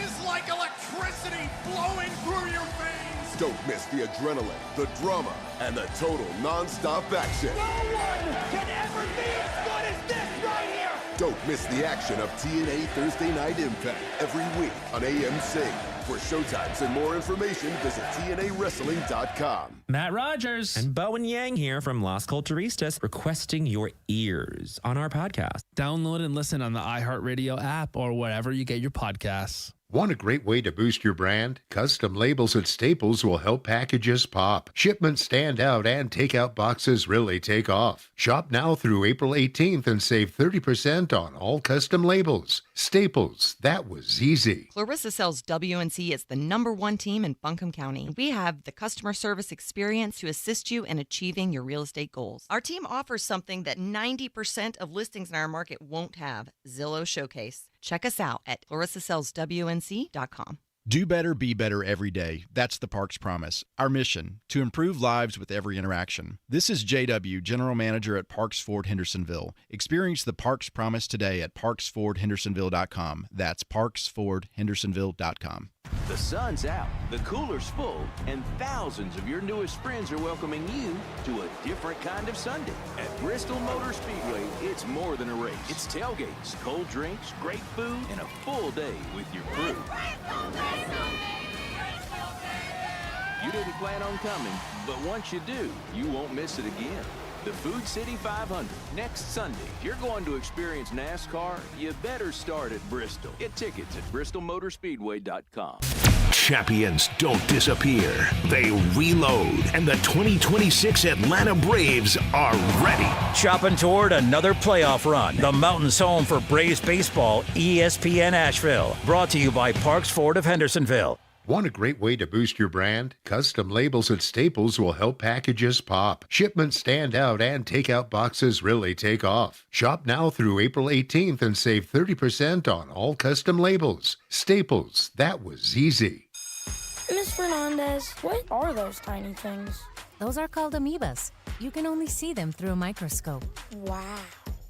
is like electricity flowing through your veins. Don't miss the adrenaline, the drama, and the total non-stop action. No one can ever be as good as this right here. Don't miss the action of TNA Thursday Night Impact every week on AMC. For showtimes and more information, visit TNAWrestling.com. Matt Rogers and Bowen Yang here from Las Culturistas requesting your ears on our podcast. Download and listen on the iHeartRadio app or wherever you get your podcasts. Want a great way to boost your brand? Custom labels at Staples will help packages pop, shipments stand out, and takeout boxes really take off. Shop now through April 18th and save 30% on all custom labels. Staples, that was easy. Clarissa sells WNC as the #1 team in Buncombe County. We have the customer service experience to assist you in achieving your real estate goals. Our team offers something that 90% of listings in our market won't have, Zillow Showcase. Check us out at clarissasellswnc.com. Do better, be better every day. That's the Parks Promise. Our mission, to improve lives with every interaction. This is JW, General Manager at Parks Ford Hendersonville. Experience the Parks Promise today at parksfordhendersonville.com. That's parksfordhendersonville.com. The sun's out, the cooler's full, and thousands of your newest friends are welcoming you to a different kind of Sunday. At Bristol Motor Speedway, it's more than a race. It's tailgates, cold drinks, great food, and a full day with your crew. You didn't plan on coming, but once you do, you won't miss it again. The Food City 500, next Sunday. If you're going to experience NASCAR, you better start at Bristol. Get tickets at bristolmotorspeedway.com. Champions don't disappear. They reload. And the 2026 Atlanta Braves are ready. Chopping toward another playoff run. The Mountain's home for Braves baseball, ESPN Asheville. Brought to you by Parks Ford of Hendersonville. Want a great way to boost your brand? Custom labels at Staples will help packages pop, shipments stand out, and takeout boxes really take off. Shop now through April 18th and save 30% on all custom labels. Staples, that was easy. Miss Fernandez, what are those tiny things? Those are called amoebas. You can only see them through a microscope. Wow.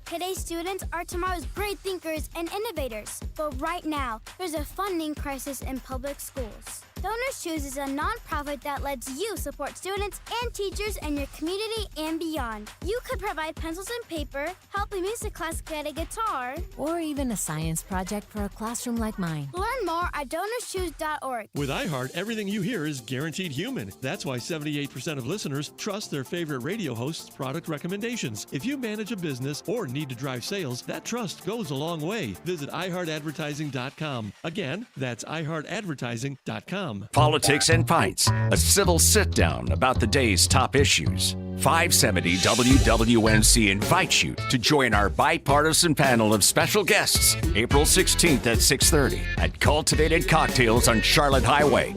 Today's students are tomorrow's great thinkers and innovators. But right now, there's a funding crisis in public schools. Donors Choose is a nonprofit that lets you support students and teachers in your community and beyond. You could provide pencils and paper, help a music class get a guitar, or even a science project for a classroom like mine. Learn more at donorschoose.org. With iHeart, everything you hear is guaranteed human. That's why 78% of listeners trust their favorite radio host's product recommendations. If you manage a business or need to drive sales, that trust goes a long way. Visit iHeartAdvertising.com. Again, that's iHeartAdvertising.com. ESPN.com. Politics and Pints, a civil sit-down about the day's top issues. 570 WWNC invites you to join our bipartisan panel of special guests April 16th at 6:30 at Cultivated Cocktails on Charlotte Highway.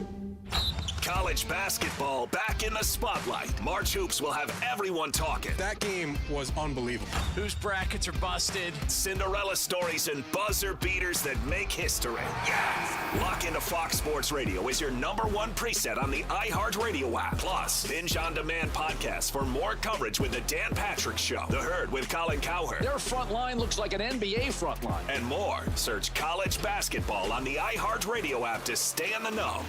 College basketball back in the spotlight. March Hoops will have everyone talking. That game was unbelievable. Whose brackets are busted? Cinderella stories and buzzer beaters that make history. Yes! Lock into Fox Sports Radio is your #1 preset on the iHeartRadio app. Plus, binge on demand podcasts for more coverage with the Dan Patrick Show, The Herd with Colin Cowherd. Their front line looks like an NBA front line. And more. Search college basketball on the iHeartRadio app to stay in the know.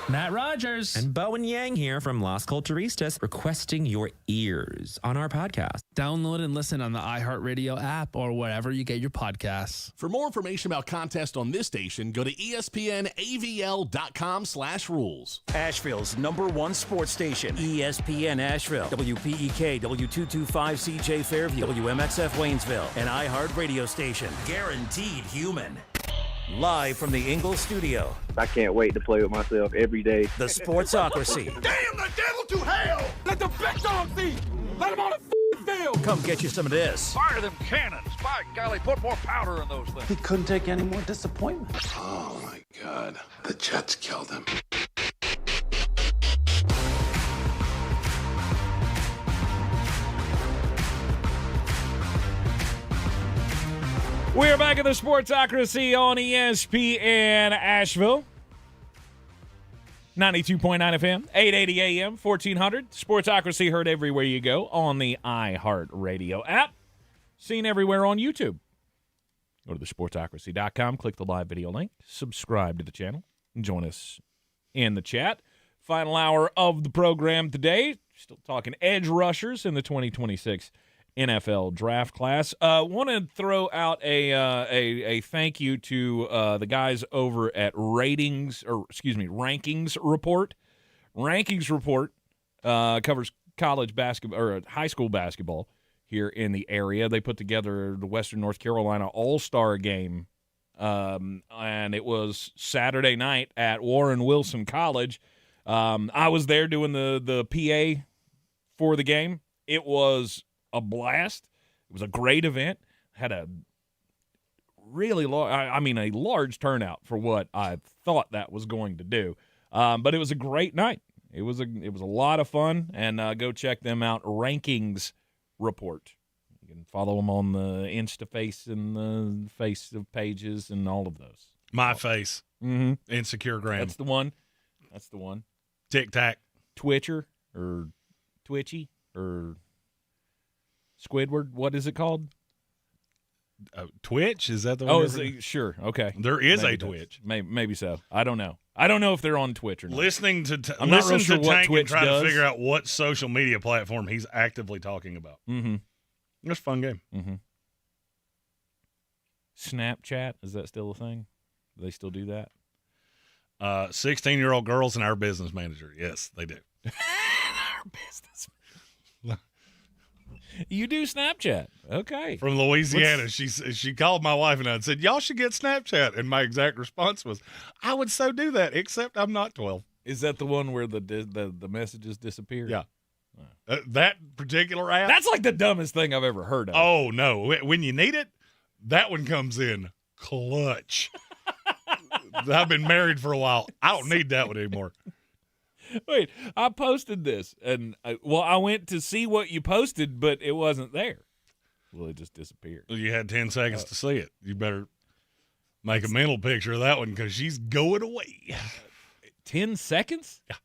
Matt Rogers. And Bowen Yang here from Las Culturistas requesting your ears on our podcast. Download and listen on the iHeartRadio app or wherever you get your podcasts. For more information about contests on this station, go to espnavl.com/rules. Asheville's #1 sports station, ESPN Asheville, WPEK, W225CJ Fairview, WMXF Waynesville, an iHeart radio station. Guaranteed human. Live from the Ingalls studio. I can't wait to play with myself every day. The Sportsocracy. Damn the devil to hell! Let the big dog eat! Let him on the field! Come get you some of this. Fire them cannons! By golly, put more powder in those things. He couldn't take any more disappointment. Oh my God. The Jets killed him. We're back at the Sportsocracy on ESPN Asheville. 92.9 FM, 880 AM, 1400. Sportsocracy heard everywhere you go on the iHeartRadio app. Seen everywhere on YouTube. Go to thesportsocracy.com, click the live video link, subscribe to the channel, and join us in the chat. Final hour of the program today. Still talking edge rushers in the 2026 NFL draft class. Want to throw out a thank you to the guys over at Rankings Report. Rankings Report covers college basketball or high school basketball here in the area. They put together the Western North Carolina All-Star game, and it was Saturday night at Warren Wilson College. I was there doing the PA for the game. It was a blast. It was a great event. Had a really a large turnout for what I thought that was going to do. But it was a great night. It was a lot of fun, and go check them out. Rankings Report. You can follow them on the InstaFace and the face of pages and all of those. My Face. Mm-hmm. Instagram. That's the one. TikTok. Twitcher or Twitchy or Squidward, what is it called? Twitch? Is that the one? Sure. Okay. There is a Twitch. Maybe so. I don't know. I don't know if they're on Twitch or not. Listening to I'm not real sure Tank what Twitch and try does. to figure out what social media platform he's actively talking about. Mm-hmm. It's a fun game. Mm-hmm. Snapchat, is that still a thing? Do they still do that? 16-year-old girls and our business manager. Yes, they do. Our business. You do Snapchat. Okay. From Louisiana. She called my wife and I and said, y'all should get Snapchat. And my exact response was, I would so do that, except I'm not 12. Is that the one where the messages disappear? Yeah. That particular app? That's like the dumbest thing I've ever heard of. Oh, no. When you need it, that one comes in clutch. I've been married for a while. I don't need that one anymore. Wait, I posted this, and I went to see what you posted, but it wasn't there. Well, it just disappeared. Well, you had 10 seconds to see it. You better make a mental picture of that one because she's going away. 10 seconds? Yeah.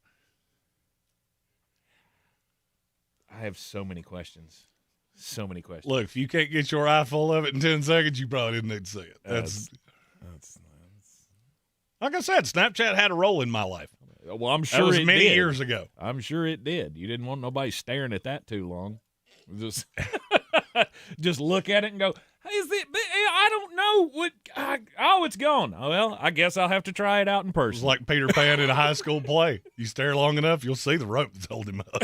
I have so many questions. So many questions. Look, if you can't get your eye full of it in 10 seconds, you probably didn't need to see it. That's like I said, Snapchat had a role in my life. Well, I'm sure that was it many did. years ago. I'm sure it did. You didn't want nobody staring at that too long. Just look at it and go, hey, I don't know what. It's gone. Oh, well, I guess I'll have to try it out in person. It's like Peter Pan in a high school play. You stare long enough, you'll see the rope that's holding him up.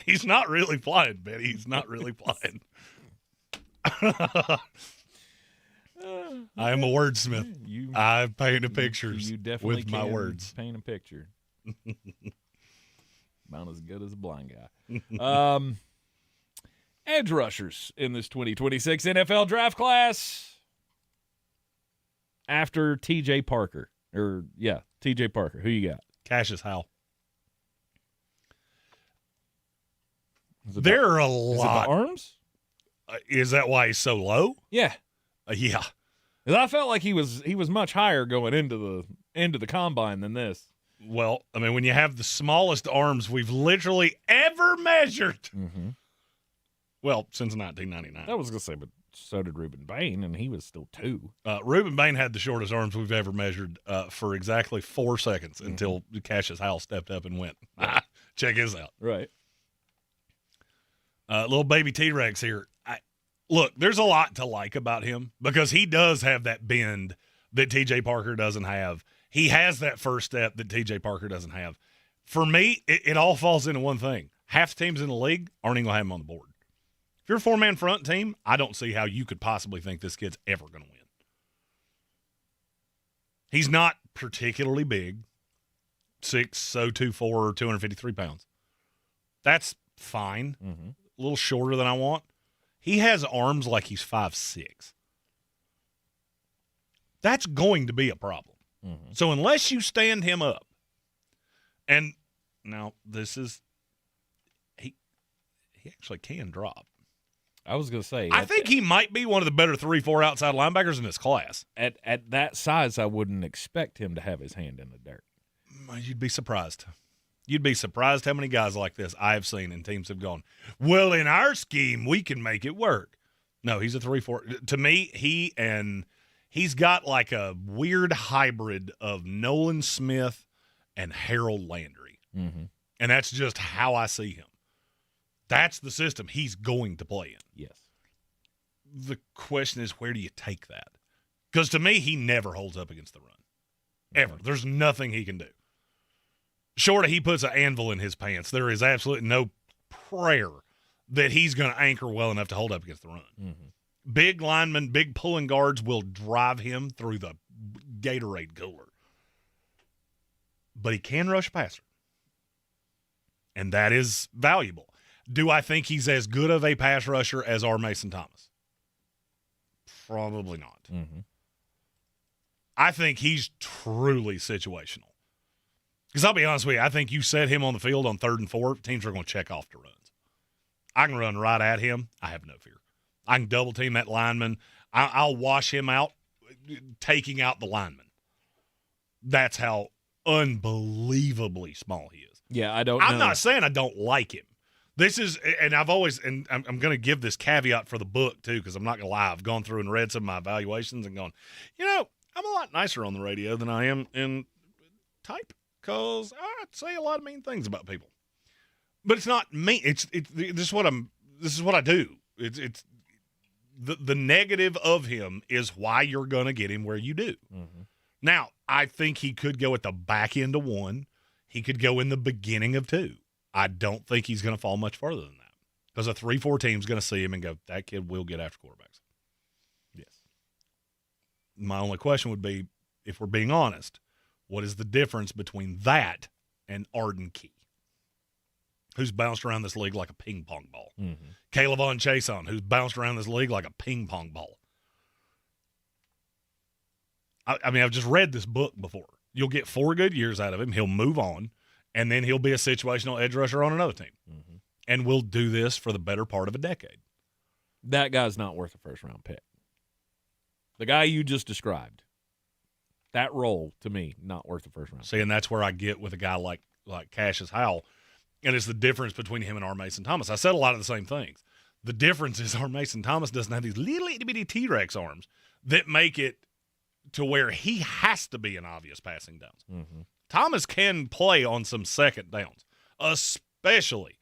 He's not really flying, Betty. He's not really flying. I am a wordsmith. I paint pictures you definitely with my words. Paint a picture. About as good as a blind guy. Edge rushers in this 2026 NFL draft class after T.J. Parker. T.J. Parker. Who you got? Cashius Howell. There are a lot. Is it the arms? Is that why he's so low? Yeah. Yeah. 'Cause I felt like he was much higher going into the combine than this. Well, I mean, when you have the smallest arms we've literally ever measured. Mm-hmm. Well, since 1999. I was going to say, but so did Rueben Bain, and he was still 2. Rueben Bain had the shortest arms we've ever measured for exactly 4 seconds until Cashius Howell stepped up and went, check his out. Right. Little baby T-Rex here. Look, there's a lot to like about him because he does have that bend that T.J. Parker doesn't have. He has that first step that T.J. Parker doesn't have. For me, it all falls into one thing. Half the teams in the league aren't even going to have him on the board. If you're a 4-man front team, I don't see how you could possibly think this kid's ever going to win. He's not particularly big. 6'0", 2'4", 253 pounds. That's fine. Mm-hmm. A little shorter than I want. He has arms like he's 5'6". That's going to be a problem. Mm-hmm. So unless you stand him up, and now this is he actually can drop. I was going to say. I think he might be one of the better 3-4 outside linebackers in this class. At that size, I wouldn't expect him to have his hand in the dirt. You'd be surprised. You'd be surprised how many guys like this I have seen and teams have gone, well, in our scheme, we can make it work. No, he's a 3-4. To me, he's got like a weird hybrid of Nolan Smith and Harold Landry. Mm-hmm. And that's just how I see him. That's the system he's going to play in. Yes. The question is, where do you take that? Because to me, he never holds up against the run. Ever. There's nothing he can do. Short of he puts an anvil in his pants, there is absolutely no prayer that he's going to anchor well enough to hold up against the run. Mm-hmm. Big linemen, big pulling guards will drive him through the Gatorade cooler. But he can rush a passer. And that is valuable. Do I think he's as good of a pass rusher as our Mason Thomas? Probably not. Mm-hmm. I think he's truly situational. Because I'll be honest with you, I think you set him on the field on 3rd and 4, teams are going to check off the runs. I can run right at him. I have no fear. I can double team that lineman. I'll wash him out, taking out the lineman. That's how unbelievably small he is. Yeah, I'm not saying I don't like him. This is, and I've always, and I'm going to give this caveat for the book too, because I'm not going to lie. I've gone through and read some of my evaluations and gone, I'm a lot nicer on the radio than I am in type, because I say a lot of mean things about people. But it's not mean. This is what I do. It's the negative of him is why you're going to get him where you do. Mm-hmm. Now, I think he could go at the back end of 1. He could go in the beginning of 2. I don't think he's going to fall much further than that. Because a 3-4 team's going to see him and go, that kid will get after quarterbacks. Yes. My only question would be, if we're being honest, what is the difference between that and Arden Key, who's bounced around this league like a ping pong ball? Mm-hmm. Caleb Chason, who's bounced around this league like a ping pong ball. I mean, I've just read this book before. You'll get 4 good years out of him. He'll move on, and then he'll be a situational edge rusher on another team. Mm-hmm. And we'll do this for the better part of a decade. That guy's not worth a first-round pick. The guy you just described, that role, to me, not worth a first-round pick. See, and that's where I get with a guy like Cashius Howell, and it's the difference between him and our Mason Thomas. I said a lot of the same things. The difference is our Mason Thomas doesn't have these little itty-bitty T-Rex arms that make it to where he has to be in obvious passing downs. Mm-hmm. Thomas can play on some second downs, especially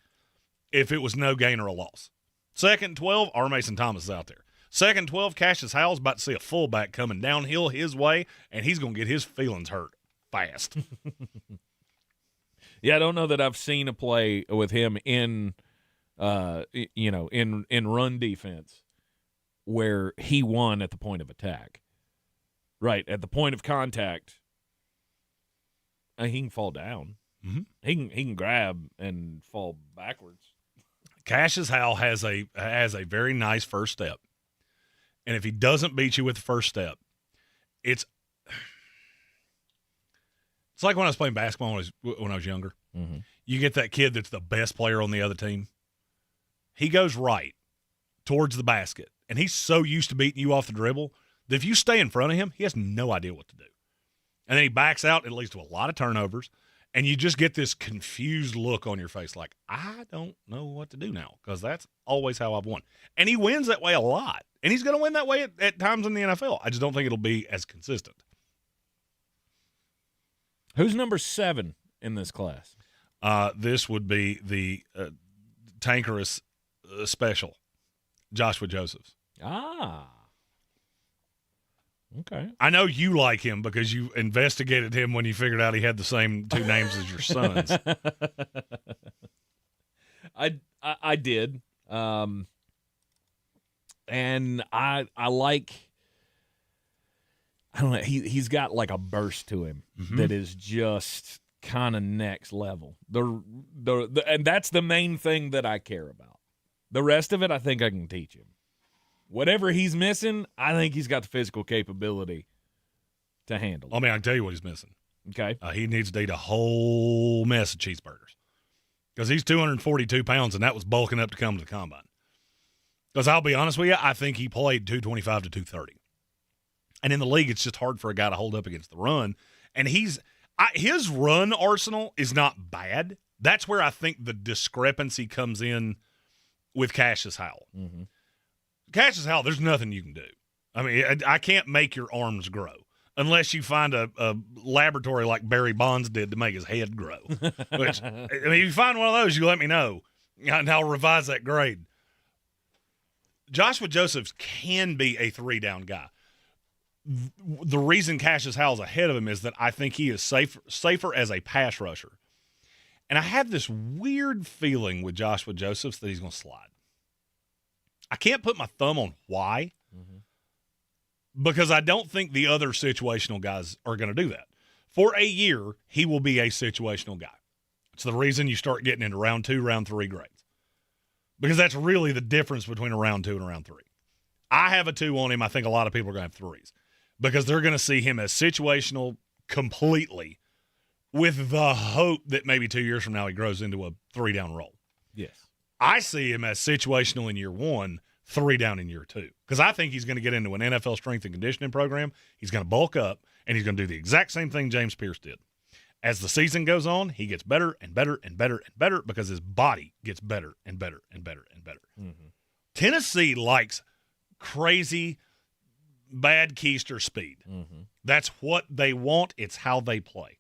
if it was no gain or a loss. 2nd and 12, our Mason Thomas is out there. 2nd and 12, Cashius Howell's about to see a fullback coming downhill his way, and he's going to get his feelings hurt fast. Yeah, I don't know that I've seen a play with him in run defense where he won at the point of attack. Right, at the point of contact, he can fall down. Mm-hmm. He can grab and fall backwards. Cashius Howell has a very nice first step. And if he doesn't beat you with the first step, it's like when I was playing basketball when I was younger. Mm-hmm. You get that kid that's the best player on the other team. He goes right towards the basket, and he's so used to beating you off the dribble that if you stay in front of him, he has no idea what to do. And then he backs out. It leads to a lot of turnovers, and you just get this confused look on your face like, I don't know what to do now, because that's always how I've won. And he wins that way a lot, and he's going to win that way at times in the NFL. I just don't think it'll be as consistent. Who's number 7 in this class? This would be the Tankerous special, Joshua Josephs. Ah. Okay. I know you like him because you investigated him when you figured out he had the same 2 names as your sons. I did. And I like, I don't know, he's got like a burst to him that is just kind of next level. And that's the main thing that I care about. The rest of it, I think I can teach him. Whatever he's missing, I think he's got the physical capability to handle it. I mean, I can tell you what he's missing. Okay. He needs to eat a whole mess of cheeseburgers because he's 242 pounds, and that was bulking up to come to the combine. Because I'll be honest with you, I think he played 225 to 230. And in the league, it's just hard for a guy to hold up against the run. And his run arsenal is not bad. That's where I think the discrepancy comes in with Cashius Howell. Mm-hmm. Cashius Howell, there's nothing you can do. I mean, I can't make your arms grow unless you find a laboratory like Barry Bonds did to make his head grow. Which, I mean, if you find one of those, you let me know, and I'll revise that grade. Joshua Josephs can be a 3-down guy. The reason Cashius Howell's ahead of him is that I think he is safer as a pass rusher. And I have this weird feeling with Joshua Josephs that he's going to slide. I can't put my thumb on why, because I don't think the other situational guys are going to do that. For a year, he will be a situational guy. It's the reason you start getting into round 2, round 3 grades, because that's really the difference between a round 2 and a round 3. I have a 2 on him. I think a lot of people are going to have 3s because they're going to see him as situational completely with the hope that maybe 2 years from now he grows into a 3-down role. Yes. I see him as situational in year 1, 3-down in year 2. Because I think he's going to get into an NFL strength and conditioning program. He's going to bulk up, and he's going to do the exact same thing James Pierce did. As the season goes on, he gets better and better and better and better because his body gets better and better and better and better. Mm-hmm. Tennessee likes crazy, bad keister speed. Mm-hmm. That's what they want. It's how they play.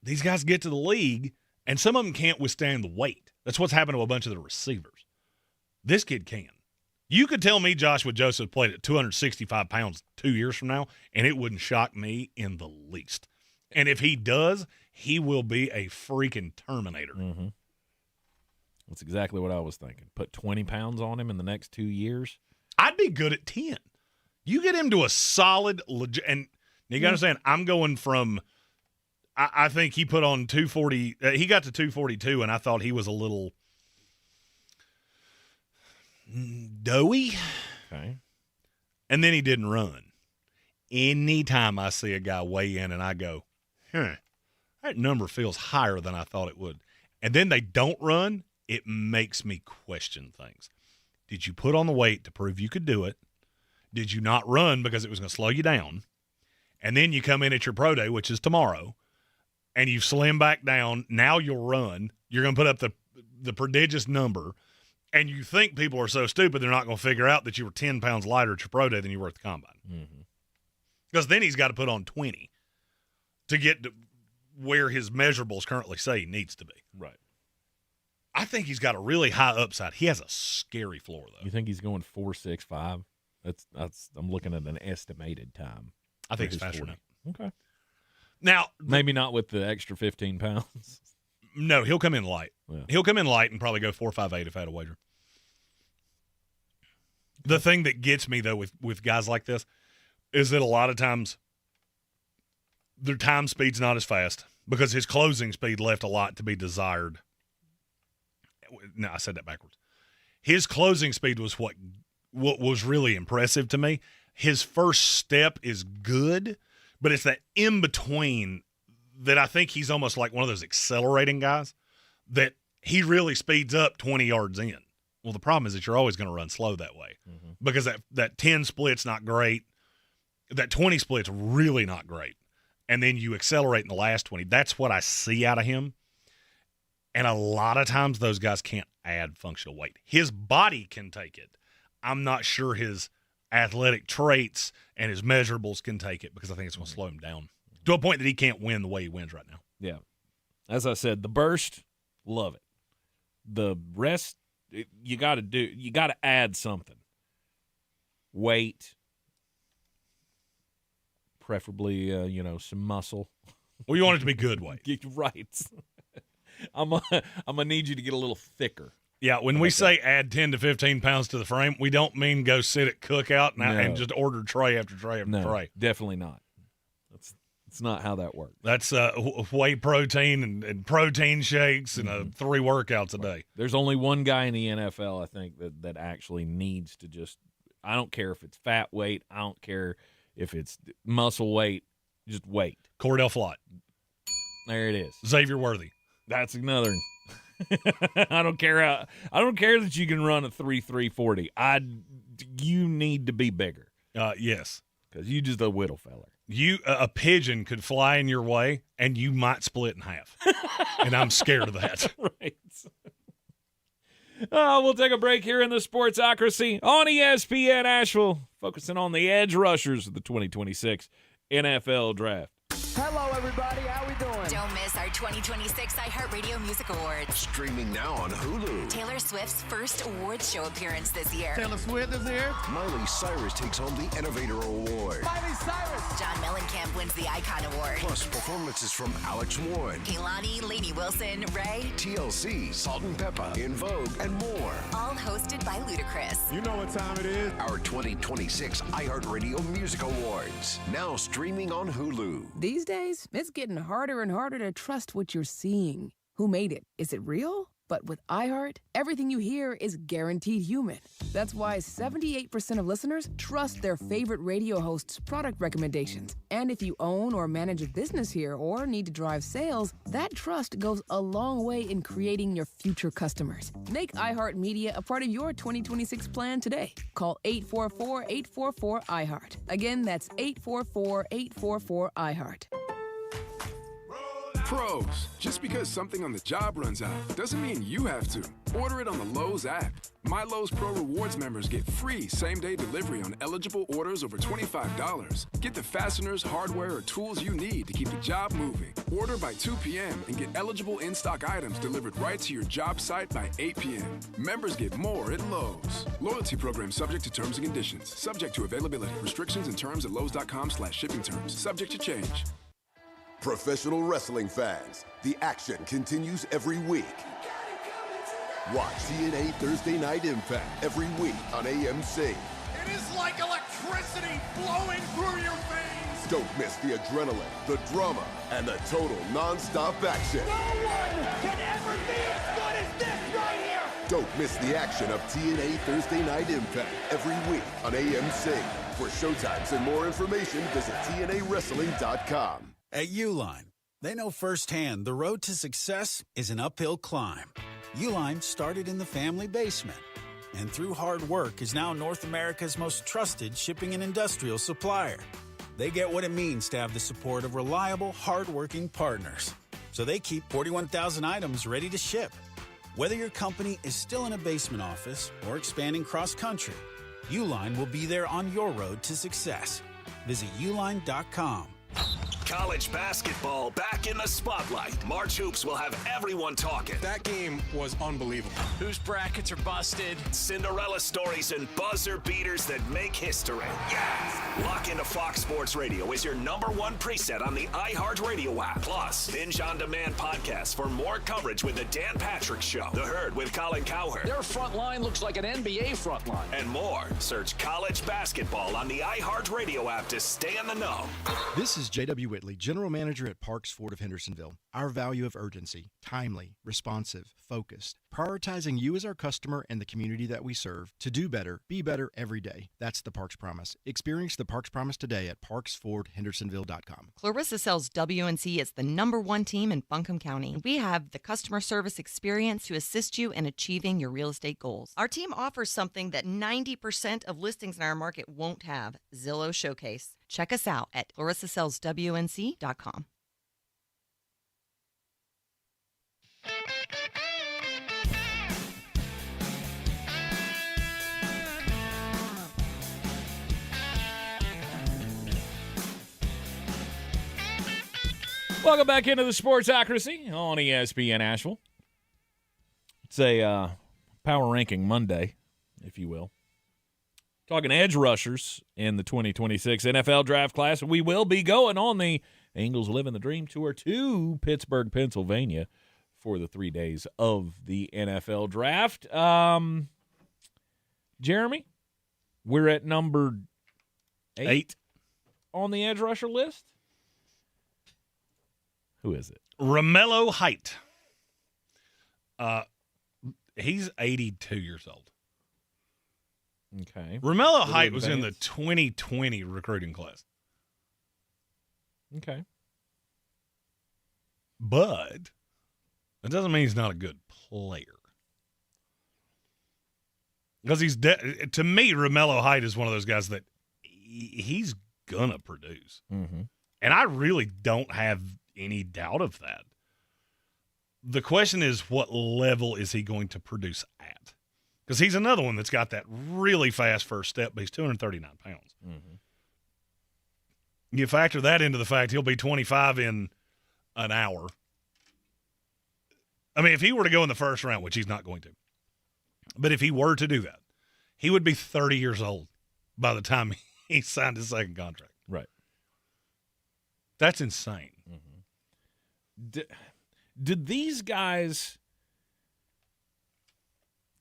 These guys get to the league, and some of them can't withstand the weight. That's what's happened to a bunch of the receivers. This kid can. You could tell me Joshua Joseph played at 265 pounds 2 years from now, and it wouldn't shock me in the least. And if he does, he will be a freaking Terminator. Mm-hmm. That's exactly what I was thinking. Put 20 pounds on him in the next 2 years. I'd be good at 10. You get him to a solid, legit, and you got to understand, I'm going from – I think he put on 240 he got to 242, and I thought he was a little doughy. Okay. And then he didn't run. Anytime I see a guy weigh in and I go, that number feels higher than I thought it would. And then they don't run, it makes me question things. Did you put on the weight to prove you could do it? Did you not run because it was going to slow you down? And then you come in at your pro day, which is tomorrow, and you slim back down. Now you'll run. You're going to put up the prodigious number, and you think people are so stupid they're not going to figure out that you were 10 pounds lighter at your pro day than you were at the combine. Because then he's got to put on 20 to get to where his measurables currently say he needs to be. Right. I think he's got a really high upside. He has a scary floor, though. You think he's going 4.65? That's. I'm looking at an estimated time. I think it's faster now. Okay. Now, maybe not with the extra 15 pounds. No, he'll come in light. Yeah. He'll come in light and probably go 4.58 if I had a wager. The thing that gets me, though, with guys like this is that a lot of times their time speed's not as fast because his closing speed left a lot to be desired. No, I said that backwards. His closing speed was what was really impressive to me. His first step is good, but it's that in-between that I think he's almost like one of those accelerating guys that he really speeds up 20 yards in. Well, the problem is that you're always going to run slow that way because that 10 split's not great. That 20 split's really not great. And then you accelerate in the last 20. That's what I see out of him. And a lot of times those guys can't add functional weight. His body can take it. I'm not sure his athletic traits and his measurables can take it because I think it's going to slow him down to a point that he can't win the way he wins right now. Yeah. As I said, the burst, love it. The rest, you got to add something. Weight, preferably, some muscle. Well, you want it to be good weight. Right. I'm gonna need you to get a little thicker. Yeah, when we say add 10 to 15 pounds to the frame, we don't mean go sit at cookout and just order tray after tray after tray. Definitely not. It's not how that works. That's whey protein and protein shakes and 3 workouts a day. There's only one guy in the NFL, I think, that actually needs to just – I don't care if it's fat weight. I don't care if it's muscle weight. Just weight. Cordell Flott. There it is. Xavier Worthy. That's another – I don't care that you can run a 3.40. You need to be bigger. Yes. Because you just a whittle feller. A pigeon could fly in your way, and you might split in half. And I'm scared of that. Right. We'll take a break here in the Sportsocracy on ESPN Asheville, focusing on the edge rushers of the 2026 NFL Draft. Hello, everybody. How we doing? Don't miss our 2026 iHeartRadio Music Awards. Streaming now on Hulu. Taylor Swift's first awards show appearance this year. Taylor Swift is here. Miley Cyrus takes home the Innovator Award. Miley Cyrus. John Mellencamp wins the Icon Award. Plus performances from Alex Warren, Kehlani, Lainey Wilson, Ray, TLC, Salt and Pepper, In Vogue, and more. all hosted by Ludacris. You know what time it is. Our 2026 iHeartRadio Music Awards. Now streaming on Hulu. These days, it's getting harder and harder to trust what you're seeing. Who made it? Is it real? But with iHeart, everything you hear is guaranteed human. That's why 78% of listeners trust their favorite radio hosts' product recommendations. And if you own or manage a business here or need to drive sales, that trust goes a long way in creating your future customers. Make iHeartMedia a part of your 2026 plan today. Call 844-844-iHeart. Again, that's 844-844-iHeart. Pros, just because something on the job runs out doesn't mean you have to. Order it on the Lowe's app. My Lowe's Pro Rewards members get free same-day delivery on eligible orders over $25. Get the fasteners, hardware, or tools you need to keep the job moving. Order by 2 p.m. and get eligible in-stock items delivered right to your job site by 8 p.m. Members get more at Lowe's. Loyalty program subject to terms and conditions. Subject to availability. Restrictions and terms at lowes.com/shipping terms. Subject to change. Professional wrestling fans, the action continues every week. Watch TNA Thursday Night Impact every week on AMC. It is like electricity flowing through your veins. Don't miss the adrenaline, the drama, and the total non-stop action. No one can ever be as good as this right here. Don't miss the action of TNA Thursday Night Impact every week on AMC. For showtimes and more information, visit TNAWrestling.com. At Uline, they know firsthand the road to success is an uphill climb. Uline started in the family basement, and through hard work is now North America's most trusted shipping and industrial supplier. They get what it means to have the support of reliable, hard-working partners. So they keep 41,000 items ready to ship. Whether your company is still in a basement office or expanding cross-country, Uline will be there on your road to success. Visit uline.com. college basketball back in the spotlight. March Hoops will have everyone talking. That game was unbelievable. Whose brackets are busted? Cinderella stories and buzzer beaters that make history. Yeah! Lock into Fox Sports Radio is your #1 preset on the iHeartRadio app. Plus, binge on demand podcasts for more coverage with the Dan Patrick Show, The Herd with Colin Cowherd. Their front line looks like an NBA front line. And more. Search college basketball on the iHeartRadio app to stay in the know. This is J.W. Whitley, General Manager at Parks Ford of Hendersonville. Our value of urgency, timely, responsive, focused, prioritizing you as our customer and the community that we serve to do better, be better every day. That's the Parks Promise. Experience the Parks Promise today at parksfordhendersonville.com. Clarissa sells WNC as the #1 team in Buncombe County. We have the customer service experience to assist you in achieving your real estate goals. Our team offers something that 90% of listings in our market won't have, Zillow Showcase. Check us out at clarissasellswnc.com. Welcome back into the Sportsocracy on ESPN Asheville. It's a power ranking Monday, if you will. Talking edge rushers in the 2026 NFL draft class. We will be going on the Eagles Living the Dream Tour to Pittsburgh, Pennsylvania for the 3 days of the NFL draft. Jeremy, we're at number 8 on the edge rusher list. Who is it? Romello Height. He's 82 years old. Okay. Romello Height was in the 2020 recruiting class. Okay. But that doesn't mean he's not a good player. Because to me, Romello Height is one of those guys that he's going to produce. Mm-hmm. And I really don't have any doubt of that. The question is, what level is he going to produce at? Because he's another one that's got that really fast first step, but he's 239 pounds. Mm-hmm. You factor that into the fact he'll be 25 in an hour. I mean, if he were to go in the first round, which he's not going to, but if he were to do that, he would be 30 years old by the time he signed his second contract. Right. That's insane. Mm-hmm. Did these guys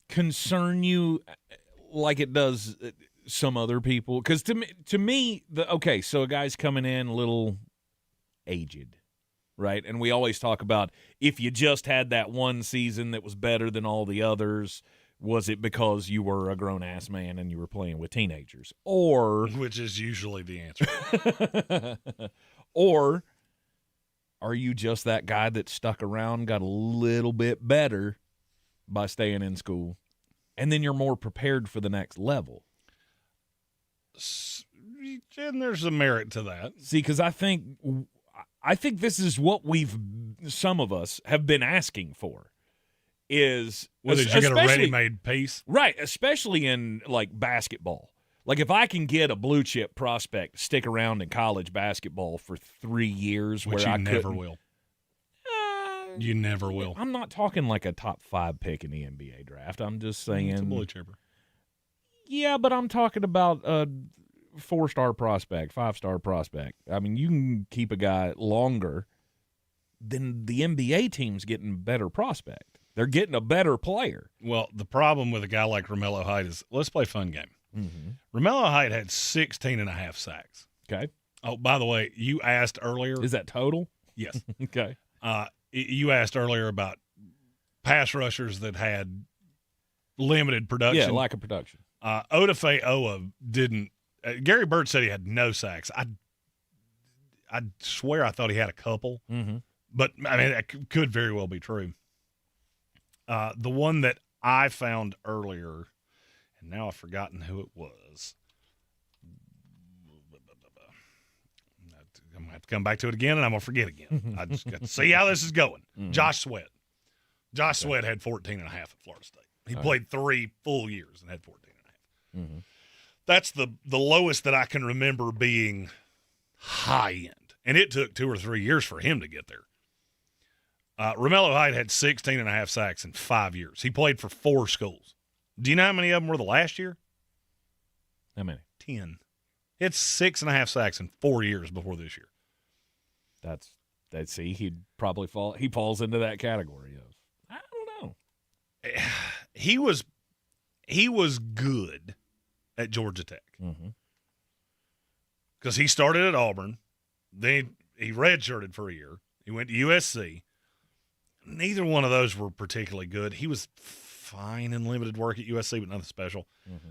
concern you like it does some other people? Because to me, so a guy's coming in a little aged, right? And we always talk about if you just had that one season that was better than all the others, was it because you were a grown-ass man and you were playing with teenagers? Or which is usually the answer. Or are you just that guy that stuck around, got a little bit better by staying in school, and then you're more prepared for the next level? And there's a merit to that. See, because I think this is what some of us have been asking for. Is you get a ready-made piece? Right, especially in, like, basketball. Like, if I can get a blue-chip prospect to stick around in college basketball for 3 years Which where I never will. You never will. I'm not talking like a top 5 pick in the NBA draft. I'm just saying. It's a blue chipper. Yeah, but I'm talking about a 4-star prospect, 5-star prospect. I mean, you can keep a guy longer than the NBA team's getting better prospect. They're getting a better player. Well, the problem with a guy like Romello Height is, let's play a fun game. Mm-hmm. Romello Height had 16.5 sacks. Okay. Oh, by the way, you asked earlier. Is that total? Yes. Okay. You asked earlier about pass rushers that had limited production. Yeah, lack of production. Odafe Owa didn't. Gary Bird said he had no sacks. I swear I thought he had a couple. Mm-hmm. But, I mean, that could very well be true. The one that I found earlier, and now I've forgotten who it was. I'm going to have to come back to it again, and I'm going to forget again. I just got to see how this is going. Mm-hmm. Josh Sweat. Josh Sweat had 14.5 at Florida State. He played 3 full years and had 14.5. Mm-hmm. That's the lowest that I can remember being high end. And it took 2 or 3 years for him to get there. Romello Height had 16.5 sacks in 5 years. He played for 4 schools. Do you know how many of them were the last year? How many? 10. He had 6.5 sacks in 4 years before this year. He'd probably he falls into that category of, I don't know. He was good at Georgia Tech. Because he started at Auburn. Then he redshirted for a year. He went to USC. Neither one of those were particularly good. He was fine in limited work at USC, but nothing special.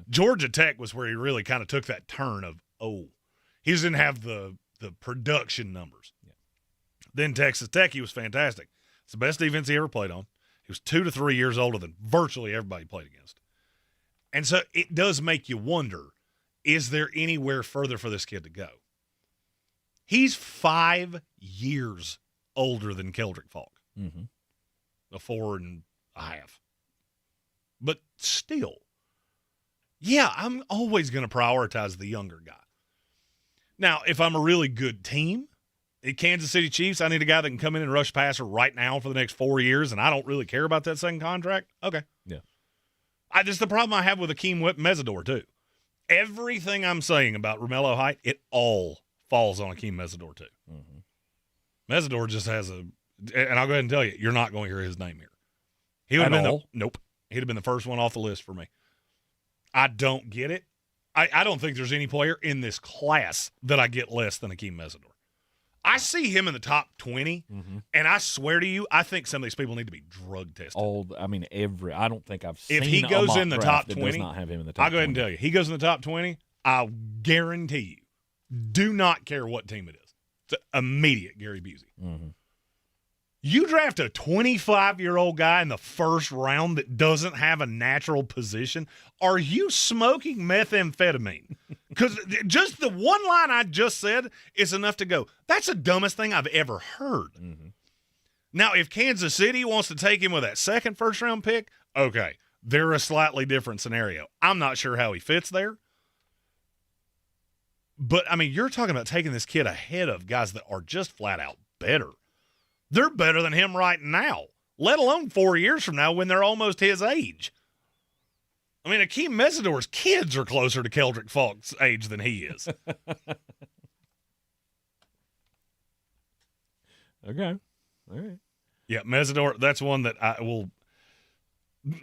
Georgia Tech was where he really kind of took that turn of, he didn't have the production numbers. Yeah. Then Texas Tech, he was fantastic. It's the best defense he ever played on. He was 2 to 3 years older than virtually everybody he played against. And so it does make you wonder, is there anywhere further for this kid to go? He's 5 years older than Keldric Faulk. A 4.5. But still, yeah, I'm always going to prioritize the younger guy. Now, if I'm a really good team, at Kansas City Chiefs, I need a guy that can come in and rush passer right now for the next 4 years, and I don't really care about that second contract. Okay. Yeah. This is the problem I have with Akheem Mesidor, too. Everything I'm saying about Romello Height, it all falls on Akheem Mesidor, too. Mesidor just has and I'll go ahead and tell you, you're not going to hear his name here. He would have been nope. He'd have been the first one off the list for me. I don't get it. I don't think there's any player in this class that I get less than Akheem Mesidor. I see him in the top 20, and I swear to you, I think some of these people need to be drug tested. I don't think I've seen if he goes in the top 20, does not have him in the top I'll go ahead and tell you, he goes in the top 20, I'll guarantee you, do not care what team it is. It's an immediate Gary Busey. You draft a 25-year-old guy in the first round that doesn't have a natural position. Are you smoking methamphetamine? Because just the one line I just said is enough to go, that's the dumbest thing I've ever heard. Now, if Kansas City wants to take him with that second first-round pick, okay, they're a slightly different scenario. I'm not sure how he fits there. But, I mean, you're talking about taking this kid ahead of guys that are just flat-out better. They're better than him right now, let alone 4 years from now when they're almost his age. I mean, Akheem Mesidor's kids are closer to Keldric Faulk's age than he is. Okay. All right. Yeah, Mesidor, that's one that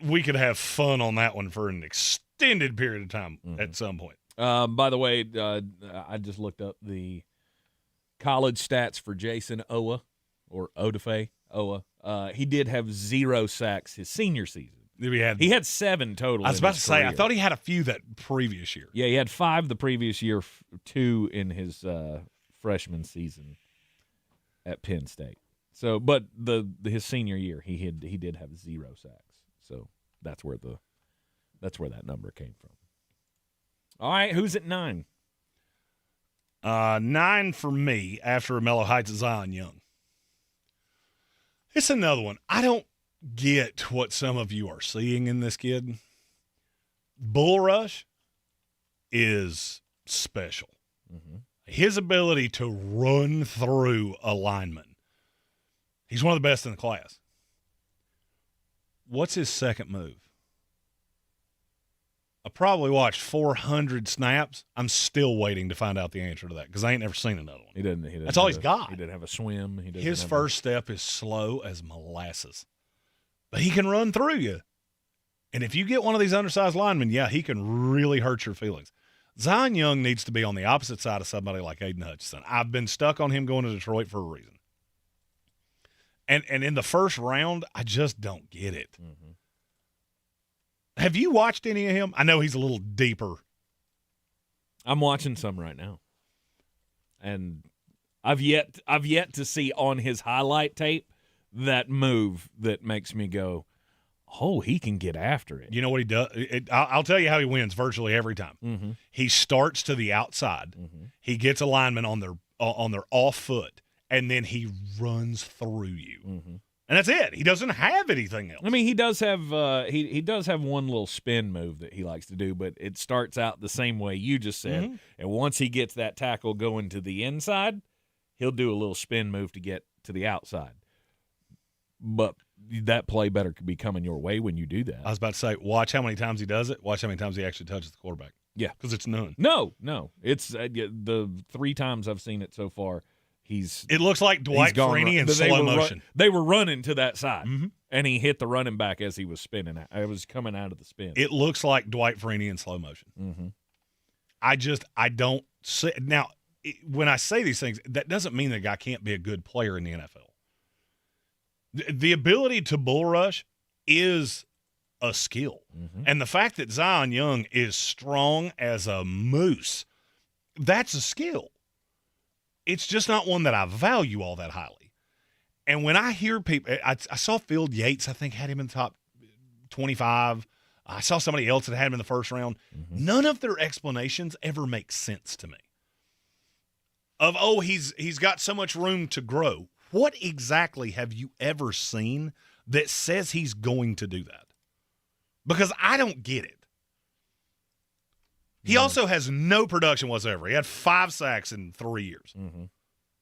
we could have fun on that one for an extended period of time at some point. By the way, I just looked up the college stats for Jason Owa. Or Odafe Owa. He did have 0 sacks his senior season. He had 7 total. I was about to say, I thought he had a few that previous year. Yeah, he had 5 the previous year, 2 in his freshman season at Penn State. So, but his senior year, he did have 0 sacks. So that's where that number came from. All right, who's at 9? 9 for me after Romello Heights is Zion Young. It's another one. I don't get what some of you are seeing in this kid. Bull rush is special. His ability to run through a lineman. He's one of the best in the class. What's his second move? I probably watched 400 snaps. I'm still waiting to find out the answer to that because I ain't never seen another one. He doesn't. That's all he's got. He didn't have a swim. His first step is slow as molasses, but he can run through you. And if you get one of these undersized linemen, yeah, he can really hurt your feelings. Zion Young needs to be on the opposite side of somebody like Aiden Hutchinson. I've been stuck on him going to Detroit for a reason. And in the first round, I just don't get it. Have you watched any of him? I know he's a little deeper. I'm watching some right now. And I've yet to see on his highlight tape that move that makes me go, oh, he can get after it. You know what he does? I'll tell you how he wins virtually every time. He starts to the outside. He gets a lineman on their off foot, and then he runs through you. And that's it. He doesn't have anything else. I mean, he does have he does have one little spin move that he likes to do, but it starts out the same way you just said. And once he gets that tackle going to the inside, he'll do a little spin move to get to the outside. But that play better be coming your way when you do that. I was about to say, watch how many times he does it. Watch how many times he actually touches the quarterback. Yeah. Because it's none. No. It's the 3 times I've seen it so far, it looks like Dwight Freeney in slow motion. They were running to that side, and he hit the running back as he was spinning. It was coming out of the spin. It looks like Dwight Freeney in slow motion. I don't see – now, when I say these things, that doesn't mean the guy can't be a good player in the NFL. The ability to bull rush is a skill. And the fact that Zion Young is strong as a moose, that's a skill. It's just not one that I value all that highly. And when I hear people, I saw Field Yates, I think, had him in the top 25. I saw somebody else that had him in the first round. None of their explanations ever make sense to me. He's got so much room to grow. What exactly have you ever seen that says he's going to do that? Because I don't get it. He also has no production whatsoever. He had 5 sacks in 3 years.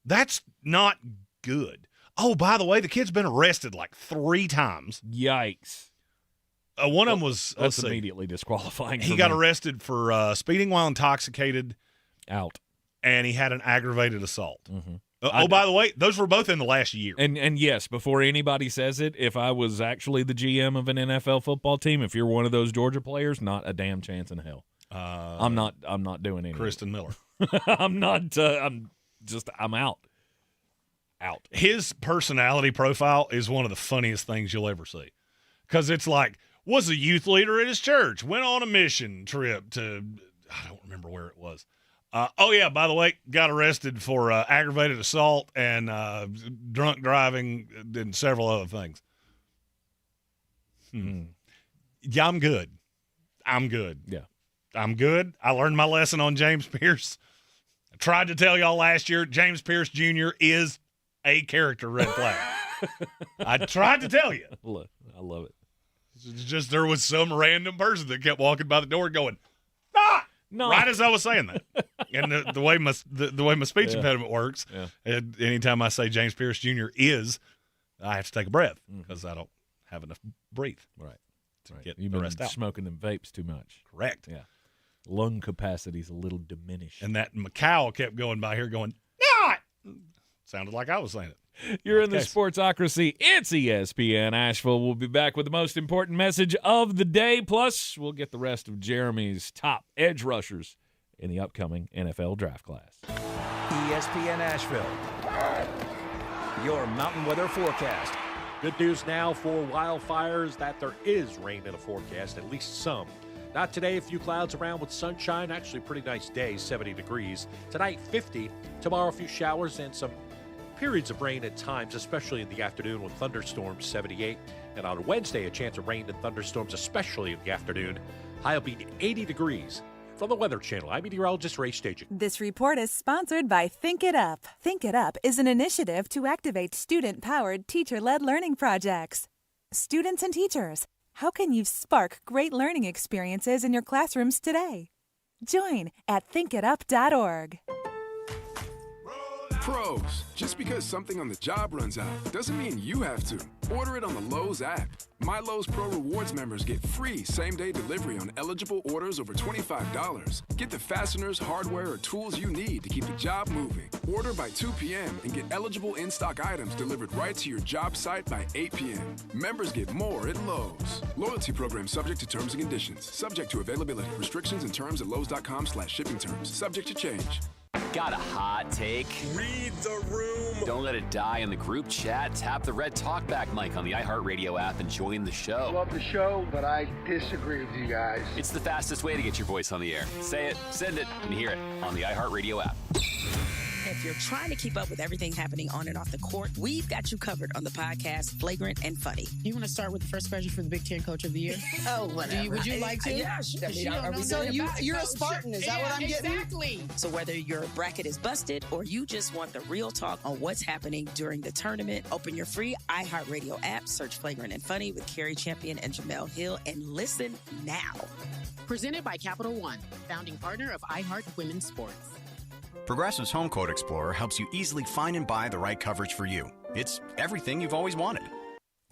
That's not good. Oh, by the way, the kid's been arrested like 3 times. Yikes. One of them was that's immediately disqualifying. He got arrested for speeding while intoxicated. Out. And he had an aggravated assault. By the way, those were both in the last year. And yes, before anybody says it, if I was actually the GM of an NFL football team, if you're one of those Georgia players, not a damn chance in hell. I'm not doing anything. Kristen Miller. I'm not. I'm out. Out. His personality profile is one of the funniest things you'll ever see, because it's like, was a youth leader at his church, went on a mission trip to, I don't remember where it was. By the way, got arrested for aggravated assault and drunk driving and several other things. Yeah, I'm good. Yeah. I'm good. I learned my lesson on James Pierce. I tried to tell y'all last year, James Pierce Jr. is a character red flag. I tried to tell you. I love it. It's just there was some random person that kept walking by the door going, no. Right as I was saying that. And the way my speech impediment works, anytime I say James Pierce Jr. I have to take a breath because I don't have enough breathe. Right. Get You've the been rest out. smoking them vapes too much. Correct. Yeah. Lung capacity's a little diminished. And that McCow kept going by here going, not! Sounded like I was saying it. You're in the Sportsocracy. It's ESPN Asheville. We'll be back with the most important message of the day. Plus, we'll get the rest of Jeremy's top edge rushers in the upcoming NFL draft class. ESPN Asheville, your mountain weather forecast. Good news now for wildfires that there is rain in the forecast, at least some. Not today, a few clouds around with sunshine. Actually, pretty nice day, 70 degrees. Tonight, 50. Tomorrow, a few showers and some periods of rain at times, especially in the afternoon with thunderstorms, 78. And on Wednesday, a chance of rain and thunderstorms, especially in the afternoon. High will be 80 degrees. From the Weather Channel, I'm meteorologist Ray Staging. This report is sponsored by Think It Up. Think It Up is an initiative to activate student-powered, teacher-led learning projects. Students and teachers, how can you spark great learning experiences in your classrooms today? Join at thinkitup.org. Pros, just because something on the job runs out doesn't mean you have to. Order it on the Lowe's app. My Lowe's Pro Rewards members get free same-day delivery on eligible orders over $25. Get the fasteners, hardware, or tools you need to keep the job moving. Order by 2 p.m. and get eligible in-stock items delivered right to your job site by 8 p.m. Members get more at Lowe's. Loyalty program subject to terms and conditions. Subject to availability. Restrictions and terms at lowes.com/shipping terms. Subject to change. Got a hot take? Read the room. Don't let it die in the group chat. Tap the red talkback mic on the iHeartRadio app and join the show. Love the show, but I disagree with you guys. It's the fastest way to get your voice on the air. Say it, send it, and hear it on the iHeartRadio app. If you're trying to keep up with everything happening on and off the court, we've got you covered on the podcast, Flagrant and Funny. You want to start with the first question for the Big Ten Coach of the Year? Oh, whatever. Would you like to? Yeah, sure. So you're a Spartan, is that what I'm getting? Exactly. So whether your bracket is busted or you just want the real talk on what's happening during the tournament, open your free iHeartRadio app, search Flagrant and Funny with Carrie Champion and Jamel Hill, and listen now. Presented by Capital One, founding partner of iHeart Women's Sports. Progressive's Home Quote Explorer helps you easily find and buy the right coverage for you. It's everything you've always wanted.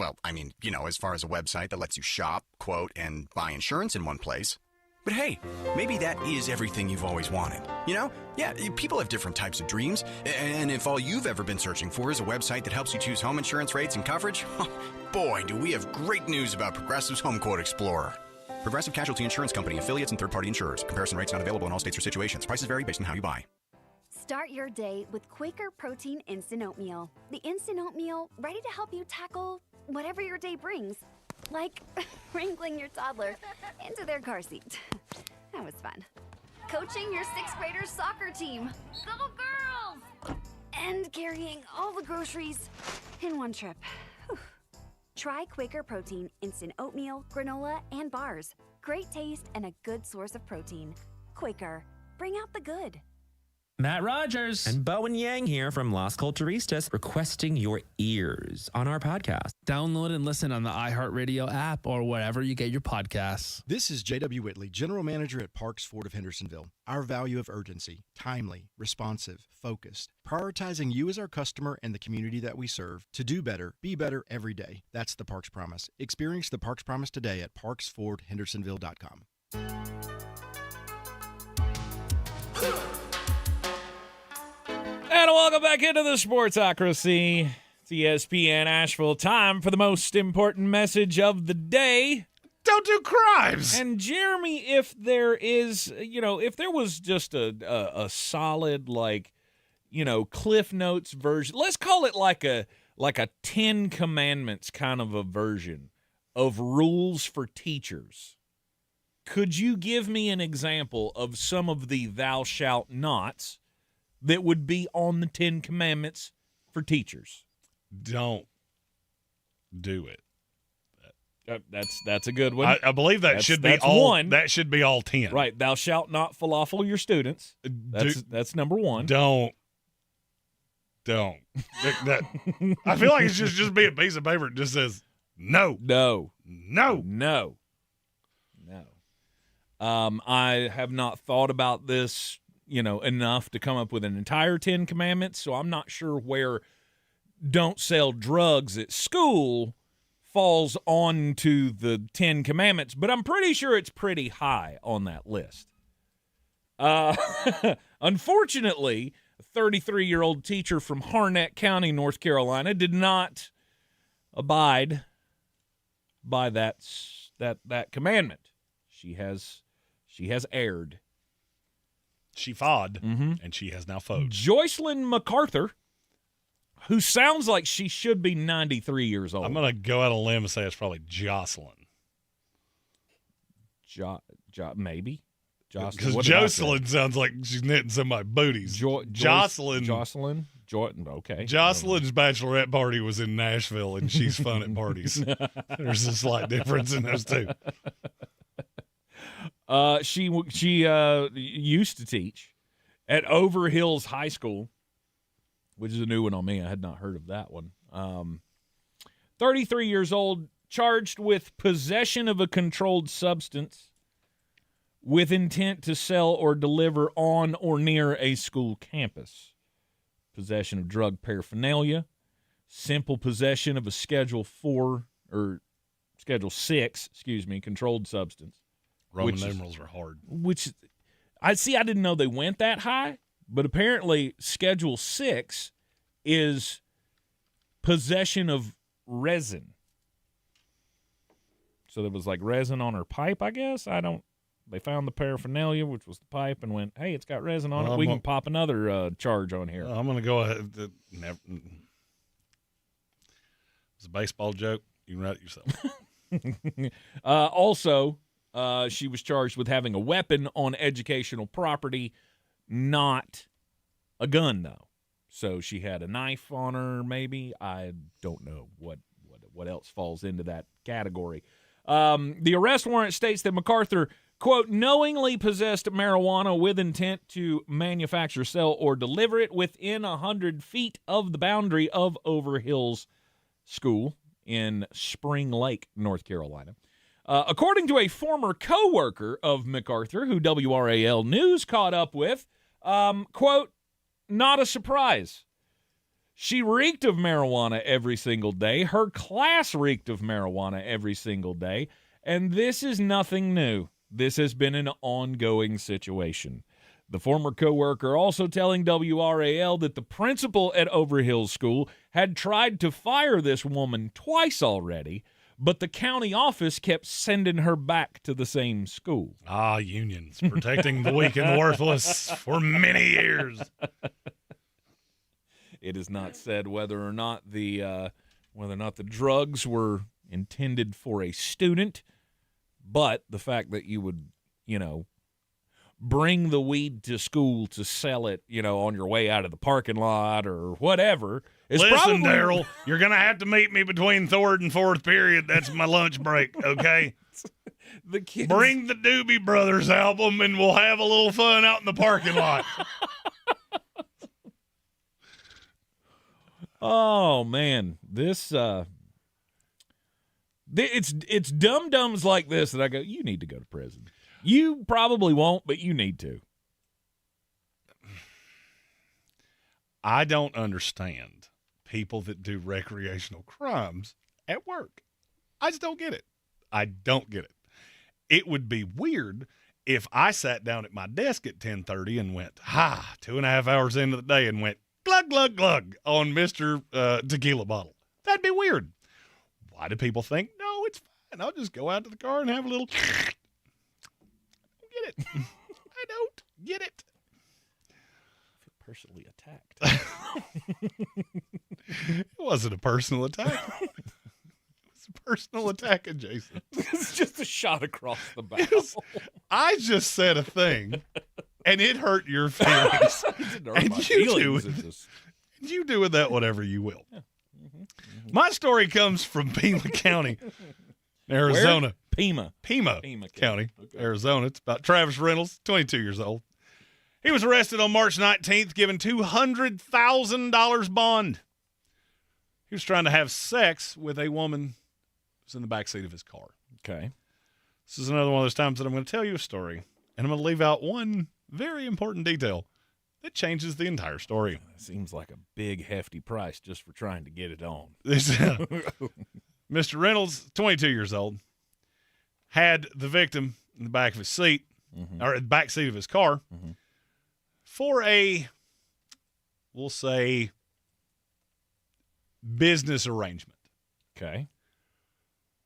Well, I mean, as far as a website that lets you shop, quote, and buy insurance in one place. But hey, maybe that is everything you've always wanted. Yeah, people have different types of dreams. And if all you've ever been searching for is a website that helps you choose home insurance rates and coverage, boy, do we have great news about Progressive's Home Quote Explorer. Progressive Casualty Insurance Company, affiliates, and third-party insurers. Comparison rates not available in all states or situations. Prices vary based on how you buy. Start your day with Quaker Protein Instant Oatmeal. The instant oatmeal ready to help you tackle whatever your day brings. Like wrangling your toddler into their car seat. That was fun. Coaching your 6th graders soccer team. Go girls! And carrying all the groceries in one trip. Whew. Try Quaker Protein Instant Oatmeal, granola, and bars. Great taste and a good source of protein. Quaker, bring out the good. Matt Rogers and Bowen Yang here from Las Culturistas requesting your ears on our podcast. Download and listen on the iHeartRadio app or wherever you get your podcasts. This is J.W. Whitley, General Manager at Parks Ford of Hendersonville. Our value of urgency, timely, responsive, focused, prioritizing you as our customer and the community that we serve to do better, be better every day. That's the Parks Promise. Experience the Parks Promise today at parksfordhendersonville.com. And welcome back into the Sportsocracy. It's ESPN Asheville. Time for the most important message of the day. Don't do crimes. And Jeremy, if there is, if there was just a solid, Cliff Notes version, let's call it like a 10 Commandments kind of a version of rules for teachers. Could you give me an example of some of the thou shalt nots that would be on the 10 Commandments for teachers? Don't do it. That's a good one. I believe that should be all one. That should be all 10. Right. Thou shalt not falafel your students. That's number one. Don't. That, I feel like it should just be a piece of paper that just says no. No. No. No. No. I have not thought about this enough to come up with an entire 10 Commandments, so I'm not sure where don't sell drugs at school falls onto the 10 Commandments, but I'm pretty sure it's pretty high on that list. Unfortunately, a 33-year-old teacher from Harnett County, North Carolina, did not abide by that commandment. She has erred. She fawed, and she has now faux. Joycelyn MacArthur, who sounds like she should be 93 years old. I'm going to go out on a limb and say it's probably Jocelyn. Maybe. Because Jocelyn sounds like she's knitting somebody's booties. Jocelyn. Okay. Jocelyn's bachelorette party was in Nashville, and she's fun at parties. There's a slight difference in those two. She used to teach at Overhills High School, which is a new one on me. I had not heard of that one. 33 years old, charged with possession of a controlled substance with intent to sell or deliver on or near a school campus. Possession of drug paraphernalia, simple possession of a Schedule 6, controlled substance. Roman numerals are hard. I didn't know they went that high, but apparently Schedule 6 is possession of resin. So there was like resin on her pipe, I guess. They found the paraphernalia, which was the pipe, and went, hey, it's got resin on it. We can pop another charge on here. I'm going to go ahead. It's a baseball joke. You can write it yourself. Also, she was charged with having a weapon on educational property, not a gun, though. So she had a knife on her, maybe. I don't know what else falls into that category. The arrest warrant states that MacArthur, quote, knowingly possessed marijuana with intent to manufacture, sell, or deliver it within 100 feet of the boundary of Overhills School in Spring Lake, North Carolina. According to a former co-worker of MacArthur, who WRAL News caught up with, quote, not a surprise. She reeked of marijuana every single day. Her class reeked of marijuana every single day. And this is nothing new. This has been an ongoing situation. The former coworker also telling WRAL that the principal at Overhill School had tried to fire this woman twice already, but the county office kept sending her back to the same school. Ah, unions protecting the weak and the worthless for many years. It is not said whether or not the drugs were intended for a student, but the fact that you would, bring the weed to school to sell it, on your way out of the parking lot or whatever. Listen, Daryl, you're going to have to meet me between third and fourth period. That's my lunch break, okay? The kids. Bring the Doobie Brothers album and we'll have a little fun out in the parking lot. Oh, man. This, it's dum-dums like this that I go, you need to go to prison. You probably won't, but you need to. I don't understand people that do recreational crimes at work. I just don't get it. I don't get it. It would be weird if I sat down at my desk at 10:30 and went, 2.5 hours into the day and went, glug, glug, glug on Mr. Tequila bottle. That'd be weird. Why do people think, no, it's fine. I'll just go out to the car and have a little... I don't get it. I don't get it. I feel personally attacked. It wasn't a personal attack. It was a personal attack at Jason. It's just a shot across the bow. I just said a thing, and it hurt your feelings. And you do with that whatever you will. Yeah. Mm-hmm. My story comes from Pima County, Arizona. Where? Pima County, okay. Arizona. It's about Travis Reynolds, 22 years old. He was arrested on March 19th, given $200,000 bond. He was trying to have sex with a woman who was in the backseat of his car. Okay. This is another one of those times that I'm going to tell you a story, and I'm going to leave out one very important detail that changes the entire story. It seems like a big, hefty price just for trying to get it on. Mr. Reynolds, 22 years old, had the victim in the back of his seat, or the back seat of his car, for a, we'll say, business arrangement. Okay.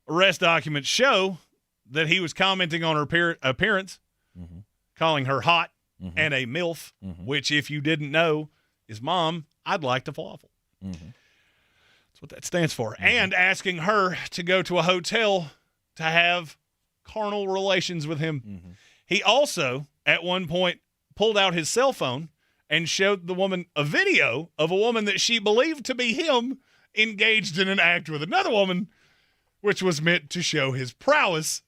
Arrest documents show that he was commenting on her appearance, calling her hot and a MILF, which, if you didn't know, is Mom, I'd like to falafel. That's what that stands for. And asking her to go to a hotel to have carnal relations with him. He also, at one point, pulled out his cell phone and showed the woman a video of a woman that she believed to be him engaged in an act with another woman, which was meant to show his prowess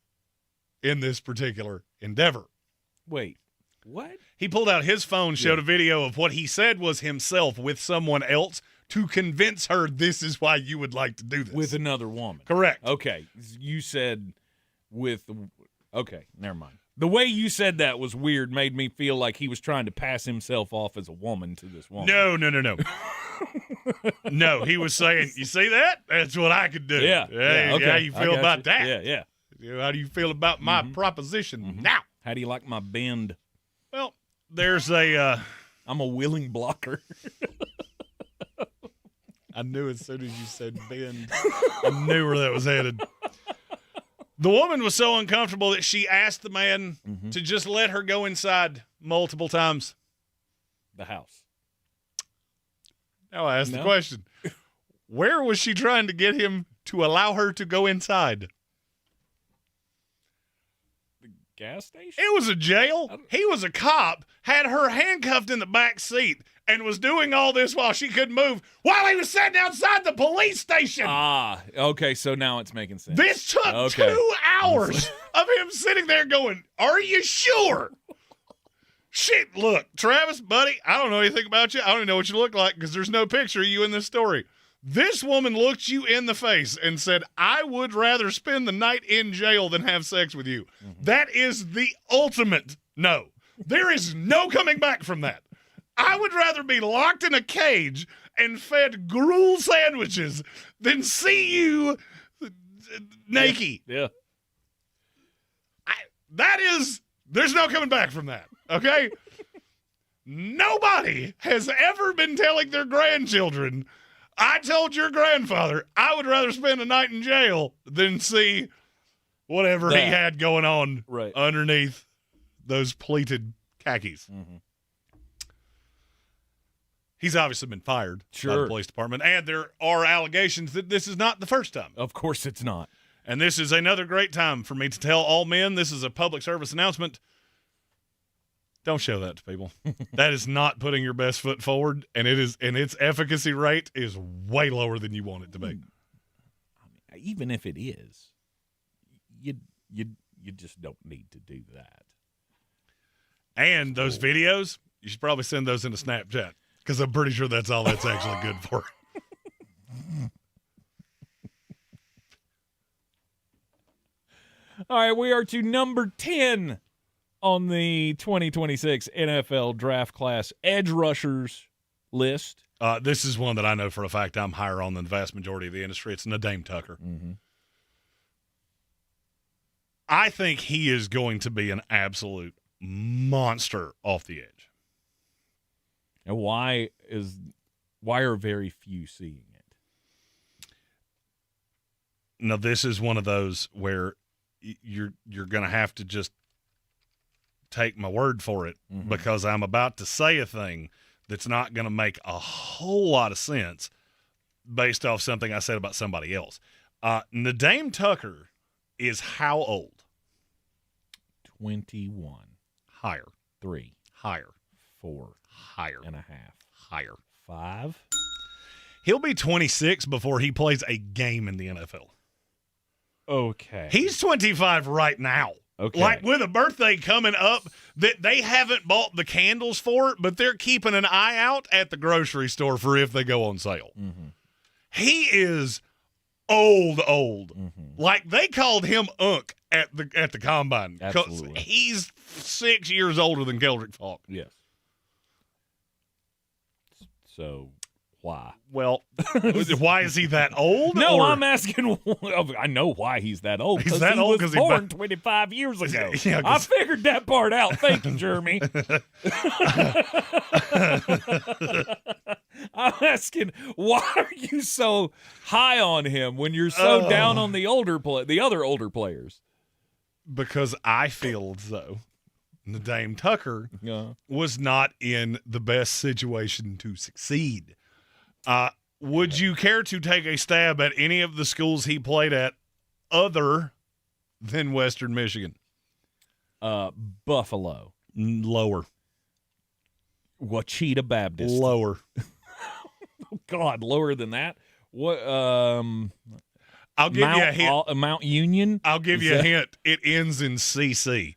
in this particular endeavor. Wait, what? He pulled out his phone, showed a video of what he said was himself with someone else to convince her this is why you would like to do this. With another woman. Correct. Okay. You said okay, never mind. The way you said that was weird, made me feel like he was trying to pass himself off as a woman to this woman. No. No, he was saying, you see that? That's what I could do. Yeah. Okay. How you feel about that? Yeah. How do you feel about my proposition now? How do you like my bend? Well, there's a... I'm a willing blocker. I knew as soon as you said bend, I knew where that was headed. The woman was so uncomfortable that she asked the man to just let her go inside multiple times. The house. Now I ask the question, where was she trying to get him to allow her to go inside? The gas station? It was a jail. He was a cop, had her handcuffed in the back seat, and was doing all this while she couldn't move while he was sitting outside the police station. Ah, okay, so now it's making sense. This took 2 hours of him sitting there going, are you sure? Shit, look, Travis, buddy, I don't know anything about you. I don't even know what you look like because there's no picture of you in this story. This woman looked you in the face and said, I would rather spend the night in jail than have sex with you. That is the ultimate no. There is no coming back from that. I would rather be locked in a cage and fed gruel sandwiches than see you naked. Yeah. There's no coming back from that, okay? Nobody has ever been telling their grandchildren, I told your grandfather I would rather spend a night in jail than see whatever he had going on underneath those pleated khakis. Mm-hmm. He's obviously been fired by the police department, and there are allegations that this is not the first time. Of course it's not. And this is another great time for me to tell all men, this is a public service announcement. Don't show that to people. That is not putting your best foot forward, and its efficacy rate is way lower than you want it to be. Even if it is, you just don't need to do that. And those videos, you should probably send those into Snapchat, because I'm pretty sure that's all that's actually good for. All right, we are to number 10 on the 2026 NFL Draft Class Edge Rushers list. This is one that I know for a fact I'm higher on than the vast majority of the industry. It's Nedame Tucker. Mm-hmm. I think he is going to be an absolute monster off the edge. And why are very few seeing it? Now, this is one of those where you're going to have to just take my word for it, because I'm about to say a thing that's not going to make a whole lot of sense based off something I said about somebody else. Nedame Tucker is how old? 21. Higher. 3. Higher. 4. Higher. And a half. Higher. 5. He'll be 26 before he plays a game in the NFL. Okay. He's 25 right now. Okay. Like with a birthday coming up that they haven't bought the candles for, but they're keeping an eye out at the grocery store for if they go on sale. Mm-hmm. He is old. Mm-hmm. Like they called him Unk at the combine. Absolutely. He's 6 years older than Keldric Faulk. Yes. So why? Well, why is he that old? No, I'm asking. I know why he's that old. He's that old because he was born 25 years ago. Yeah, I figured that part out. Thank you, Jeremy. I'm asking, why are you so high on him when you're so down on the other older players? Because I feel as though Nedame Tucker was not in the best situation to succeed. Would you care to take a stab at any of the schools he played at other than Western Michigan? Buffalo. Lower. Ouachita Baptist. Lower. Oh, God, lower than that? What? I'll give you a hint. Mount Union? I'll give you a hint. It ends in CC.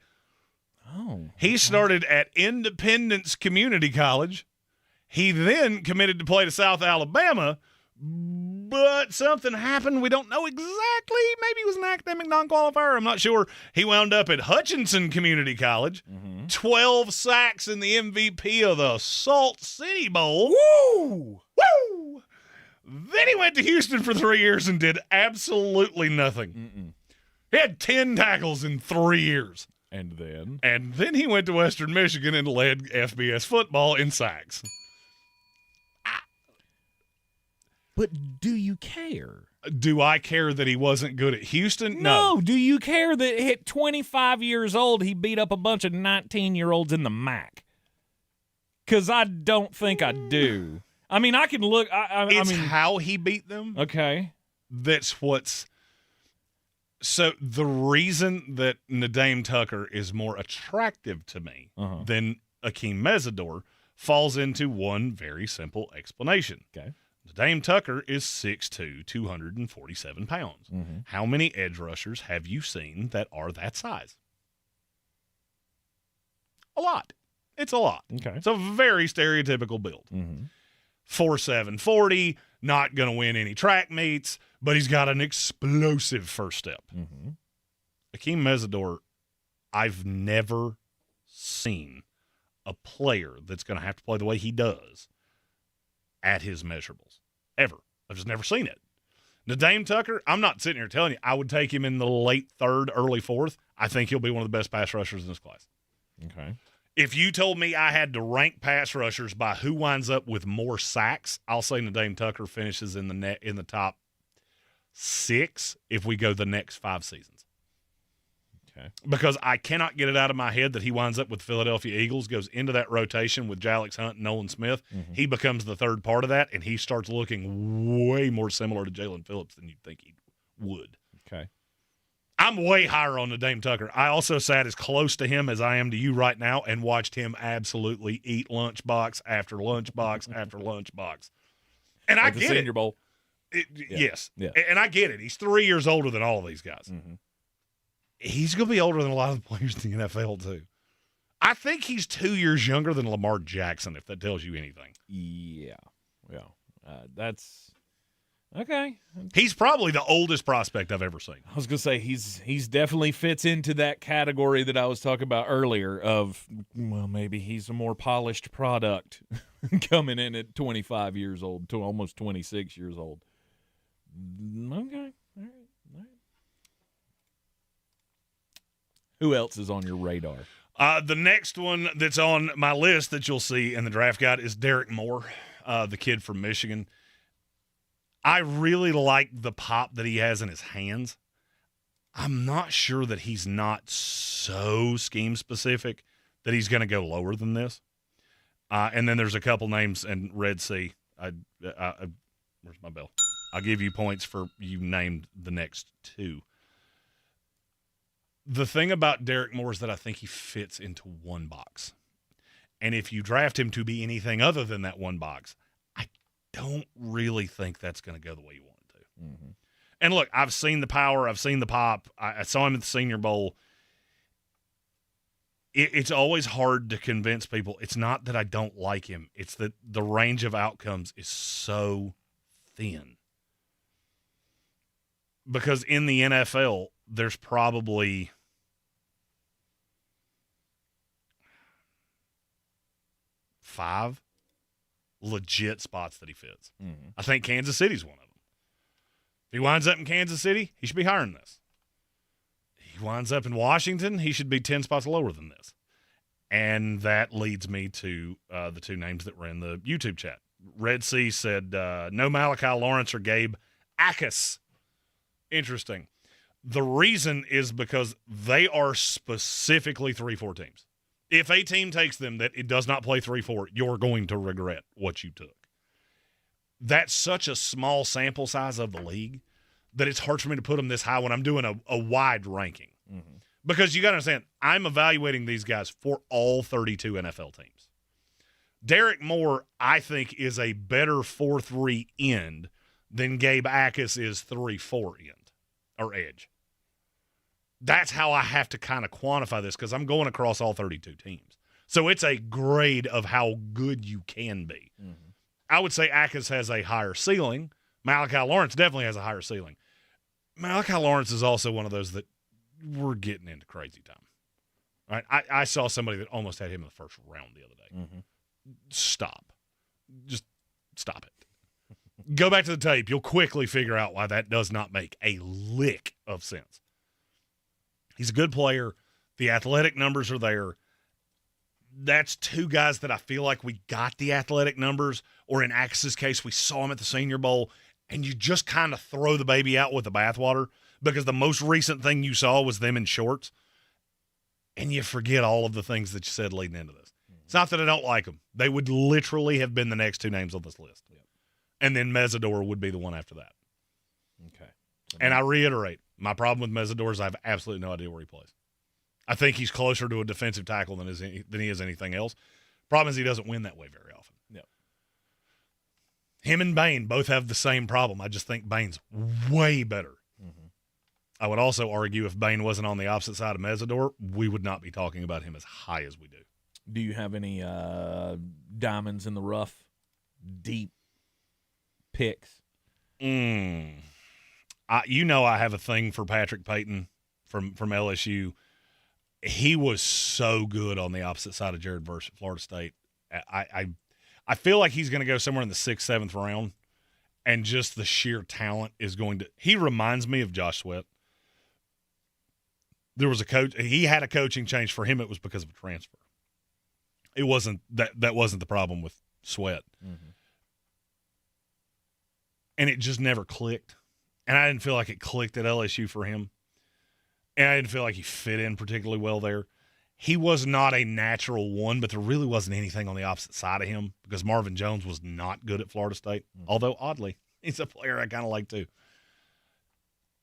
Oh. He started at Independence Community College. He then committed to play to South Alabama, but something happened. We don't know exactly. Maybe it was an academic non-qualifier. I'm not sure. He wound up at Hutchinson Community College. 12 sacks in the MVP of the Salt City Bowl. Woo! Woo! Then he went to Houston for 3 years and did absolutely nothing. He had 10 tackles in 3 years. And then he went to Western Michigan and led FBS football in sacks. But do you care? Do I care that he wasn't good at Houston? No. Do you care that at 25 years old he beat up a bunch of 19-year-olds in the MAC? Because I don't think I do. I mean, I can look. It's how he beat them. Okay. That's what's. So the reason that Nedame Tucker is more attractive to me than Akheem Mesidor falls into one very simple explanation. Okay. Nedame Tucker is 6'2", 247 pounds. How many edge rushers have you seen that are that size? A lot. It's a lot. Okay. It's a very stereotypical build. 4'7", 40, not going to win any track meets, but he's got an explosive first step. Akheem Mesidor, I've never seen a player that's going to have to play the way he does at his measurables. Ever. I've just never seen it. Dame Tucker, I'm not sitting here telling you I would take him in the late third, early fourth. I think he'll be one of the best pass rushers in this class. Okay. If you told me I had to rank pass rushers by who winds up with more sacks, I'll say Dame Tucker finishes in the top 6 if we go the next 5 seasons. Okay. Because I cannot get it out of my head that he winds up with the Philadelphia Eagles, goes into that rotation with Jalix Hunt and Nolan Smith. Mm-hmm. He becomes the third part of that, and he starts looking way more similar to Jalen Phillips than you'd think he would. Okay. I'm way higher on Dame Tucker. I also sat as close to him as I am to you right now and watched him absolutely eat lunchbox after lunchbox after lunchbox. And Like I the get Senior it. Bowl. Yes. Yeah. And I get it. He's 3 years older than all of these guys. Mm-hmm. He's going to be older than a lot of the players in the NFL, too. I think he's 2 years younger than Lamar Jackson, if that tells you anything. Yeah. That's okay. He's probably the oldest prospect I've ever seen. I was going to say he's definitely fits into that category that I was talking about earlier of, well, maybe he's a more polished product coming in at 25 years old to almost 26 years old. Okay. All right. Who else is on your radar? The next one that's on my list that you'll see in the draft guide is Derek Moore, the kid from Michigan. I really like the pop that he has in his hands. I'm not sure that he's not so scheme-specific that he's going to go lower than this. And then there's a couple names in Red Sea. Where's my bell? I'll give you points for you named the next 2. The thing about Derek Moore is that I think he fits into one box. And if you draft him to be anything other than that one box, I don't really think that's going to go the way you want it to. Mm-hmm. And look, I've seen the power. I've seen the pop. I saw him at the Senior Bowl. It's always hard to convince people. It's not that I don't like him. It's that the range of outcomes is so thin. Because in the NFL, there's probably five legit spots that he fits. Mm-hmm. I think Kansas City's one of them. If he winds up in Kansas City, he should be higher than this. He winds up in Washington, he should be 10 spots lower than this. And that leads me to the 2 names that were in the YouTube chat. Red Sea said, no Malachi Lawrence or Gabe Akheem. Interesting. The reason is because they are specifically 3-4 teams. If a team takes them that it does not play 3-4, you're going to regret what you took. That's such a small sample size of the league that it's hard for me to put them this high when I'm doing a wide ranking. Mm-hmm. Because you got to understand, I'm evaluating these guys for all 32 NFL teams. Derek Moore, I think, is a better 4-3 end than Gabe Akheem is 3-4 end or edge. That's how I have to kind of quantify this because I'm going across all 32 teams. So it's a grade of how good you can be. Mm-hmm. I would say Akheem has a higher ceiling. Malachi Lawrence definitely has a higher ceiling. Malachi Lawrence is also one of those that we're getting into crazy time. All right? I saw somebody that almost had him in the first round the other day. Mm-hmm. Stop. Just stop it. Go back to the tape. You'll quickly figure out why that does not make a lick of sense. He's a good player. The athletic numbers are there. That's 2 guys that I feel like we got the athletic numbers, or in Axe's case, we saw him at the Senior Bowl, and you just kind of throw the baby out with the bathwater because the most recent thing you saw was them in shorts, and you forget all of the things that you said leading into this. Mm-hmm. It's not that I don't like them. They would literally have been the next 2 names on this list. Yep. And then Mesidor would be the one after that. Okay. And I reiterate, my problem with Mesidor is I have absolutely no idea where he plays. I think he's closer to a defensive tackle than he is anything else. Problem is he doesn't win that way very often. Yep. Him and Bain both have the same problem. I just think Bain's way better. Mm-hmm. I would also argue if Bain wasn't on the opposite side of Mesidor, we would not be talking about him as high as we do. Do you have any diamonds in the rough, deep picks? You know I have a thing for Patrick Payton from LSU. he was so good on the opposite side of Jared Verse at Florida State. I feel like he's going to go somewhere in the 6th, 7th round, and just the sheer talent is going to – he reminds me of Josh Sweat. There was a coach – he had a coaching change. For him, it was because of a transfer. It wasn't – that wasn't the problem with Sweat. Mm-hmm. And it just never clicked. And I didn't feel like it clicked at LSU for him. And I didn't feel like he fit in particularly well there. He was not a natural one, but there really wasn't anything on the opposite side of him because Marvin Jones was not good at Florida State. Mm-hmm. Although, oddly, he's a player I kind of like too.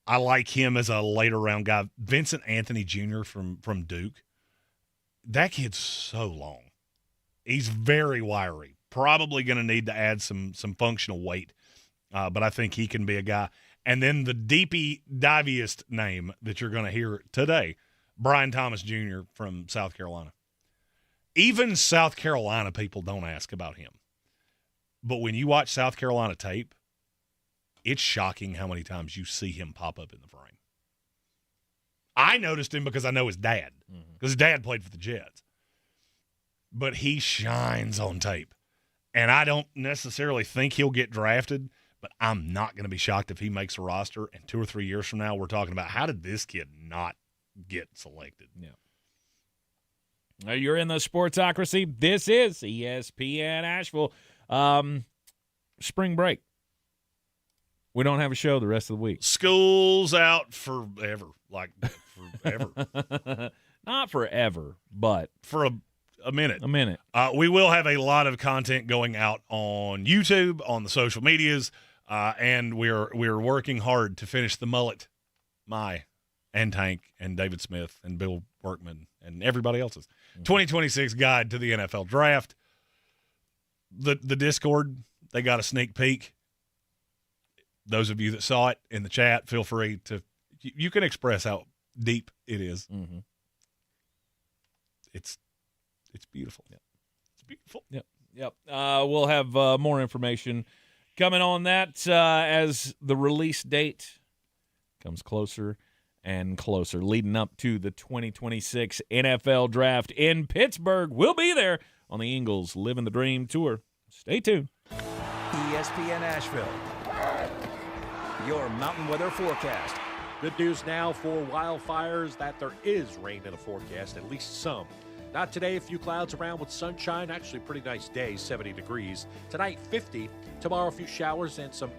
I like him as a later round guy. Vincent Anthony Jr. from Duke. That kid's so long. He's very wiry. Probably going to need to add some functional weight. But I think he can be a guy. And then the diviest name that you're going to hear today, Brian Thomas Jr. from South Carolina. Even South Carolina people don't ask about him. But when you watch South Carolina tape, it's shocking how many times you see him pop up in the frame. I noticed him because I know his dad, because his dad played for the Jets. But he shines on tape. And I don't necessarily think he'll get drafted, but I'm not going to be shocked if he makes a roster, and 2 or 3 years from now, we're talking about how did this kid not get selected? Yeah. You're in the Sportsocracy. This is ESPN Asheville. Spring break. We don't have a show the rest of the week. School's out forever. Like, forever. Not forever, but for a minute. A minute. We will have a lot of content going out on YouTube, on the social medias, and we're working hard to finish the mullet, and Tank and David Smith and Bill Workman and everybody else's 2026 guide to the NFL draft. The Discord, they got a sneak peek. Those of you that saw it in the chat, feel free to – you can express how deep it is. Mm-hmm. It's beautiful. Yep. It's beautiful. Yep. We'll have more information coming on that as the release date comes closer and closer, leading up to the 2026 NFL Draft in Pittsburgh. We'll be there on the Eagles Living the Dream Tour. Stay tuned. ESPN Asheville, your mountain weather forecast. Good news now for wildfires that there is rain in the forecast, at least some. Not today, a few clouds around with sunshine. Actually, pretty nice day, 70 degrees. Tonight, 50. Tomorrow, a few showers and some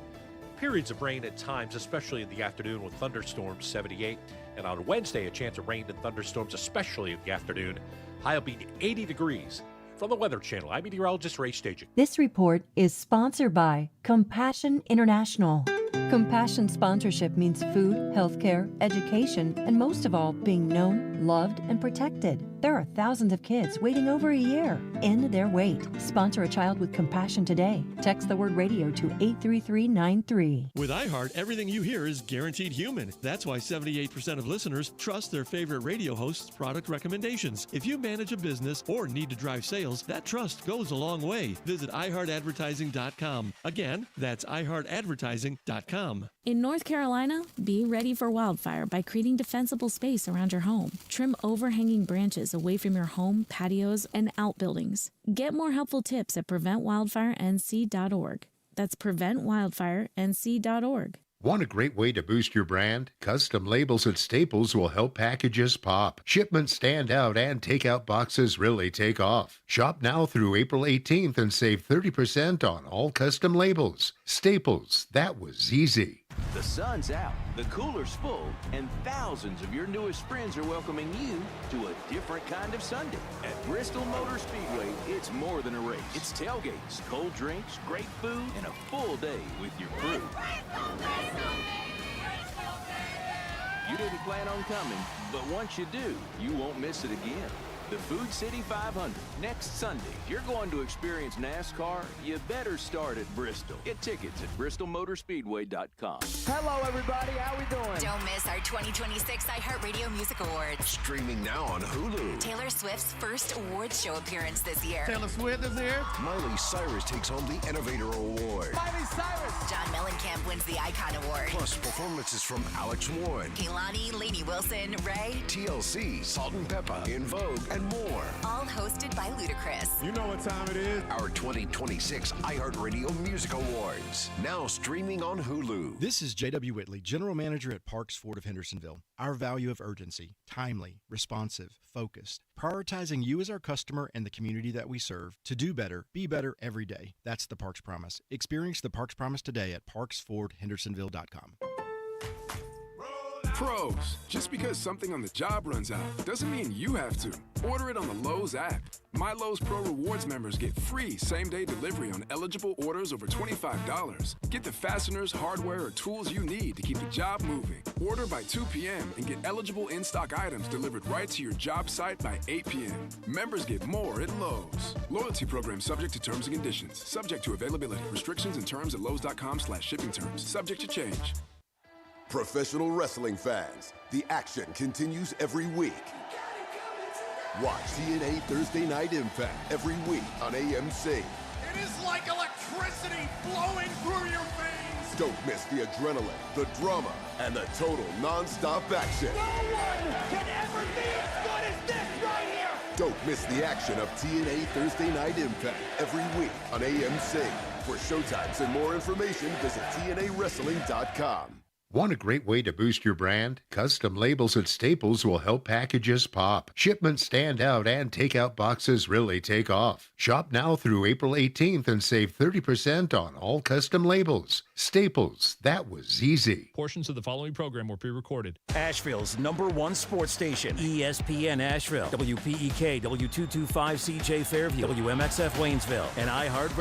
periods of rain at times, especially in the afternoon with thunderstorms, 78. And on Wednesday, a chance of rain and thunderstorms, especially in the afternoon. High will be 80 degrees. From the Weather Channel, I'm meteorologist Ray Staging. This report is sponsored by Compassion International. Compassion sponsorship means food, healthcare, education, and most of all, being known, loved, and protected. There are thousands of kids waiting over a year. End their wait. Sponsor a child with compassion today. Text the word radio to 83393. With iHeart, everything you hear is guaranteed human. That's why 78% of listeners trust their favorite radio host's product recommendations. If you manage a business or need to drive sales, that trust goes a long way. Visit iHeartAdvertising.com. Again, that's iHeartAdvertising.com. In North Carolina, be ready for wildfire by creating defensible space around your home. Trim overhanging branches away from your home, patios, and outbuildings. Get more helpful tips at PreventWildfireNC.org. That's PreventWildfireNC.org. Want a great way to boost your brand? Custom labels at Staples will help packages pop, shipments stand out, and takeout boxes really take off. Shop now through April 18th and save 30% on all custom labels. Staples, that was easy. The sun's out, the cooler's full, and thousands of your newest friends are welcoming you to a different kind of Sunday. At Bristol Motor Speedway, it's more than a race. It's tailgates, cold drinks, great food, and a full day with your crew. You didn't plan on coming, but once you do, you won't miss it again. The Food City 500, next Sunday. If you're going to experience NASCAR, you better start at Bristol. Get tickets at bristolmotorspeedway.com. Hello, everybody. How we doing? Don't miss our 2026 iHeartRadio Music Awards. Streaming now on Hulu. Taylor Swift's first awards show appearance this year. Taylor Swift is here. Miley Cyrus takes home the Innovator Award. Miley Cyrus. John Mellencamp wins the Icon Award. Plus performances from Alex Warren, Kehlani, Lainey Wilson, Ray, TLC, Salt and Peppa, In Vogue, and more. All hosted by Ludacris. You know what time it is? Our 2026 iHeartRadio Music Awards. Now streaming on Hulu. This is J.W. Whitley, General Manager at Parks Ford of Hendersonville. Our value of urgency, timely, responsive, focused, prioritizing you as our customer and the community that we serve to do better, be better every day. That's the Parks Promise. Experience the Parks Promise today at parksfordhendersonville.com. Pros, just because something on the job runs out doesn't mean you have to. Order it on the Lowe's app. My Lowe's Pro Rewards members get free same-day delivery on eligible orders over $25. Get the fasteners, hardware, or tools you need to keep the job moving. Order by 2 p.m. and get eligible in-stock items delivered right to your job site by 8 p.m. Members get more at Lowe's. Loyalty program subject to terms and conditions. Subject to availability. Restrictions and terms at lowes.com/shipping terms. Subject to change. Professional wrestling fans, the action continues every week. Watch TNA Thursday Night Impact every week on AMC. It is like electricity flowing through your veins. Don't miss the adrenaline, the drama, and the total non-stop action. No one can ever be as good as this right here. Don't miss the action of TNA Thursday Night Impact every week on AMC. For showtimes and more information, visit TNAWrestling.com. Want a great way to boost your brand? Custom labels at Staples will help packages pop, shipments stand out, and takeout boxes really take off. Shop now through April 18th and save 30% on all custom labels. Staples, that was easy. Portions of the following program were pre-recorded. Asheville's #1 sports station, ESPN Asheville, WPEK, W225CJ Fairview, WMXF Waynesville, and iHeart